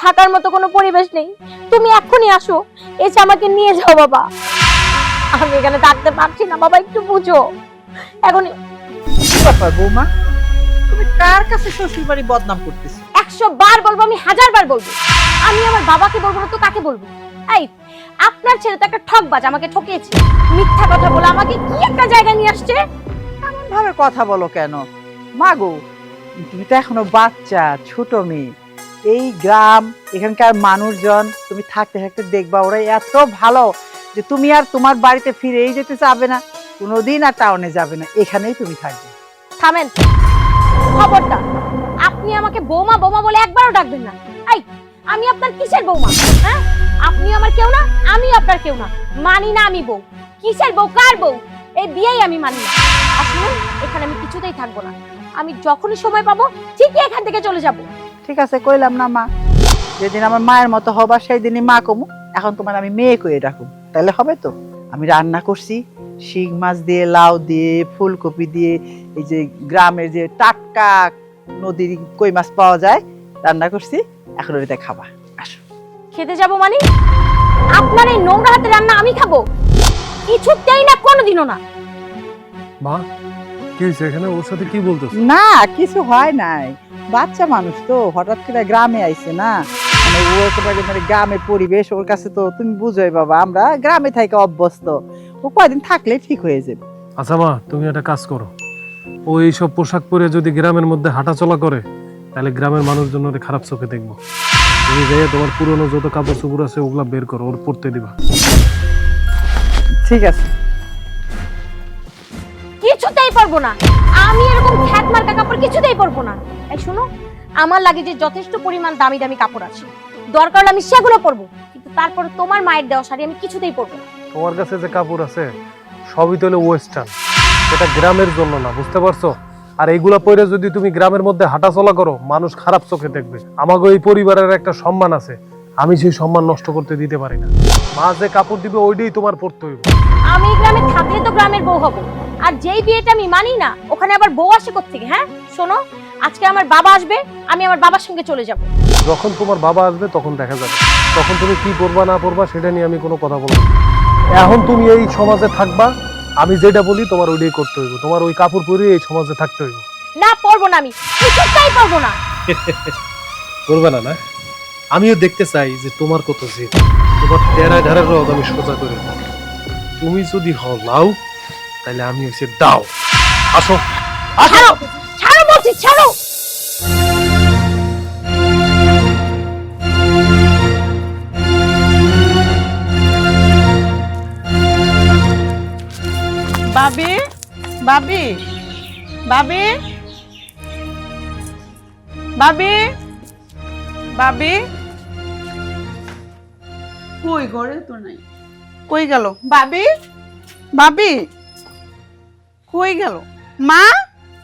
থাকার মতো কোনো পরিবেশ নেই। তুমি এক্ষুনি আসো, এসে আমাকে নিয়ে যাও বাবা। আমি এখানে থাকতে পারছি না বাবা, একটু বুঝো। এখন কি ব্যাপার বৌমা, তুমি কার কাছে শ্বশুর বাড়ি বদনাম করতেছো? 100 বার বলবো, আমি 1000 বার বলবো। আমি আমার বাবাকে বলবো না তো কাকে বলবো? এই আপনার ছেলে তো একটা ঠকবাজ, আমাকে ঠকিয়েছে, মিথ্যা কথা বলে আমাকে কি একটা জায়গায় নিয়ে আসছে। এমন ভাবে কথা বলো কেন মাগো? তুমি তো এখনো বাচ্চা, ছোট মেয়ে। এই গ্রাম, এখানকার মানুষজন তুমি থাকতে থাকতে দেখবা ওরা এত ভালো যে তুমি আর তোমার বাড়িতে ফিরেই যেতে চাবে না, কোনোদিন আর টাউনে যাবে না, এখানেই তুমি থাকবে। থামেন, খবরদার আপনি আমাকে বৌমা বৌমা বলে একবারও ডাকবেন না। এই আমি আপনার কিসের বৌমা? হ্যাঁ, আপনি আমার কেউ না, আমি আপনার কেউ না। মানি না আমি বউ। কিসের বউ, কার বউ? এই বিয়েই আমি মানি না। আসলে এখানে আমি কিছুতেই থাকবো না। আমি যখনই সময় পাবো ঠিকই এখান থেকে চলে যাব। ঠিক আছে, কইলাম না মা, যেদিন আমার মায়ের মতো হবা সেই দিনই মা কমু। এখন তোমার আমি মেয়ে কয়ে ডাকুম, তাহলে হবে তো? আমি রান্না করছি শিং মাছ দিয়ে, লাউ দিয়ে, ফুলকপি দিয়ে, এই যে গ্রামের যে টাটকা নদীর কই মাছ পাওয়া যায়, রান্না করছি, এখন ওইটা খাবা। আসো। খেতে যাব মানে? আপনার এই নোংরা হাতে রান্না আমি খাবো? কিছুতেই না, কোনোদিনও না। মা কি হয়েছে এখানে? ওর সাথে কি বলতেছ? না কিছু হয় নাই, বাচ্চা মানুষ তো হঠাৎ করে গ্রামে আইছে না, মানে ও একেবারে মানে গ্রামের পরিবেশ ওর কাছে তো তুমি বুঝোই বাবা, আমরা গ্রামে থাকি অভ্যস্ত, ও কয়দিন থাকলে ঠিক হয়ে যাবে। আচ্ছা মা, তুমি একটা কাজ করো, ও এইসব পোশাক পরে যদি গ্রামের মধ্যে হাঁটাচলা করে তাহলে গ্রামের মানুষজন ওরে খারাপ চোখে দেখবো। তুমি যেয়ে তোমার পুরনো যত কাপড় চোপড় আছে ওগুলা বের করো, ওর পরতে দিবা। ঠিক আছে। কিছুতেই পারবো না, আমি এরকম খ্যাত মার্কা কাপড় কিছুতেই পরবো না। এই শুনো, আমার লাগে যে যথেষ্ট পরিমাণ দামি দামি কাপড় আছে, দরকার হলে আমি সেগুলো পরবো, কিন্তু তারপর তোমার মায়ের দেওয়া শাড়ি আমি কিছুতেই পরবো না। তোমার কাছে যে কাপড় আছে সবই তো হলো ওয়েস্টার্ন, এটা গ্রামের জন্য না, বুঝতে পারছো? আর এইগুলা পরে যদি তুমি গ্রামের মধ্যে হাঁটাচলা করো মানুষ খারাপ চোখে দেখবে। আমাকে এই পরিবারের একটা সম্মান আছে, আমি সেই সম্মান নষ্ট করতে দিতে পারি না। মা যে কাপড় দিবে ওইটাই তোমার পরতে হইব। আমি গ্রামে থাকলে তো গ্রামের বউ হব, আর যেই বিয়েটা আমি মানি না ওখানে আবার বউ আসে কোত্থেকে? হ্যাঁ শোনো, আজকে আমার বাবা আসবে, আমি আমার বাবার সঙ্গে চলে যাব। যখন তোমার বাবা আসবে তখন দেখা যাবে, তখন তুমি কি করবা না করবা সেটা নিয়ে আমি কোনো কথা বলবো না। এখন তুমি এই সমাজে থাকবা, আমি যেটা বলি তোমার ওইটাই করতে হইব, তোমার ওই কাপড় পরে এই সমাজে থাকতে হইব। না পরবো না, আমি কিছুতেই পরবো না। করবে না? না আমিও দেখতে চাই যে তোমার কত জেদ, তোমার তেরা ঘাড়ের রোগ আমি সোজা করে দেব। তুমি যদি হলাও তাহলে আমি হচ্ছে দাও। আসো ছাড়ো, ছাড়ো বলছি, ছাড়ো। বাবি, বাবি, বাবি, বাবি, বাবি, কই ঘরে তো নাই। কই গেল বাবি? বাবি কই গেল? মা,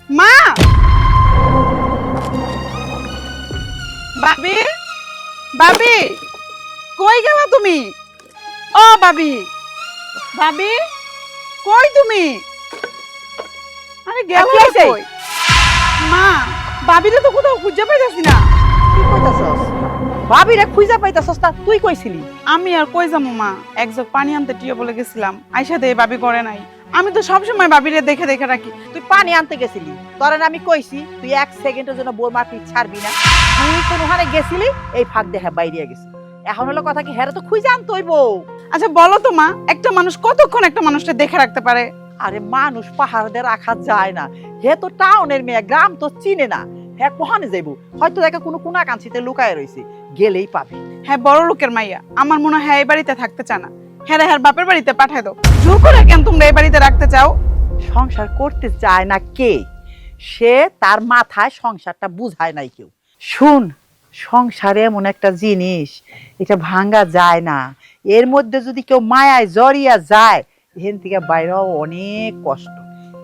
মা, বাবি, বাবি, কই গেল তুমি? ও বাবি, বাবি, কই তুমি? আরে গেল কই? মা, বাবিরে তো কোথাও খুঁজে পাইতাছি না। কি কইতাছস? বাবিরে খুঁজে পাইতাছস না? তুই কইছিলি। আমি আর কই যাবো মা, এক জগ পানি আনতে টিয়া বলে গেছিলাম, আইসা দে বাবি করে নাই। আমি তো সবসময় বাবিরে দেখে দেখে রাখি। তুই পানি আনতে গেছিলি, তোরে না আমি কইছি তুই এক সেকেন্ডের জন্য বোর মারপি ছাড়বি না। তুই কোনখানে গেছিলি, এই ফাঁক দেখে বাইরে গেছি। এখন হলো কথা কি, হেরে তো খুঁজে আনতে হইব। আচ্ছা বলো তো মা, একটা মানুষ কতক্ষণ একটা মানুষটা দেখে রাখতে পারে? আরে মানুষ পাহাড়ে রাখা যায় না, হে তো টাউনের মেয়ে, গ্রাম তো চিনে না। হ্যাঁ কহানে যাইব, হয়তো দেখে কোনো কোনা কাঞ্চিতে লুকায় রয়েছে, গেলেই পাবে। হ্যাঁ বড় লোকের মাইয়া, আমার মনে হয় এই বাড়িতে থাকতে চায় না। হ্যাঁ হ্যাঁ বাপের বাড়িতে পাঠায় দাও। জোর করে কেন তোমরা এই বাড়িতে রাখতে চাও? সংসার করতে চায় না কে? সে তার মাথায় সংসারটা বুঝায় নাই কেউ। শুন, সংসারে এমন একটা জিনিস, এটা ভাঙ্গা যায় না। এর মধ্যে যদি কেউ মায়ায় জড়িয়া যায়, এখান থেকে বাইরেও অনেক কষ্ট।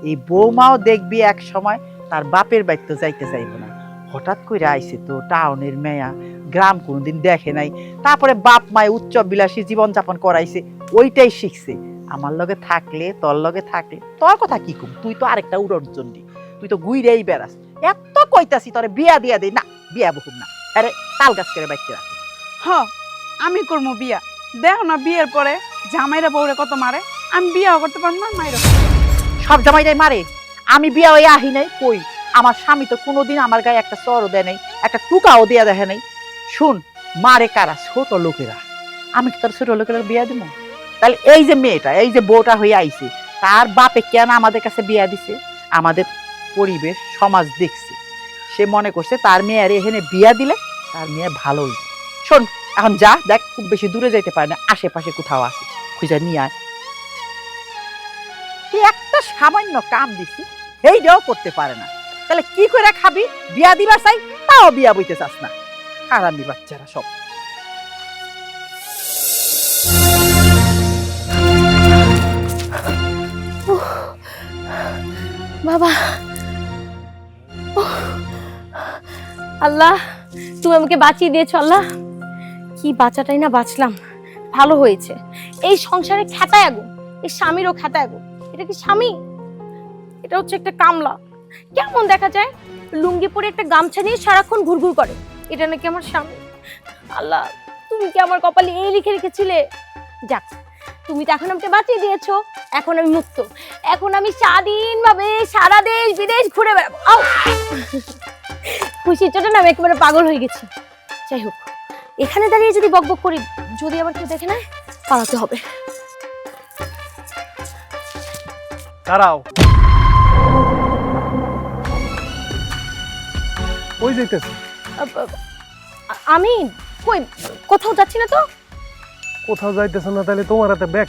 এই বৌমাও দেখবি এক সময় তার বাপের বাড়িতে যাইতে চাইব না। হঠাৎ করে আইছে তো টাউনের মেয়া, গ্রাম কোনোদিন দেখে নাই, তারপরে বাপ মায় উচ্চ বিলাসী জীবনযাপন করাইছে, ওইটাই শিখছে। আমার লগে থাকলে, তোর লগে থাকলে, তোর কথা কি কম, তুই তো আরেকটা উড়নচণ্ডী, তুই তো গুইরেই বেড়াস। এত কইতাছি তোরে বিয়া দিয়া দেই না, বিয়া বহুম না। আরে তাল গাছ করে বাইতে রাখ। হ, আমি করবো বিয়া। দেখো না বিয়ের পরে জামাইরা বউরে কত মারে। আমি বিয়াও করতে পারবো না, মাইরা। সব জামাইরাই মারে, আমি বিয়া হয়ে আহি নাই কই? আমার স্বামী তো কোনোদিন আমার গায়ে একটা চরও দেয় নাই, একটা টুকাও দেয়া দেখে নাই। শুন, মারে কারা? ছোট লোকেরা। আমি কি তোর ছোট লোকের বিয়া দিব? তাহলে এই যে মেয়েটা, এই যে বউটা হয়ে আইছে, তার বাপে কেন আমাদের কাছে বিয়া দিছে? আমাদের পরিবেশ সমাজ দেখছে, সে মনে করছে তার মেয়ের এখানে বিয়া দিলে তার মেয়ে ভালো হইবে। শোন, এখন যা দেখ, খুব বেশি দূরে যাইতে পারে না, আশেপাশে কোথাও আছে, খুঁজে নিয়ে আয়। তুই একটা সামান্য কাম দিছি, এইটাও করতে পারে না, তাহলে কি করে খাবি? বিয়া দিবা চাই, তাও বিয়া বইতে চাস না। হারামি বাচ্চারা সব। বাবা, আল্লাহ তুমি আমাকে বাঁচিয়ে দিয়েছো। আল্লাহ, কি বাঁচাটাই না বাঁচলাম, ভালো হয়েছে। এই সংসারে খ্যাতায় আগুন, এই স্বামীরও খ্যাতায় আগুন। এটা কি স্বামী? এটা হচ্ছে একটা কামলা। কেমন দেখা যায়, লুঙ্গি পরে একটা গামছা নিয়ে সারাক্ষণ ঘুরঘুর করে, এটা নাকি আমার স্বামী। আল্লাহ, তুমি কি আমার কপালে এই লিখে রেখেছিলে? যাক, তুমি তো এখন আমাকে বাঁচিয়ে দিয়েছো, এখন আমি মুক্ত, এখন আমি স্বাধীনভাবে সারা দেশ বিদেশ ঘুরে বেড়াবো। খুশির চোটে না আমি একেবারে পাগল হয়ে গেছি। যাই হোক, এখানে দাঁড়িয়ে যদি বকবক করি, যদি আবার কেউ দেখে নেয়, পালাতে হবে। দাঁড়াও, ওই যাইতেছে। আমি কই, কোথাও যাচ্ছি না তো। কোথাও যাইতেছে না, তাহলে তোমার হাতে ব্যাগ?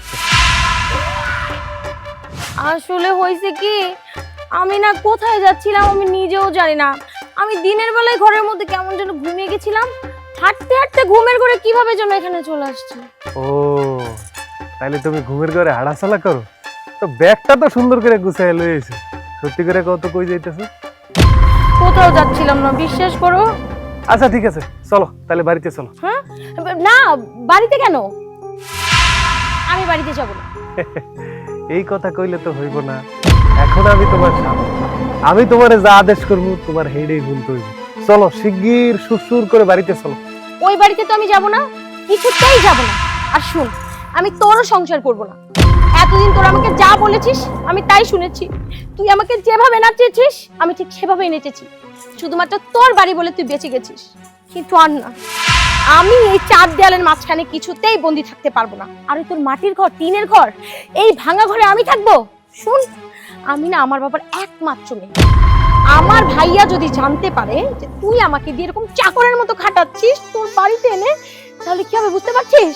আসলে হয়েছে কি, আমি না কোথায় যাচ্ছিলাম আমি নিজেও জানি না। আমি দিনের বেলায় ঘরের মধ্যে কেমন যেন ঘুমিয়ে গেছিলাম, হাঁটতে হাঁটতে ঘুমের ঘরে কিভাবে যেন এখানে চলে আসছি। ও, তাহলে তুমি ঘুমের ঘরে হাঁটাচলা করো? তো ব্যাগটা তো সুন্দর করে গুছাই লইয়েছে। সত্যি করে কত কই যাইতেছে? কোথাও যাচ্ছিলাম না, বিশ্বাস করো। আচ্ছা ঠিক আছে, চলো তাহলে বাড়িতে চলো। হ্যাঁ না, বাড়িতে কেন? আমি বাড়িতে যাব না। এই কথা কইলে তো হইব না। এখন আমি তোমার স্বামী, আমি তোমারে যা আদেশ করবো তোমার হেডেই ভুলতে হইব। চলো শিগগির সুরসুর করে বাড়িতে চলো। ওই বাড়িতে তো আমি যাব না, কিছুতেই যাব না। আর শুন, আমি তোরও সংসার করব না। এতদিন তোরা আমাকে যা বলেছিস আমি তাই শুনেছি। তুই আমাকে যেভাবে নাচিয়েছিস আমি ঠিক সেভাবেই নেচেছি। শুধুমাত্র তোর বাড়ি বলে তুই বেঁচে গেছিস, কিন্তু আর না। আমি এই চার দেয়ালের মাঝখানে কিছুতেই বন্দি থাকতে পারবো না। আর তোর মাটির ঘর, টিনের ঘর, এই ভাঙা ঘরে আমি থাকবো? শুন, আমি না আমার বাবার একমাত্র মেয়ে। আমার ভাইয়া যদি জানতে পারে যে তুই আমাকে দিয়ে এরকম চাকরের মতো খাটাচ্ছিস তোর বাড়িতে এনে, তাহলে কি হবে বুঝতে পারছিস?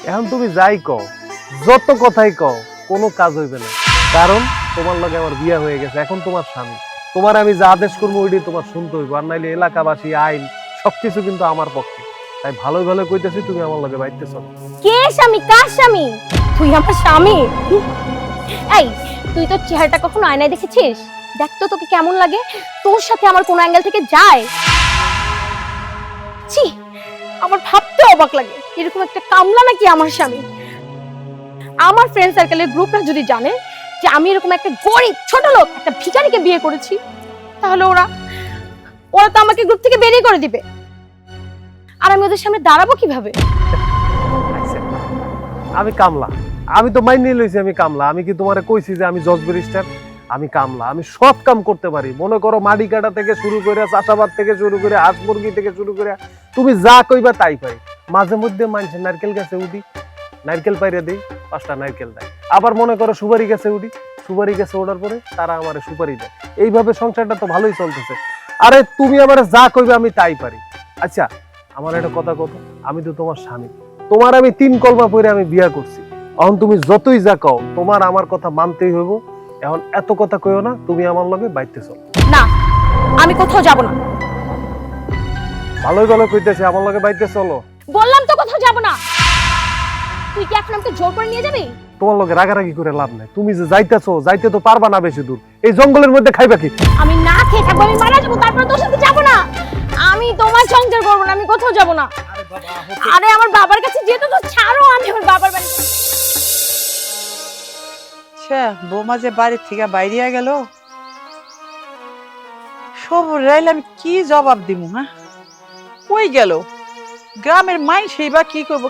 এখন তুমি যাই কও, যত কথাই কও, কোনো কাজ হইবে না। কারণ তোমার লগে আমার বিয়া হয়ে গেছে, এখন তোমার স্বামী। তোমার আমি যা আদেশ করবো ওইটাই তোমার শুনতে হইব, আর নাইলে এলাকাবাসী, আইন সবকিছু কিন্তু আমার পক্ষে। তাই ভালোই ভালো কইতেছি, তুমি আমার লগে বাইতে চলো। কে স্বামী? কার স্বামী? তুই আমার স্বামী? এই, তুই তোর চেহারাটা কখনো আয়নায় দেখেছিস? দেখ তো তোকে কেমন লাগে, তোর সাথে আমার কোন অ্যাঙ্গেল থেকে যায়? ছি, আমার ভাবতে অবাক লাগে এরকম একটা কামলা নাকি আমার স্বামী। আমার ফ্রেন্ড সার্কেলের গ্রুপরা যদি জানে যে আমি এরকম একটা গরিব ছোট লোক, একটা ভিখারিকে বিয়ে করেছি, তাহলে ওরা তো আমাকে গ্রুপ থেকে বেরিয়ে করে দিবে। আর আমি ওদের সামনে দাঁড়াবো কিভাবে? আমি কামলা, আমি তো মাইনে লইছি আমি কামলা। আমি কি তোমারে কইছি যে আমি জজ ব্যারিস্টার? আমি কামলা, আমি সব কাম করতে পারি। মনে করো মাটি কাটা থেকে শুরু করে, চাষাবাদ থেকে শুরু করে, হাঁস মুরগি থেকে শুরু করে, তুমি যা কইবা তাই পাই। মাঝে মধ্যে মানুষের নারকেল গাছে উঠি, নারকেল পাইরে দিই, 5টা নারকেল দেয়। আবার মনে করো সুপারি গাছে উঠি, সুপারি গাছে ওঠার পরে তারা আমারে সুপারি দেয়। এইভাবে সংসারটা তো ভালোই চলতেছে। আরে তুমি আমারে যা কইবে আমি তাই পারি। আচ্ছা, আমার একটা কথা কত, আমি তো তোমার স্বামী, তোমার আমি 3 কলমা পড়ে আমি বিয়া করছি। এখন তুমি যতই যা কও, তোমার আমার কথা মানতেই হইব। এখন এত কথা কইও না, তুমি আমার লগে বাইতে চলো। না, আমি কোথাও যাব না। ভালোই ভালো কইতেছে, আমার লগে বাইতে চলো। বললাম তো কোথাও যাব না। তুই কি এখন আমাকে জোর করে নিয়ে যাবি? তোমার লগে রাগারাগি করে লাভ নাই। তুমি যে যাইতেছো, যাইতে তো পারবা না বেশি দূর। এই জঙ্গলের মধ্যে খাইবা কি? আমি না খেয়ে থাকবো, আমি মারা যাবো, তারপর তোর সাথে যাব না। আমি তোমার সংসার করবো না, আমি কোথাও যাব না। আরে আমার বাবার কাছে যেতে তো ছাড়ো, আমি আমার বাবার বাড়ি। বৌমা যে বাড়ির থেকে বাইরে গেল, সব রাইলে আমি কি জবাব দিব? হ্যাঁ, কই গেল? গ্রামের মাই সেই বা কি করবো?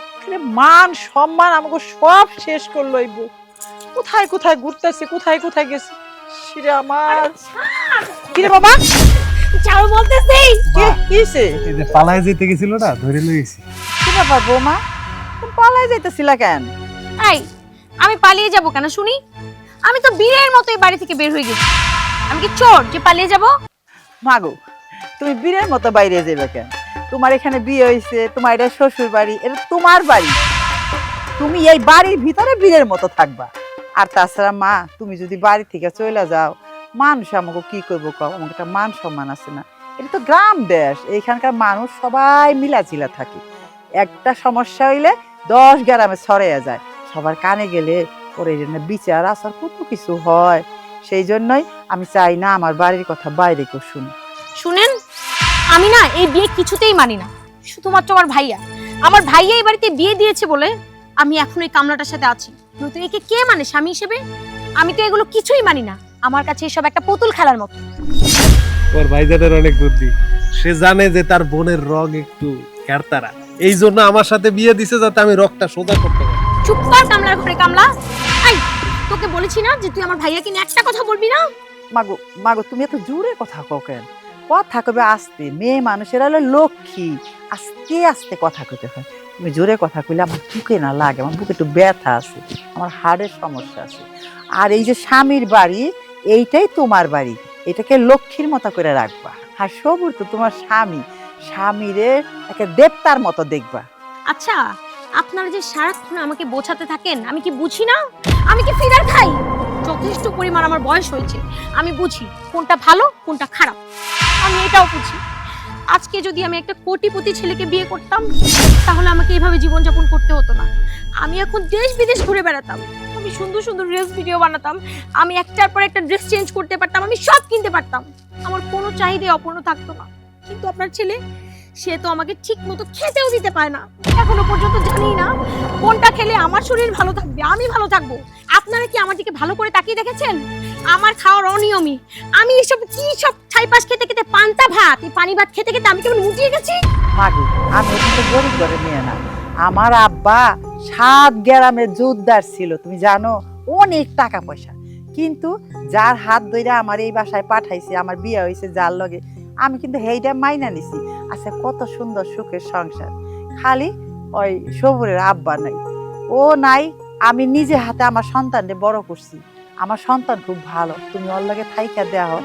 মান সম্মান আমাকে সব শেষ করলো এই বউ। কোথায় কোথায় ঘুরতেছে, কোথায় কোথায় গেছে। সেটা আমার কিরে বাবা, ছাড়ো বলতেছি। কিছে এই যে পালায় যেতে গেছিল না, ধরে লইছি। কি ব্যাপার বৌমা? তুমি পালাই যাইতেছিলা কেন? এই আমি পালিয়ে যাব কেন শুনি? আমি তো বীরের মতো এই বাড়ি থেকে বের হয়ে গেছি। আমি কি চোর যে পালিয়ে যাব? মাগো, তুমি বীরের মতো বাইরে যাবে কেন? তোমার এখানে বিয়ে হয়েছে, তোমার এটা শ্বশুর বাড়ি, এটা তোমার বাড়ি। তুমি এই বাড়ির ভিতরে বীরের মতো থাকবা। আর তাছাড়া মা, তুমি যদি বাড়ি থেকে চলে যাও, মানুষ আমাকে কি করবো কও? আমাকে একটা মান সম্মান আছে না? এটা তো গ্রাম দেশ, এইখানকার মানুষ সবাই মিলাজিলা থাকে। একটা সমস্যা হইলে 10 গ্রামে ছড়াইয়া যায়, সবার কানে গেলে পরে বিচার আচার কত কিছু হয়। সেই জন্যই আমি চাই না আমার বাড়ির কথা বাইরে কেউ শুনে। শুনেন, আমি না এই বিয়ে কিছুতেই মানি না। শুধুমাত্র আমার ভাইয়া এই বাড়িতে বিয়ে দিয়েছে বলে আমি এখন এই কামলাটার সাথে আছি। নয়তো একে কে মানে স্বামী হিসেবে? আমি তো এগুলো কিছুই মানি না। আমার কাছে এসব একটা পুতুল খেলার মতো। ওর ভাইজানের অনেক বুদ্ধি, সে জানে যে তার বোনের রং একটু ক্যারতারা, এই জন্য আমার সাথে বিয়ে দিছে যাতে আমি রগটা সোজা করতে পারি। চুপ কর কামলার ঘরে কামলা। এই তোকে বলেছি না যে তুই আমার ভাইয়াকে নিয়ে একটা কথা বলবি না? মাগো মাগো, তুমি এত জোরে কথা কও কেন? কথা কবে আস্তে, মেয়ে মানুষের হলো লক্ষ্মী, আস্তে আস্তে কথা কইতে হয়। তুমি জোরে কথা কইলে আমার বুকে না লাগে, আমার বুকে একটু ব্যথা আছে, আমার হাড়ের সমস্যা আছে। আর এই যে স্বামীর বাড়ি, এইটাই তোমার বাড়ি, এটাকে লক্ষ্মীর মতো করে রাখবা। আর সবুর তো তোমার স্বামী, স্বামীরে একটা দেবতার মতো দেখবা। আচ্ছা, আপনারা যে সারাক্ষণ আমাকে বোঝাতে থাকেন, আমি কি বুঝি না? আমি কি ফিডার খাই? যথেষ্ট পরিমাণ আমার বয়স হয়েছে, আমি বুঝি কোনটা ভালো কোনটা খারাপ। আমি এটাও বুঝি আজকে যদি আমি একটা কোটিপতি ছেলেকে বিয়ে করতাম, তাহলে আমাকে এভাবে জীবনযাপন করতে হতো না। আমি এখন দেশ বিদেশ ঘুরে বেড়াতাম, আমি সুন্দর সুন্দর রিলস ভিডিও বানাতাম, আমি একটার পর একটা ড্রেস চেঞ্জ করতে পারতাম, আমি সব কিনতে পারতাম, আমার কোনো চাহিদা অপূর্ণ থাকতো না। কিন্তু আপনার ছেলে, সে তো আমাকে ঠিক মতো খেতেও দিতে পায় না। এখনো পর্যন্ত জানি না কোনটা খেলে আমার শরীর ভালো থাকবে, আমি ভালো থাকবো। আপনারা কি আমার দিকে ভালো করে তাকিয়ে দেখেছেন? আমার খাওয়ার অনিয়মই, আমি এসব কি সব ছাইপাশ খেতে খেতে, পান্তা ভাত, এই পানি ভাত খেতে খেতে আমি কেমন মুটিয়ে গেছি। মাগো, আমি কিন্তু গরিব ঘরে মেয়ে না। আমার আব্বা 7 গ্রামের জোরদার ছিল, তুমি জানো, অনেক টাকা পয়সা। কিন্তু যার হাত ধরে আমার এই বাসায় পাঠাইছে, আমার বিয়ে হয়েছে যার লগে, আমি কিন্তু হেইটা মাইনা নিছি। আচ্ছা, কত সুন্দর সুখের সংসার। খালি ওই সবুরের আব্বা নাই, ও নাই। আমি নিজে হাতে আমার সন্তানকে বড় করছি, আমার সন্তান খুব ভালো। তুমি ওর লগে থাইকা দেওয়া,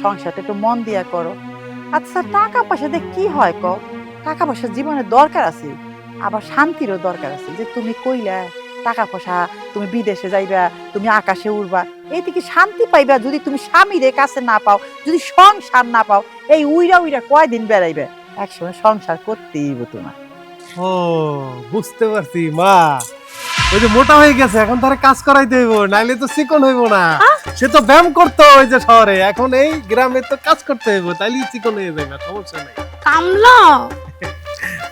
সংসারটা একটু মন দিয়া করো। আচ্ছা, টাকা পয়সা দিয়ে কি হয় কও? টাকা পয়সা জীবনের দরকার আছে, আবার শান্তিরও দরকার আছে। যে তুমি কইলা টাকা পয়সা, তুমি বিদেশে যাইবা, তুমি আকাশে উড়বা, এইদিকে শান্তি পাইবা যদি তুমি স্বামীর কাছে না পাও, যদি সংসার না পাও। এই উইরা উইরা কয়দিন বেড়াইবে? একসময় সংসার করতেই হইব তোমার। ও, বুঝতে পারছি মা, ওই যে মোটা হয়ে গেছে, এখন তারে কাজ করাইতে হইব, নাইলে তো চিকন হইব না। সে তো ব্যায়াম করতো ওই যে শহরে, এখন এই গ্রামে তো কাজ করতে হইব, তাইলে চিকন হয়ে যাবে, সমস্যা নাই। কামলা,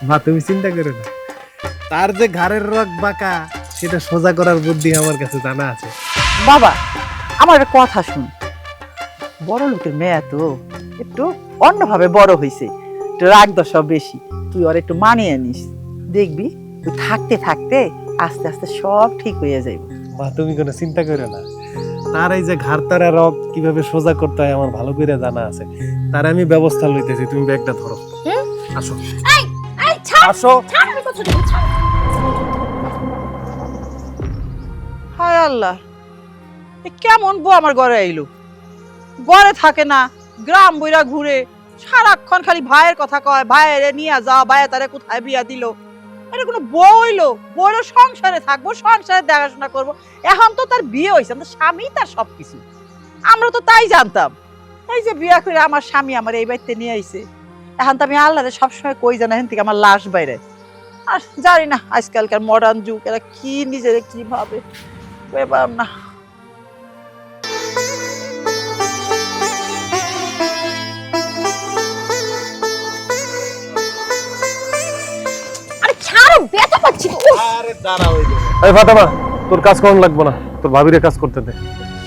মা তুমি চিন্তা করো না, তার যে ঘাড়ের রগ বাঁকা, সেটা সোজা করার বুদ্ধি আমার কাছে জানা আছে। বাবা, আমার একটা কথা শুন, বড় লোকের মেয়ে তো একটু অন্যভাবে বড় হয়েছে, একটু রাগ দশা বেশি। তুই ওর একটু মানিয়ে নিস, দেখবি তুই থাকতে থাকতে আস্তে আস্তে সব ঠিক হয়ে যাবে। মা তুমি কোনো চিন্তা করো না, তার এই যে ঘাড়তারা রগ কিভাবে সোজা করতে হয় আমার ভালো করে জানা আছে, তার আমি ব্যবস্থা লইতেছি। তুমি ব্যাগটা ধরো, আসো আসো। হায় আল্লাহ, এ কেমন বউ আমার ঘরে আইলো? ঘরে থাকে না, গ্রাম বইরা ঘুরে, সারাক্ষণ খালি ভাইয়ের কথা কয়, ভাইয়েরে নিয়ে যাও, ভাইয়া তারে কোথায় বিয়া দিল। এটা কোনো বউ হইলো? বউর সংসারে থাকবো, সংসারে দেখাশোনা করবো। এখন তো তার বিয়ে হয়েছে, আমার স্বামী তার সবকিছু, আমরা তো তাই জানতাম। এই যে বিয়া করে আমার স্বামী আমার এই বাড়িতে নিয়ে আইছে, এখন তো আমি আল্লাহরে সবসময় কই জানা, এখান থেকে আমার লাশ বাইরে। আর জানি না আজকালকার মডার্ন যুগ, এরা কি নিজের কি ভাবে ব্যাপার না। আরে ছাড়ো, ব্যথা পাচ্ছি তো। আরে দাঁড়া, হইলো। এই ফাতেমা, তোর কাজ করন লাগবে না, তোর ভাবিরে কাজ করতে দে।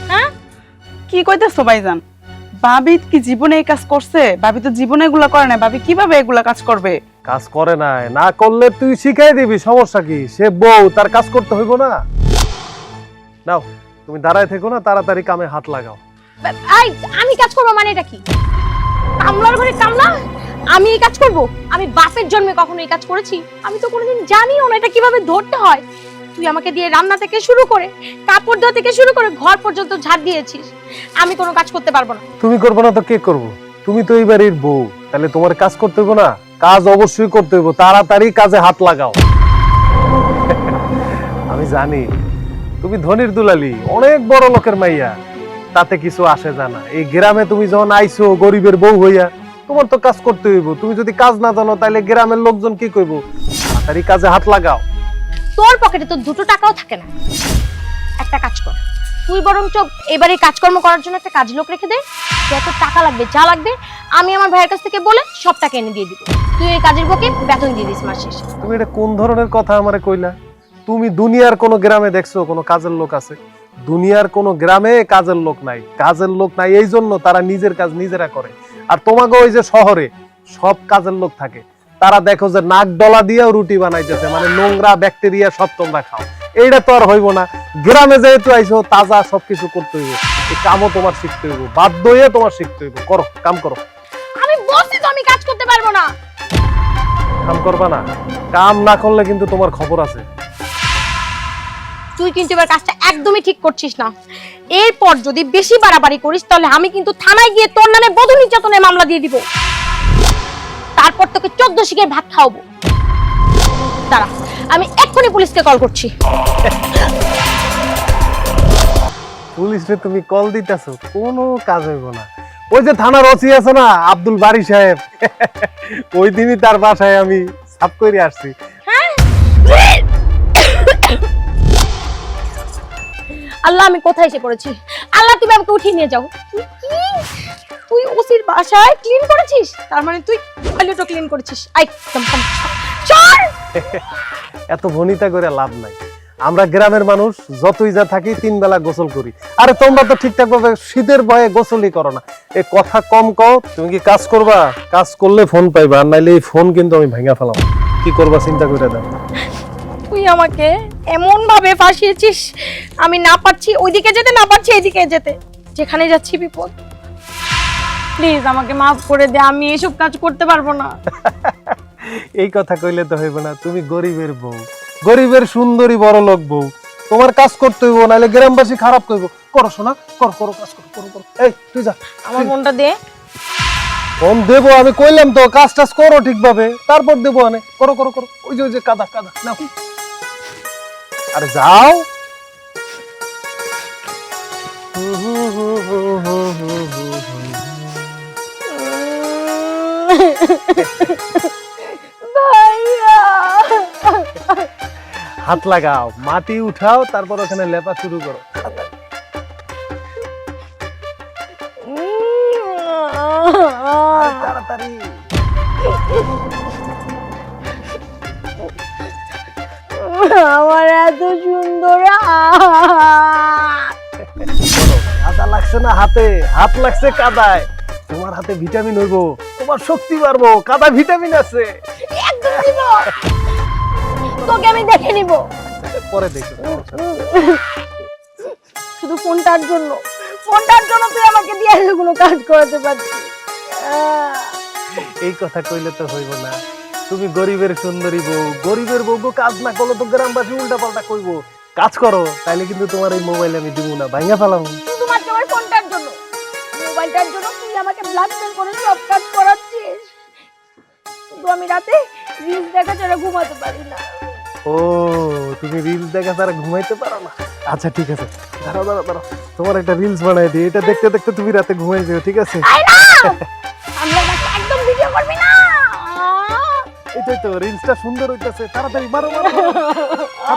হ্যাঁ, কি কইতেছো ভাইজান? ভাবি কি জীবনে এই কাজ করছে? ভাবি তো জীবনে এগুলা করে না, ভাবি কিভাবে এগুলা কাজ করবে? কাজ করে নাই, না করলে তুই শিখাই দিবি, সমস্যা কি? সে বউ, তার কাজ করতে হইব না? নাও, তুমি দাঁড়ায় থেকো না, তাড়াতাড়ি কামে হাত লাগাও। এই, আমি কাজ করবো মানে এটা কি? কামলার ঘরে কামলা? আমি এই কাজ করব? আমি বাপের জন্মে কখনো এই কাজ করেছি? আমি তো কোনোদিন জানিও না এটা কিভাবে ধরতে হয়। তুই আমাকে দিয়ে রান্না থেকে শুরু করে কাপড় ধোয়া থেকে শুরু করে ঘর পর্যন্ত ঝাড় দিয়েছিস। আমি কোনো কাজ করতে পারবো না। তুমি করবে না তো কে করবো? তুমি তো এই বাড়ির বউ, তাহলে তোমার কাজ করতে হইব না? কাজ অবশ্যই করতে হইব, তাড়াতাড়ি কাজে হাত লাগাও। আমি জানি তুমি ধনির দুলালি, অনেক বড় লোকের মাইয়া, তাতে কিছু আসে জানা। এই গ্রামে তুমি যখন আইছো গরিবের বউ হইয়া, তোমার তো কাজ করতে হইব। তুমি যদি কাজ না জানো তাহলে গ্রামের লোকজন কি কইব? তাড়াতাড়ি কাজে হাত লাগাও। তোর পকেটে তো 2 টাকাও থাকে না। একটা কাজ কর, তুই বরঞ্চ এবারে কাজকর্ম করার জন্য একটা কাজ লোক রেখে দে। যত টাকা লাগবে যা লাগবে আমি আমার ভাইয়ের কাছ থেকে বলে সব টাকা এনে দিয়ে দিব। তুই এই কাজের বকে বেতন দিয়ে দিস মাস শেষে। তুমি এটা কোন ধরনের কথা আমারে কইলা? তুমি দুনিয়ার কোন গ্রামে দেখছো কোন কাজের লোক আছে? দুনিয়ার কোন গ্রামে কাজের লোক নাই। কাজের লোক নাই এই জন্য তারা নিজের কাজ নিজেরা করে। আর তোমাকে ওই যে শহরে সব কাজের লোক থাকে, তারা দেখো যে নাক ডলা দিয়েও রুটি বানাইতেছে, মানে নোংরা ব্যাকটেরিয়া সব তোমরা খাও। এইটা তো আর হইব না। গ্রামে যেহেতু আইছো তাজা সবকিছু করতে হইব, এই কামও তোমার শিখতে হইব, বাধ্য হয়ে তোমার শিখতে হইব। করো, কাম করো। আমি বলছি তো আমি কাজ করতে পারবো না। কাম করবা না? কাম না করলে কিন্তু তোমার খবর আছে। তুই কিন্তু এবার কাজটা একদমই ঠিক করছিস না। এরপর যদি বেশি বাড়াবাড়ি করিস তাহলে আমি কিন্তু থানায় গিয়ে তোর নামে বধূ নির্যাতনের মামলা দিয়ে দিব। তারপর তোকে 14 শিখে ভাত খাওয়াবো। দাঁড়া, আমি এক্ষুনি পুলিশকে কল করছি। পুলিশে তুমি কল দিতেছো, কোনো কাজ হইব না। ওই যে থানার ওসি আছে না, আব্দুল বারি সাহেব, ওই দিনই তার বাসায় আমি সাফ করে আসছি। আল্লাহ, আমি কোথায় এসে পড়েছি? আল্লাহ, তুমি আমাকে উঠিয়ে নিয়ে যাও। তুই ওসির বাসায় ক্লিন করেছিস? তার মানে তুই টয়লেটও ক্লিন করেছিস? আই চল। এত ভনিতা করে লাভ নাই। আমরা গ্রামের মানুষ যতই যা থাকি 3 বেলা গোসল করি। আরে তোমরা তো ঠিকঠাক ভাবে শীতের ভয়ে গোসলই করো না। এই কথা কম কও। তুমি কি কাজ করবা? কাজ করলে ফোন পাইবা, আর নাইলে এই ফোন কিন্তু আমি ভাঙা ফেলাম। কি করবা চিন্তা করে দাও। তুই আমাকে এমন ভাবে ফাঁসিয়েছিস, আমি না পারছি ওইদিকে যেতে, না পারছি এইদিকে যেতে। যেখানে যাচ্ছি বিপদ। প্লিজ আমাকে মাফ করে দে, আমি এসব কাজ করতে পারবো না। এই কথা কইলে তো হইব না। তুমি গরিবের বউ, গরিবের সুন্দরী বড় লোক বউ, তোমার কাজ করতে হইব, নাহলে গ্রামবাসী খারাপ কইব। করো শোনা, করো করো কাজ করো, করো করো। এই তুই যা, আমার মনটা দে। ফোন দেবো আমি, কইলাম তো কাজ টাজ করো ঠিকভাবে, তারপর দেবো। আনে করো করো করো। ওই যে ওই যে কাদা কাদা নাও। আরে যাও। ভাইয়া, হাত লাগাও, মাটি উঠাও, তারপর ওখানে লেপা শুরু করো। তাড়াতাড়ি। আমার এত সুন্দর কাদা লাগছে না হাতে? হাত লাগছে কাদায়। তোমার হাতে ভিটামিন হইব, তোমার শক্তি বাড়বো। কাদা ভিটামিন আছে। একদম দিব। তোকে আমি দেখে নিব পরে দেখো। শুধু ফোনটার জন্য তুই আমাকে দিয়ে এগুলো কাজ করাতে পারছিস? এই কথা কইলে তো হইব না। তুমি গরিবের সুন্দরী বউ, গরিবের বউ কাজ না করলে তো গ্রামবাসী উল্টা পাল্টা কইব। কাজ করো, তাইলে কিন্তু তোমার এই মোবাইল আমি দিব না, ভাঙা ফেলাম। শুধুমাত্র আমার ফোনটার জন্য, মোবাইলটার জন্য তুই আমাকে ব্ল্যাকমেল করে সব কাজ করাচ্ছিস। শুধু আমি রাতে রিলস দেখা ছাড়া ঘুমাতে পারি না। ও, তুমি রিলস দেখা ছাড়া ঘুমাইতে পারো না? আচ্ছা ঠিক আছে, দাঁড়াও দাঁড়াও দাঁড়াও, তোমার একটা রিলস বানাই দিই। এটা দেখতে দেখতে তুমি রাতে ঘুমাই যাও, ঠিক আছে? আমরা একদম ভিডিও করবি না। এটাই তো, রিলসটা সুন্দর হইতাছে। তাড়াতাড়ি মারো মারো।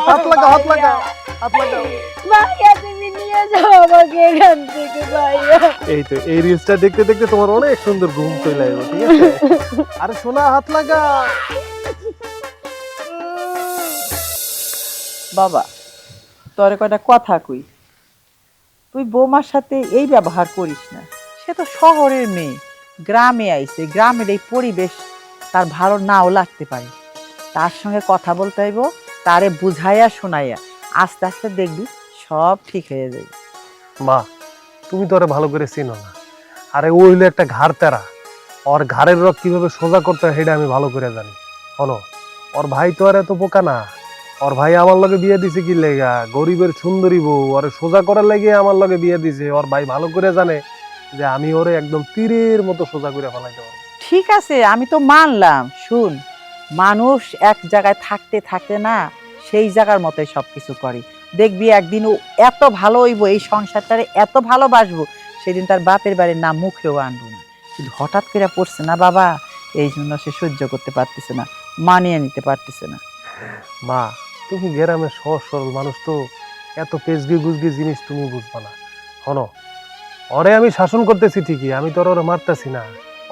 হাত লাগাও, হাত লাগাও, হাত লাগাও। ভাইয়া, তুমি নিয়ে যাও আমাকে এখান থেকে ভাইয়া। এই তো, এই রিলসটা দেখতে দেখতে তোমার অনেক সুন্দর ঘুম চলে আসবে, ঠিক আছে? আরে সোনা, হাত লাগা। বাবা, তোরে কয়টা কথা কই। তুই বৌমার সাথে এই ব্যবহার করিস না। সে তো শহরের মেয়ে, গ্রামে আইছে। গ্রামের এই পরিবেশ তার ভালো নাও লাগতে পারে। তার সঙ্গে কথা বলতে হইব, তারে বুঝাইয়া শোনাইয়া। আস্তে আস্তে দেখবি সব ঠিক হয়ে যাবে। মা, তুমি তো ওরে ভালো করে চিনো না। আরে ও হইলো একটা ঘাড় তেরা। ওর ঘাড়ের রক কিভাবে সোজা করতে হয় সেটা আমি ভালো করে জানি। হলো, ওর ভাই তো আর এত বোকা না। ওর ভাই আমার লগে বিয়ে দিছে কি লেগা, গরিবের সুন্দরী বউ ওরে সোজা করার লাগে আমার লগে বিয়ে দিছে। ওর ভাই ভালো করে জানে যে আমি ওরে একদম তীরের মতো সোজা করে ফেলাইতে পারবো। ঠিক আছে, আমি তো মানলাম। শুন, মানুষ এক জায়গায় থাকতে থাকতে না সেই জায়গার মতোই সবকিছু করে। দেখবি একদিন ও এত ভালো হইব, এই সংসারটারে এত ভালোবাসবো, সেদিন তার বাপের বাড়ির নাম মুখেও আনবো না। কিন্তু হঠাৎ করে পড়ছে না বাবা, এই জন্য সে সহ্য করতে পারতেছে না, মানিয়ে নিতে পারতেছে না। মা, তুমি গ্রামের সহজ সরল মানুষ, তো এত পেজগি গুজগি জিনিস তুমি বুঝবা না। হলো, ওরে আমি শাসন করতেছি ঠিকই, আমি তো ওরে মারতেছি না।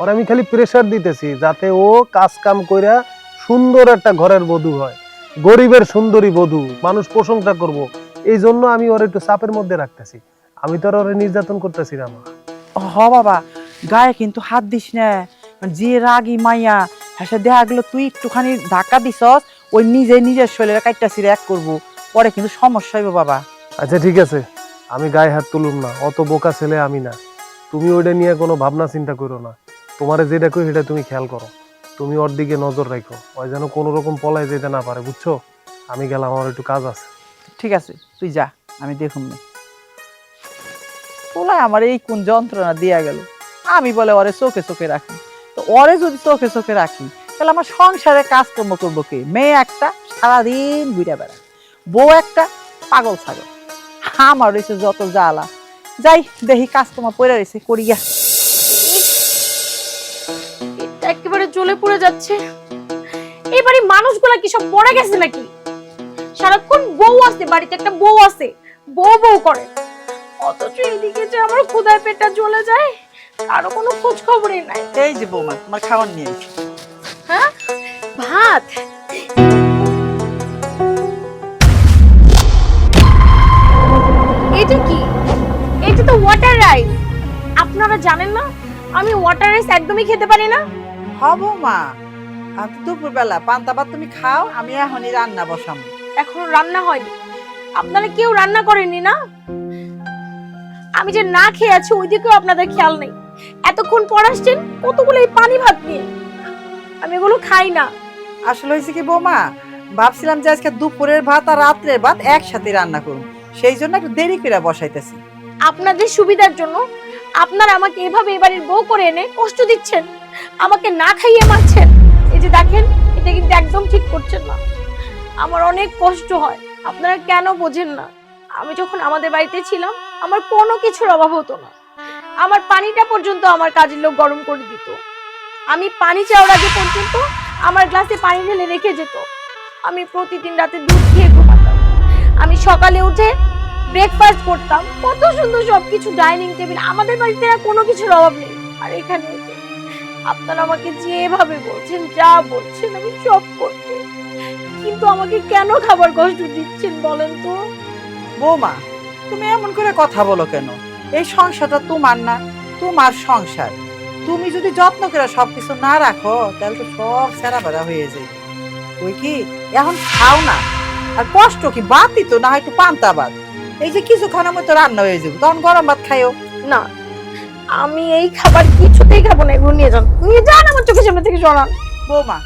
ওরে আমি খালি প্রেসার দিতেছি যাতে ও কাজ কাম কইরা সুন্দর একটা ঘরের বধূ হয়, গরিবের সুন্দরী বধূ, মানুষ প্রশংসা করব। এই জন্য আমি ওরে একটু চাপের মধ্যে রাখতেছি, আমি তো ওরে নির্যাতন করতেছি না মা। হ বাবা, গায়ে কিন্তু হাত দিস না। যে রাগী মাইয়া, হ্যাঁ দেখা গেলো তুই একটুখানি ধাক্কা দিছস, ওই নিজের শরীরে কাটটা ছিঁড়ে এক করবো, পরে কিন্তু সমস্যা হইব বাবা। আচ্ছা ঠিক আছে, আমি গায়ে হাত তুলুম না, অত বোকা ছেলে আমি না। তুমি ওইটা নিয়ে কোনো ভাবনা চিন্তা করো না। তোমারে যেটা কই সেটা তুমি খেয়াল করো, তুমি ওর দিকে নজর রাখো, ওই যেন কোনো রকম পলায় যেতে না পারে, বুঝছো? আমি গেলাম, আমার একটু কাজ আছে। ঠিক আছে, তুই যা, আমি দেখুন না। পোলায় আমার এই কোন যন্ত্রণা দিয়া গেল। আমি বলে ওরে চোখে চোখে রাখি, তো ওরে যদি চোখে চোখে রাখি তাহলে আমার সংসারে কাজকর্ম করবো কে? মেয়ে একটা সারাদিন ঘুরে বেড়ায়, বউ একটা পাগল ছাগল। আমার রয়েছে যত জ্বালা। যাই দেখি কাজকর্ম পড়ে রয়েছে, করিয়া। এটা একেবারে জ্বলে পুড়ে যাচ্ছে। এবারে মানুষগুলা কি সব পড়ে গেছে নাকি? সারাক্ষণ বউ আছে বাড়িতে, একটা বউ আছে, বউ বউ করে, অথচ এইদিকে যে আমার ক্ষুধায় পেটটা জ্বলে যায়, কারো কোনো খোঁজ খবরই নাই। এই যে বৌমা, তোমার খাবার নিয়ে এসো। হ্যাঁ, ভাত। এটা কি? এটা তো ওয়াটার রাইস। আপনারা জানেন না আমি ওয়াটার রাইস একদমই খেতে পারি না? হব মা, আমি তো দুপুরবেলা পান্তা ভাত তুমি খাও, আমি এখনই রান্না বসাবো। এখনো রান্না হয়নি? আপনারা কেউ রান্না করেননি না? আমি যে না খেয়ে আছি ওইদিকেও আপনাদের খেয়াল নেই। এতক্ষণ পর আসছেন কতগুলো এই পানি ভাত নিয়ে, আমি এগুলো খাই না। আসলে হয়েছে কি বৌমা, ভাবছিলাম যে আজকে দুপুরের ভাত আর রাত্রের ভাত একসাথে রান্না করুন, সেই জন্য একটু দেরি করে বসাইতেছি। আপনাদের সুবিধার জন্য আপনারা আমাকে এভাবে এবারের বউ করে এনে কষ্ট দিচ্ছেন, আমাকে না খাইয়ে মারছেন। এই যে দেখেন, এটা কিন্তু একদম ঠিক করছেন না। আমার অনেক কষ্ট হয়, আপনারা কেন বোঝেন না? আমি যখন আমাদের বাড়িতে ছিলাম আমার কোনো কিছুর অভাব হতো না। আমার পানিটা পর্যন্ত আমার কাজের লোক গরম করে দিত। আমি পানি চাওয়ার আগে পর্যন্ত আমার গ্লাসে পানি ঢেলে রেখে যেত। আমি প্রতিদিন রাতে দুধ খেয়ে ঘুমাতাম। আমি সকালে উঠে ব্রেকফাস্ট করতাম, কত সুন্দর সবকিছু, ডাইনিং টেবিল, আমাদের বাড়িতে আর কোনো কিছুর অভাব নেই। আর এখানে আপনারা আমাকে যেভাবে বলছেন, যা বলছেন আমি সব করছি, কিন্তু আমাকে কেন খাবার কষ্ট দিচ্ছেন বলেন তো? বৌমা, তুমি এমন করে কথা বলো কেন? এই সংসারটা তোমার না, তোমার সংসার। তুমি যদি যত্ন করে সবকিছু না রাখো তাহলে তো সব সেরা বেড়া হয়ে যায়। ওই কি এখন খাও না, আর কষ্ট কি বাতি তো না, একটু পান্তা ভাত, এই যে কিছুক্ষণের মতো রান্না হয়ে যাবে, তখন গরম ভাত খাইও না, আমি এই খাবার কিছুতেই খাবো না। এগুলো নিয়ে যান, নিয়ে যান, আমার চোখের সামনে থেকে সরান। বৌমা,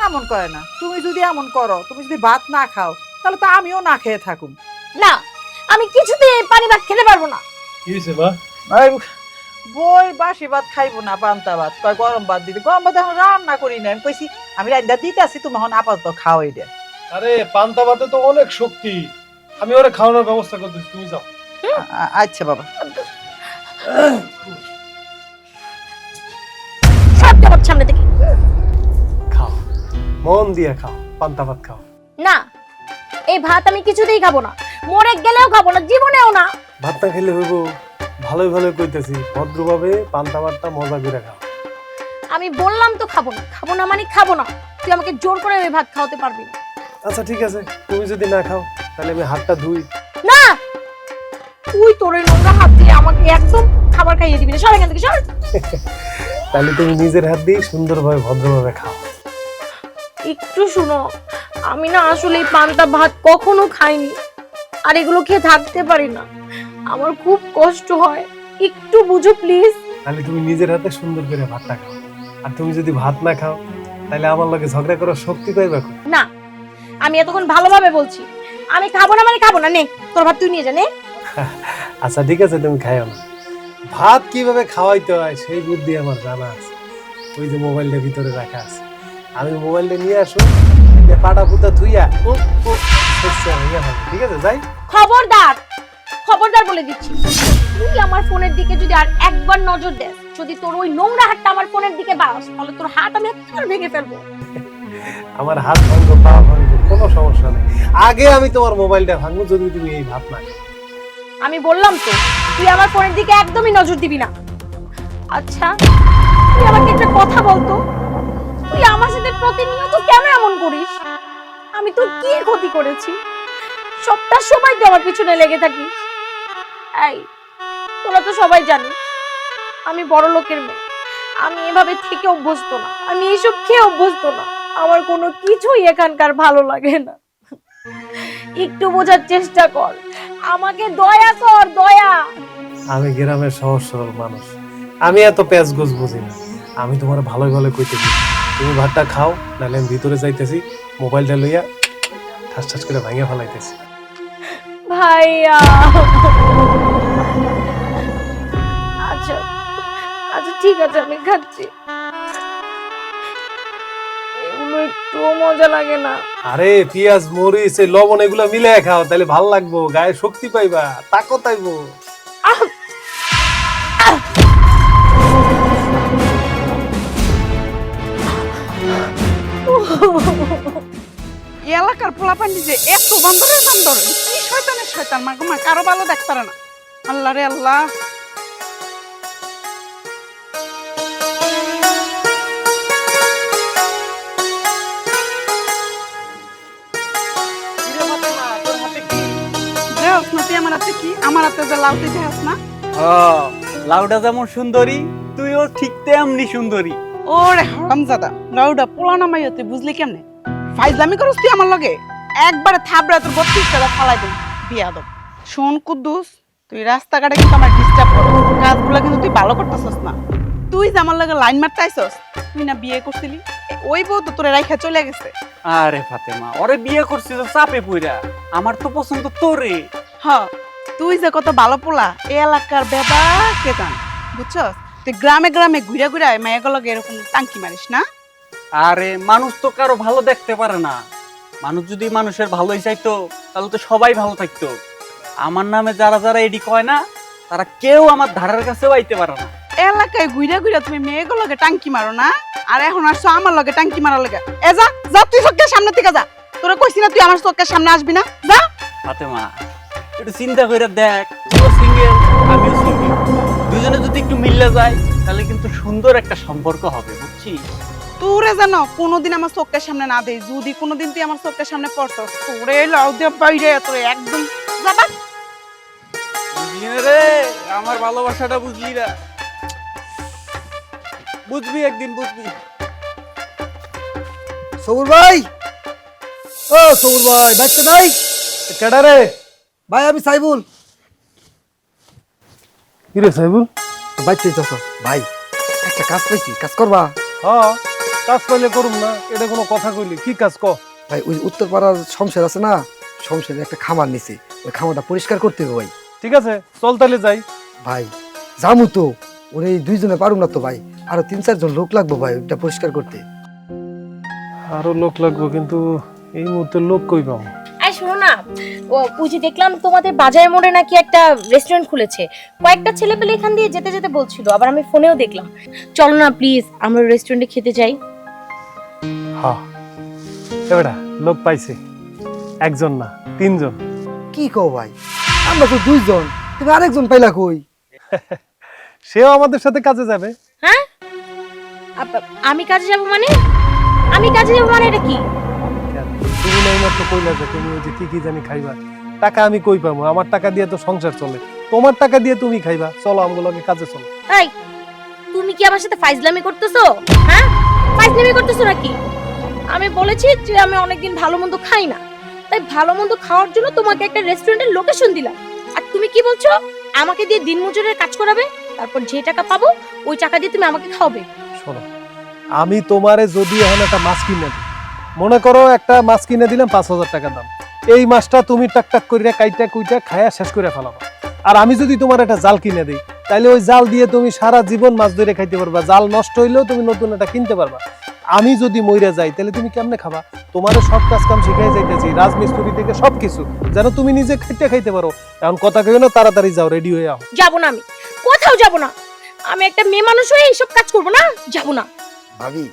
এমন করে না। তুমি যদি এমন করো, তুমি যদি ভাত না খাও তাহলে তো আমিও না খেয়ে থাকুম। না, আমি কিছুতেই এই পানি ভাত খেতে পারবো না। কি হয়েছে মা? বই বাসি ভাত খাইবো না, পান্তা ভাত কয় গরম ভাত দিতে। গরম ভাত এখন রান্না করি না, আমি কইছি আমি রান্না দিতে আসি, তুমি এখন আপাতত খাও। এটা আরে পান্তা ভাতে তো অনেক শক্তি, আমি ওরে খাওয়ানোর ব্যবস্থা করতেছি, তুমি যাও। আচ্ছা বাবা। সব আমার সামনে থেকে খাও, মন দিয়ে খাও, পান্তা ভাত খাও। না, এই ভাত আমি কিছুতেই খাবো না, মরে গেলেও খাবো না, জীবনেও না। ভাত না খেলে হইব? ভালোই ভালোই কইতেছি, ভদ্রভাবে পান্তা ভাতটা মজা করে খাও। আমি বললাম তো খাবো না, খাবো না মানে খাবো না। তুই আমাকে জোর করে ওই ভাত খাওয়াতে পারবি না। আচ্ছা ঠিক আছে, তুমি যদি না খাও তাহলে আমি হাতটা ধুই। না, তুই তোর এই নোংরা হাত দিয়ে আমাকে একদম খাবার খাইয়ে দিবি না। সর এখান থেকে, সর। তাহলে তুমি নিজের হাত দিয়ে সুন্দরভাবে ভদ্রভাবে খাও। একটু শুনো, আমি না আসলে এই পান্তা ভাত কখনো খাইনি, আর এগুলো খেয়ে থাকতে পারি না, আমার খুব কষ্ট হয়, একটু বুঝো প্লিজ। তাহলে তুমি নিজের হাতে সুন্দর করে ভাতটা খাও। আর তুমি যদি ভাত না খাও তাহলে আমার লগে ঝগড়া করার শক্তি পাইবা কই? না, আমি এতক্ষণ ভালোভাবে বলছি, আমি খাবো না মানে খাবো না, নে তোর ভাত তুই নিয়ে যা নে। আচ্ছা ঠিক আছে, তুমি খাইও না। ভাত কিভাবে খাওয়াইতে হয় সেই বুদ্ধি আমার জানা আছে। ওই যে মোবাইলটা ভিতরে রাখা আছে, আমি মোবাইলটা নিয়ে আসো, পাটা পুতা থুইয়া ও ও শেষে হইয়া হবে। ঠিক আছে, যাই। খবরদার, খবরদার বলে দিচ্ছি, তুই আমার ফোনের দিকে যদি আর একবার নজর দেস, যদি তোর ওই নোংরা হাতটা আমার ফোনের দিকে বাস, তাহলে তোর হাত আমি একেবারে ভেঙে ফেলবো। আমার হাত ভাঙবো, পা ভাঙবো, কোনো সমস্যা নেই। আগে আমি তোমার মোবাইলটা ভাঙবো যদি তুমি এই ভাত না খাও। আমি বললাম তো, তুই আমার ফোনের দিকে একদমই নজর দিবি না। আচ্ছা, তুই আমাকে একটা কথা বলতো, তুই আমার সাথে প্রতিনিয়ত কেন এমন করিস? আমি তোর কি ক্ষতি করেছি? সবটা সময় তুই আমার পিছনে লেগে থাকিস। এই, তোরা তো সবাই জানিস আমি বড় লোকের মেয়ে, আমি এভাবে থেকে অভ্যস্ত না, আমি এসব খেয়ে অভ্যস্ত না, আমার কোনো কিছুই এখানকার ভালো লাগে না। একটু বোঝার চেষ্টা কর, আমাকে দয়া কর, দয়া। আমি গ্রামের সহজ সরল মানুষ, আমি এত প্যাঁচ গোছ বুঝি না। আমি তোমার ভালো ভালো কইতেছি, তুমি ভাতটা খাও, নাহলে আমি ভিতরে যাইতেছি, মোবাইলটা লইয়া ঠাস ঠাস করে ভাঙিয়ে ফেলাইতেছি। ভাইয়া, আচ্ছা আচ্ছা ঠিক আছে, আমি খাচ্ছি। এগুলো একটু মজা লাগে না। আরে পেঁয়াজ মরিচ এই লবণ এগুলো মিলে খাও, তাহলে ভাল লাগবো, গায়ে শক্তি পাইবা, তাকত আইবো। এই এলাকার পোলাপান্ডি যে এত বান্দরের বান্দর, কি শয়তানের শয়তান, মা গো মা, কারো ভালো দেখতে পারে না। আল্লাহ রে আল্লাহ। দেহস না তুই আমার হাতে কি? আমার হাতে যে লাউ তুই দেহস না? লাউডা যেমন সুন্দরী, তুইও ঠিক তেমনি সুন্দরী। ওরে হারামজাদা, লাউডা পোলা নামাই তুই বুঝলি কেমনে? ফাইজলামি করস তুই আমার লগে? একবারে থাবড়া তোর 32 টাকা ফালাই দেব, বিয়াদব। শোন কুদ্দুস, তুই রাস্তাঘাটে কিন্তু আমার ডিস্টার্ব করস, কাজগুলো কিন্তু তুই ভালো করতেছস না। তুই যে আমার লগে লাইন মারতে আইছস, তুই না বিয়ে করছিলি? ওই বউ তো তোরে রাইখা চলে গেছে। আরে ফাতেমা, ওরে বিয়ে করছিস তো চাপে পইরা, আমার তো পছন্দ তোরে। হ, তুই যে কত ভালো পোলা এই এলাকার বেবা কে জান, বুঝছস? তুই গ্রামে গ্রামে ঘুরে ঘুরে মেয়েগুলোকে এরকম টাঙ্কি মারিস না? আরে মানুষ তো কারো ভালো দেখতে পারে না, মানুষ যদি মানুষের ভালোই চাইতো তাহলে তো সবাই ভালো থাকতো। আমার নামে যারা যারা এডি কয় না, তারা কেউ আমার ধারের কাছেও আইতে পারে না। এলাকায় ঘুরে ঘুরে তুমি মেয়েগুলোকে টাঙ্কি মারো না, আর এখন আসছো আমার লগে টাঙ্কি মারার লগে। এ যা যা, তুই চোখের সামনে থেকে যা, তোরা কইছি না তুই আমার চোখের সামনে আসবি না, যা। ফাতেমা, একটু চিন্তা করে দেখ, তুইও সিঙ্গেল আমিও সিঙ্গেল, দুজনে যদি একটু মিললে যায় তাহলে কিন্তু সুন্দর একটা সম্পর্ক হবে, বুঝছিস? তোরে জানো কোনোদিন আমার চোখের সামনে না দেই, যদি কোনোদিন তুই আমার চোখের সামনে পড়ছস, তোরে লাউ দিয়ে বাইরে তোরে একদম যাবা। বুঝলি না রে, আমার ভালোবাসাটা বুঝলি না, বুঝবি একদিন বুঝবি। সবুর ভাই, ও সবুর ভাই, বাচ্চা নাই? কেডা রে? ভাই আমি সাইবুল। কি রে সাইবুল? বাইতে যাচ্ছ? ভাই একটা কাজ পাইছি, কাজ করবা? হ্যাঁ, কাজ পাইলে করুম না, এটা কোনো কথা কইলি? কি কাজ ক? ভাই ওই উত্তরপাড়ার সংসার আছে না, সংসারে একটা খামার নিছে, ওই খামারটা পরিষ্কার করতে হবে ভাই। ঠিক আছে, চল তাহলে যাই। ভাই যামু তো, ওরে দুইজনে পারুম না তো ভাই, আরো 3-4 জন লোক লাগবো ভাই ওইটা পরিষ্কার করতে। আরো লোক লাগবে, কিন্তু এই মুহূর্তে লোক কই পাবো? এই শোনো না, ওই যে দেখলাম তোমাদের বাজার মোড়ে নাকি একটা রেস্টুরেন্ট খুলেছে, কয়েকটা ছেলে পেলে এখান দিয়ে যেতে যেতে বলছিল, আবার আমি ফোনেও দেখলাম। চলো না প্লিজ, আমরা রেস্টুরেন্টে খেতে যাই। হ্যাঁ, এবারে লোক পাইছে, একজন না 3 জন। কি কও ভাই, আমরা তো 2 জন, তুমি আরেকজন পাইলা কই? সেও আমাদের সাথে কাজে যাবে। হ্যাঁ, আমি কাজে যাব মানে? আমি কাজে যাব মানে এটা কি? তুমি নাই মাত্র কইলা যে তুমি ওই যে কি জানি খাইবা, টাকা আমি কই পাবো? আমার টাকা দিয়ে তো সংসার চলে, তোমার টাকা দিয়ে তুমি খাইবা। চলো আমগুলোকে কাজে চলো। এই, তুমি কি আমার সাথে ফাইজলামি করতেছো? হ্যাঁ, ফাইজলামি করতেছো নাকি? আমি বলেছি যে আমি অনেকদিন ভালো মন্দ খাই না, তাই ভালো মন্দ খাওয়ার জন্য তোমাকে একটা রেস্টুরেন্টের লোকেশন দিলাম, আর তুমি কি বলছো আমাকে দিয়ে দিনমজুরের কাজ করাবে, তারপর যে টাকা পাবো ওই টাকা দিয়ে তুমি আমাকে খাওয়াবে। শোনো, আমি তোমারে যদি এখন একটা মাছ কিনে দিই, মনে করো একটা মাছ কিনে দিলাম 5,000 টাকা দাম, এই মাছটা তুমি টাক টাক করে কাইটা কুইটা খায়া শেষ করে ফেলাবা। আর আমি যদি তোমার একটা জাল কিনে দিই, তাহলে ওই জাল দিয়ে তুমি সারা জীবন মাছ ধরে খাইতে পারবা, জাল নষ্ট হইলেও তুমি নতুন একটা কিনতে পারবা। আমি যদি মইরা যাই তাহলে তুমি কেমনে খাবা? তোমার সব কাজ কাম শিখাই যাইতেছি, রাজমিস্ত্রি থেকে সবকিছু, যেন তুমি নিজে খাইতে খাইতে পারো। এখন কথা কইও না, তাড়াতাড়ি যাও, রেডি হয়ে আও। যাবো না, আমি কোথাও যাবো না। আমি একটা মেয়ে মানুষ হয়ে এইসব কাজ করবো না, যাবো না। ভাবি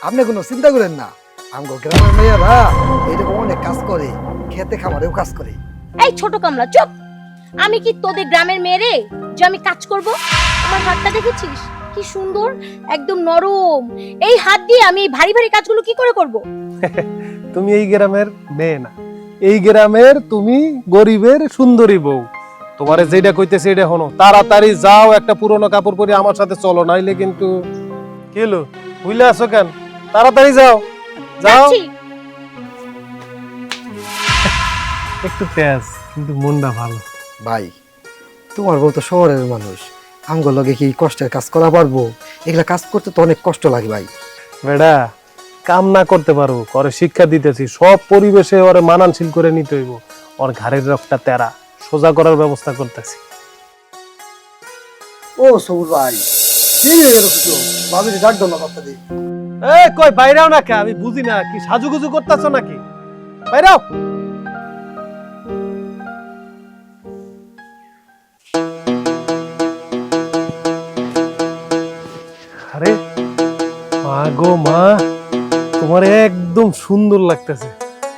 আপনি কোনো চিন্তা করেন না, আমগো গ্রামের মেয়েরা এরকম অনেক কাজ করে, খেতে খামারেও কাজ করে। এই ছোট কামলা চুপ। আমি কি তোদের গ্রামের মেয়ে রে যে আমি কাজ করব? আমার হাতটা দেখেছিস কি সুন্দর, একদম নরম। এই হাত দিয়ে আমি এই ভারী ভারী কাজগুলো কি করে করব? তুমি এই গ্রামের মেয়ে না, এই গ্রামের তুমি গরিবের সুন্দরী বউ। তোমারে যেটা কইতেছে এটা হনো, তাড়াতাড়ি যাও, একটা পুরনো কাপড় পরে আমার সাথে চলো, নাইলে কিন্তু কি হলো ভুলে আসো কেন? তাড়াতাড়ি যাও, যাও। যাচ্ছি। একটু তেজ কিন্তু মনটা ভালো। ভাই তোমার বউ তো শহরের মানুষ, আমগো লগে কি কষ্টের কাজ করা পারবো? এগুলা কাজ করতে তো অনেক কষ্ট লাগে ভাই। বেডা কাম না করতে পারো, করে শিক্ষা দিতেছি, সব পরিবেশে ওরে মানানশীল করে নিতে হইব। ওর ঘাড়ের রকটা তেরা সোজা করার ব্যবস্থা করতেছি। ও সবুর ভাই কি এরকম ভাবি ডাক দাও না কথা দি। এ কই বাইরেও না কে? আমি বুঝি না, কি সাজুগুজু করতেছো নাকি? বাইরেও। আরে মা গো মা, তোমার একদম সুন্দর লাগতেছে,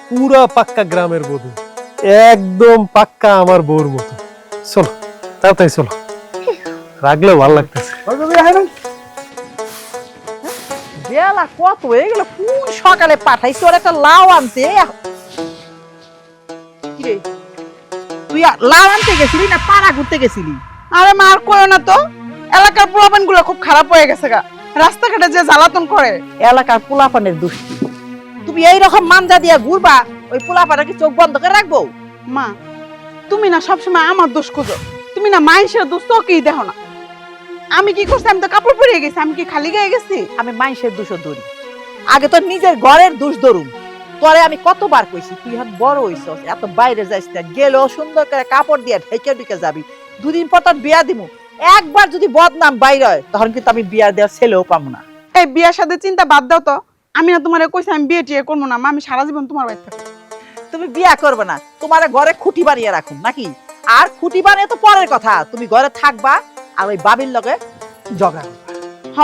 পুরা পাক্কা গ্রামের বধূ, একদম পাক্কা আমার বউর মতো। চলো তাড়াতাড়ি চলো, রাখলেও ভালো লাগতেছে। বেলা কত হয়ে গেল, কোন সকালে পাঠাইছি ওর একটা লাউ আনতে। কিরে তুই লাউ আনতে গেছিলি না পাড়া ঘুরতে গেছিলি? আরে মার কইও না তো, এলাকার পোলাপান গুলো খুব খারাপ হয়ে গেছে গা, রাস্তাঘাটে যে জ্বালাতন করে। এলাকার পোলাপানের দুষ্টি, তুমি এইরকম মানজা দিয়া ঘুরবা, ওই পোলাপাটা কি চোখ বন্ধ করে রাখবো? মা তুমি না সবসময় আমার দোষ খুঁজো, তুমি না মাইশের দোষ তো কি দেখো না। আমি কি করছি? আমি তো কাপড় পরিয়ে গেছি, আমি কি খালি গায়ে গেছি? আমি মাইশের দোষ ধরি, আগে তো নিজের ঘরের দোষ ধরুম। তোরে আমি কতবার কইছি তুই এখন বড় হইছস, এত বাইরে যাইস না, গেলেও সুন্দর করে কাপড় দিয়ে ঢেকে ঢেকে যাবি। দুদিন পর তোর বিয়া দিমু, একবার যদি বদনাম বাইর হয় তখন কিন্তু আমি বিয়া দেওয়ার ছেলেও পাবো না। এই বিয়ার সাথে চিন্তা বাদ দাও তো, আমি না তোমারে কইছি আমি বিয়ে টিয়ে করবো না, মা আমি সারা জীবন তোমার বাড়িতে থাকবো। তুমি বিয়া করবে না, তোমার ঘরে খুঁটি বানিয়ে রাখুন নাকি? আর খুঁটি বানিয়ে তো পরের কথা, তুমি ঘরে থাকবা আর ওই বাবির লগে জগা। হ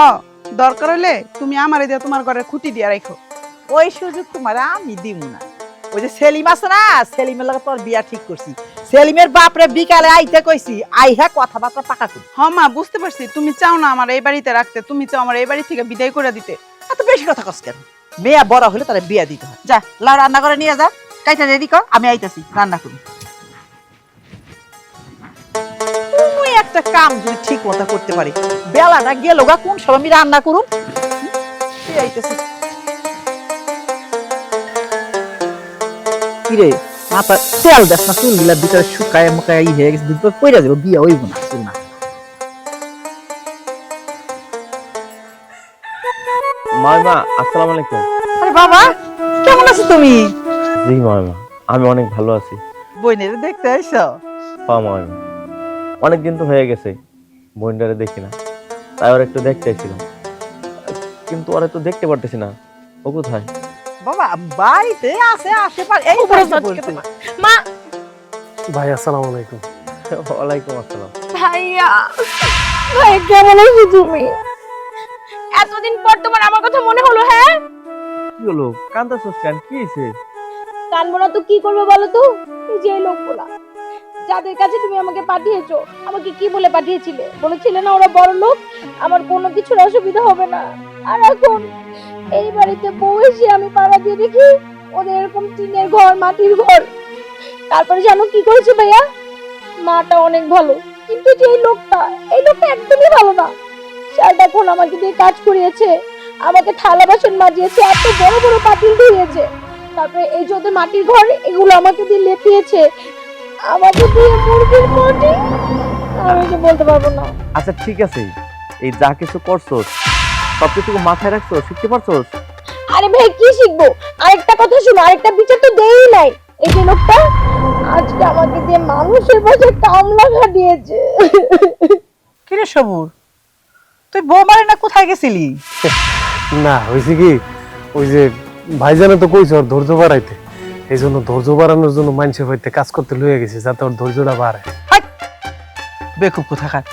দরকার হলে তুমি আমার দিয়ে তোমার ঘরে খুঁটি দিয়ে রাখো। ওই সুযোগ তোমার আমি দিব না। ওই যে সেলিম আছে না, সেলিমের লগে তোর বিয়া ঠিক করছি। সেলিমের বাপরে বিকালে আইতে কইছি, আইহা কথাবার্তা পাকা করি। হ মা বুঝতে পারছি, তুমি চাও না আমার এই বাড়িতে রাখতে, তুমি চাও আমার এই বাড়ি থেকে বিদায় করে দিতে। এত বেশি কথা কস কেন? মেয়া বড় হলে তাহলে বিয়া দিতে হয়। যা লাউ রান্না করে নিয়ে যা, কাইটা রেডি কর, আমি আইতাছি রান্না করি। তুমি একটা কাম যদি ঠিক মতো করতে পারি, বেলাটা গেল গা, কোন সময় আমি রান্না করুম। আইতাছি। কিরে মাথা তেল দেখ না, চুলগুলা ভিতরে শুকায় মুখায় ই হয়ে গেছে, দুধ পইরা যাবো, বিয়া হইব না চুল না। মামা আসসালামু আলাইকুম। আরে বাবা কেমন আছো তুমি? জি মামা, আমি অনেক ভালো আছি। বইনের দেখতে আইছো? হ্যাঁ মামা, অনেকদিন তো হয়ে গেছে বোনটারে দেখি না, তাই ওর একটু দেখতে চাইছিলাম, কিন্তু ওরা তো দেখতে পারতেছি না। ও কোথায়? বাবা বাড়িতে আছে, আশেপাশে এই মা। ভাই আসসালামু আলাইকুম। ওয়ালাইকুম আসসালাম। ভাইয়া, ভাই কেমন আছো তুমি? এতদিন পর তোমার আমার কথা মনে হলো? হ্যাঁ কি হলো, কান্দাছস কেন? কি হয়েছে? কানবো না তো কি করবো বলো তো? এই যে লোকগুলা যাদের কাছে তুমি আমাকে পাঠিয়েছো, আমাকে কি বলে পাঠিয়েছিলে? বলেছিলে না ওরা বড় লোক, আমার কোনো কিছুর অসুবিধা হবে না। আর এখন এই বাড়িতে বউ এসে আমি পাড়া দিয়ে দেখি ওদের এরকম টিনের ঘর, মাটির ঘর। তারপরে জানো কি করেছে ভাইয়া? মাটা অনেক ভালো, কিন্তু যে এই লোকটা একদমই ভালো না। সারাক্ষণ আমাকে দিয়ে কাজ করিয়েছে, আমাকে থালা বাসন মাজিয়েছে, এত বড় বড় পাতিল ধুইয়েছে। তারপরে এই যে ওদের মাটির ঘর, এগুলো আমাকে দিয়ে লেপিয়েছে, আমাকে দিয়ে মুরগির মাটি। আমি তো বলতে পারবো না। আচ্ছা ঠিক আছে, এই যা কিছু করছস সবকিছু মাথায় রাখছো, শিখতে পারছো? আরে ভাই কি শিখবো? আরেকটা কথা শুনো, আরেকটা বিচার তো দেই নাই। এই যে লোকটা আজকে আমাকে দিয়ে মানুষের পাশে কামলা খাটিয়েছে। কিরে সবুর, তুই বৌমারে না কোথায় গেছিলি? না হয়েছে কি, ওই যে ভাইজানে তো কইছে ওর ধৈর্য বাড়াইতে, এই জন্য ধৈর্য বাড়ানোর জন্য মানুষের হইতে কাজ করতে লইয়া গেছি যাতে ওর ধৈর্যটা বাড়ে। বেকুব কোথাকার,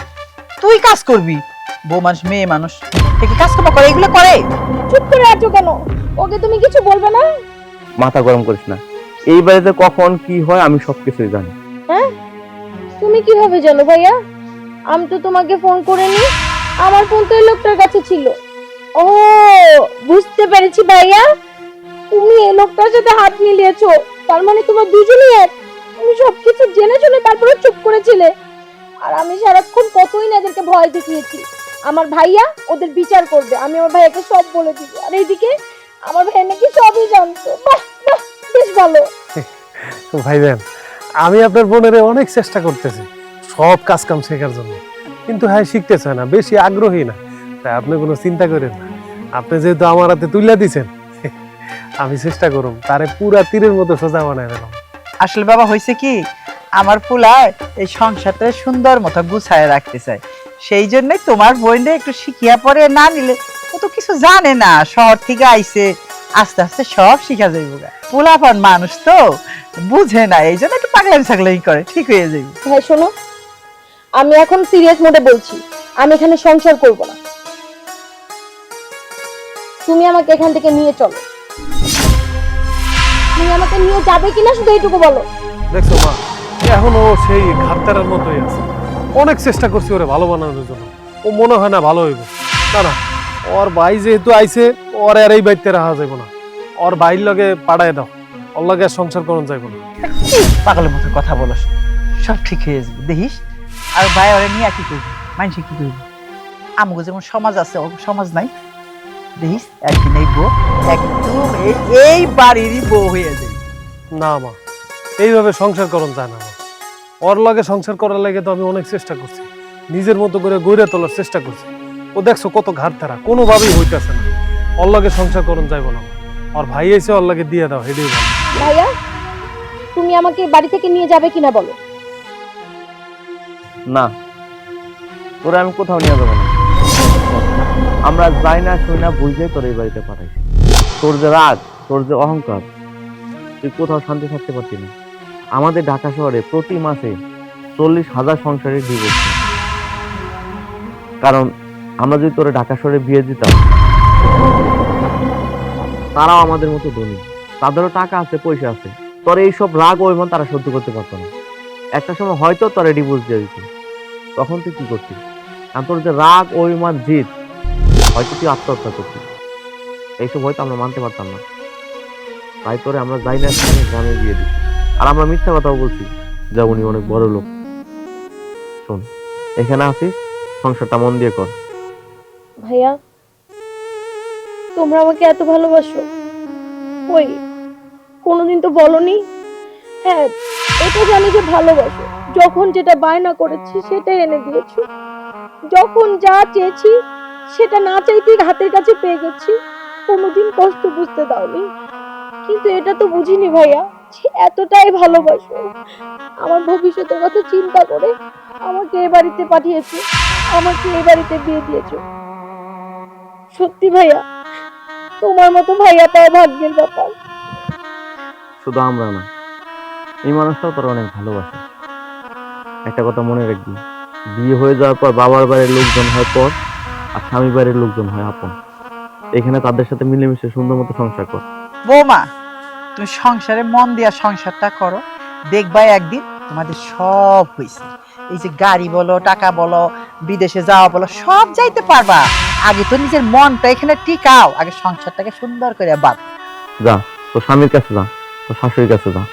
তুই কাজ করবি? বউ মানুষ, মেয়ে মানুষ, কি কাজ কর্ম করে? এগুলো করে? চুপ করে আছো কেন? ওকে তুমি কিছু বলবে না? মাথা গরম করিস না, এই বাড়িতে কখন কি হয় আমি সবকিছুই জানি। হ্যাঁ, তুমি কিভাবে জানো ভাইয়া? আমি তো তোমাকে ফোন করিনি, আমার ফোন তো এই লোকটার কাছে ছিল। ও বুঝতে পেরেছি ভাইয়া, তুমি এই লোকটার সাথে হাত মিলিয়েছো, তার মানে তোমার দুজনই এক। তুমি সবকিছু জেনে শুনে তারপরে চুপ করেছিলে, আর আমি সারাক্ষণ কতই না এদেরকে ভয় দেখিয়েছি। আমার ভাইয়া ওদের বিচার করবে, আমি আমার ভাইয়াকে সব বলে দিব। আর এইদিকে আমার ভাই নাকি সবই জানতো। বাহ বাহ, বেশ ভালো। ভাইজান, আমি আপনার বোনের অনেক চেষ্টা করতেছি সব কাজ কাম শেখার জন্য, কিন্তু হ্যাঁ শিখতে চায় না, বেশি আগ্রহী না। তাই আপনি কোনো চিন্তা করেন না, আপনি যেহেতু আমার হাতে তুলে দিছেন, আমি চেষ্টা করুম তারে পুরা তীরের মতো সোজা বানায় দিলাম। আসলে বাবা হয়েছে কি, আমার পোলায় এই সংসারটা সুন্দর মতো গুছায় রাখতে চায়, সেই জন্যই তোমার বোনটা একটু শিখিয়া পরে না নিলে ও তো কিছু জানে না, শহর থেকে আইছে, আস্তে আস্তে সব শিখা যাইব। পোলাপান মানুষ তো বুঝে না, এই জন্য একটু পাগলামি ছাগলামি করে, ঠিক হয়ে যাইব। ভাই শোনো, আমি এখন সিরিয়াস মোডে বলছি, আমি এখানে সংসার করব না। তুমি আমাকে এখান থেকে নিয়ে চলো। তুমি আমাকে নিয়ে যাবে কিনা শুধু এইটুকু বলো। দেখছো মা, এখনো সেই ঘাটতারার মতোই আছে। অনেক চেষ্টা করছি ওরে ভালো বানানোর জন্য, ও মনে হয় না ভালো হইব। না না, ওর ভাই যেহেতু আইছে, ওর আর এই বাড়িতে রাখা যাইব না। ওর ভাইয়ের লগে পাঠায় দাও, ওর লগে আর সংসার করুন যাইব না। পাগলের মতো কথা বলস, সব ঠিক হয়ে যাবে দেখিস। আর ভাই ওরে নিয়ে কি করবি, মানুষ কি করবি? আমাকে যেমন সমাজ আছে, ওর সমাজ নাই। দেখিস একদিন এই বউ একদম এই বাড়িরই বউ হয়ে যায়। না মা, এইভাবে সংসার করুন যায় না মা। ওর লগে সংসার করার লাগে তো আমি অনেক চেষ্টা করছি, নিজের মতো করে গড়ে তোলার চেষ্টা করছি। ও দেখছো কত ঘাটতারা, কোনোভাবেই হইতেছে না। ওর লগে সংসার করুন যাইব না। ওর ভাই এসে ওর লগে দিয়ে দাও, হেডেই ভালো। ভাইয়া, তুমি আমাকে বাড়ি থেকে নিয়ে যাবে কিনা বলো। না, তোরা আমি কোথাও নিয়ে যাবো না। আমরা যাই না শুই না বুঝে তোর এই বাড়িতে পাঠাইছি। তোর যে রাগ, তোর যে অহংকার, তুই কোথাও শান্তি থাকতে পারছি না। আমাদের ঢাকা শহরে প্রতি মাসে 40,000 সংসারের ডিভোর্স। কারণ আমরা যদি তোরে ঢাকা শহরে বিয়ে দিতাম, তারাও আমাদের মতো ধনী, তাদেরও টাকা আছে, পয়সা আছে। তোর এইসব রাগ অভিমান তারা সহ্য করতে পারতো না। একটা সময় হয়তো তোরা ডিভোর্স দিয়ে দিত, তখন তুই কি করতিস? আর তোর যে রাগ অভিমান জিদ, হয়তো তুই আত্মহত্যা করতিস। এইসব হয়তো আমরা মানতে পারতাম না, তাই তোরে আমরা যাই না গ্রামে বিয়ে দিচ্ছি। আর আমরা মিথ্যা কথাও বলছি যে উনি অনেক বড় লোক। শোন, এখানে আসিস, সংসারটা মন দিয়ে কর। ভাইয়া, তোমরা আমাকে এত ভালোবাসো, ওই কোনোদিন তো বলনি। হ্যাঁ, এটা জানি যে ভালোবাসো, যখন যেটা বায়না করেছি সেটাই এনে দিয়েছো, যখন যা চেয়েছি সেটা না চাইতেই হাতের কাছে পেয়ে গেছি, কোনোদিন কষ্ট বুঝতে দাওনি। কিন্তু এটা তো বুঝিনি ভাইয়া যে এতটাই ভালোবাসো। আমার ভবিষ্যতের কথা চিন্তা করে আমাকে এ বাড়িতে পাঠিয়েছো, আমাকে এই বাড়িতে বিয়ে দিয়েছো। সত্যি ভাইয়া, তোমার মতো ভাইয়া পাওয়া ভাগ্যের ব্যাপার। শুধু আমরা না, এই মানুষটাও তোর অনেক ভালোবাসে। একটা কথা মনে রাখবি, বিয়ে হয়ে যাওয়ার পর বাবার বাড়ির লোকজন হয় পর, আর স্বামী বাড়ির লোকজন হয় আপন। এখানে তাদের সাথে মিলেমিশে সুন্দর মতো সংসার কর। বৌমা, তুমি সংসারে মন দিয়া সংসারটা করো, দেখবা একদিন তোমাদের সব হয়েছে। এই যে গাড়ি বলো, টাকা বলো, বিদেশে যাওয়া বলো, সব যাইতে পারবা। আগে তো নিজের মনটা এখানে টিকাও, আগে সংসারটাকে সুন্দর করে বাঁধ। যা, তোর স্বামীর কাছে যা, তোর শাশুড়ির কাছে যা,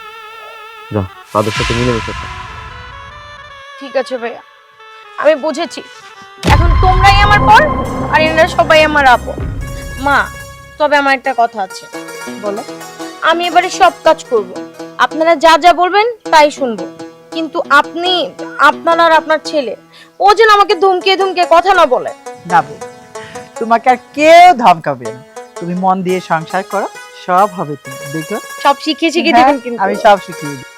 যা তাদের সাথে মিলেমিশে থাক। ঠিক আছে ভাইয়া, আমি বুঝেছি। এখন তোমরাই আমার পর, আর এনারা সবাই আমার আপন। মা, তবে আমার একটা কথা আছে। বলো। আমি এবারে সব কাজ করব, আপনারা যা যা বলবেন তাই শুনবো। কিন্তু আপনি, আপনার আর আপনার ছেলে, ও যেন আমাকে ধমকিয়ে ধমকিয়ে কথা না বলে। না বউ, তোমাকে আর কেউ ধমকাবে না। তুমি মন দিয়ে সংসার করো, সব হবে, তুমি দেখো। সব শিখিয়ে শিখিয়ে হ্যাঁ, দেবেন কিন্তু। আমি সব শিখিয়ে দিই।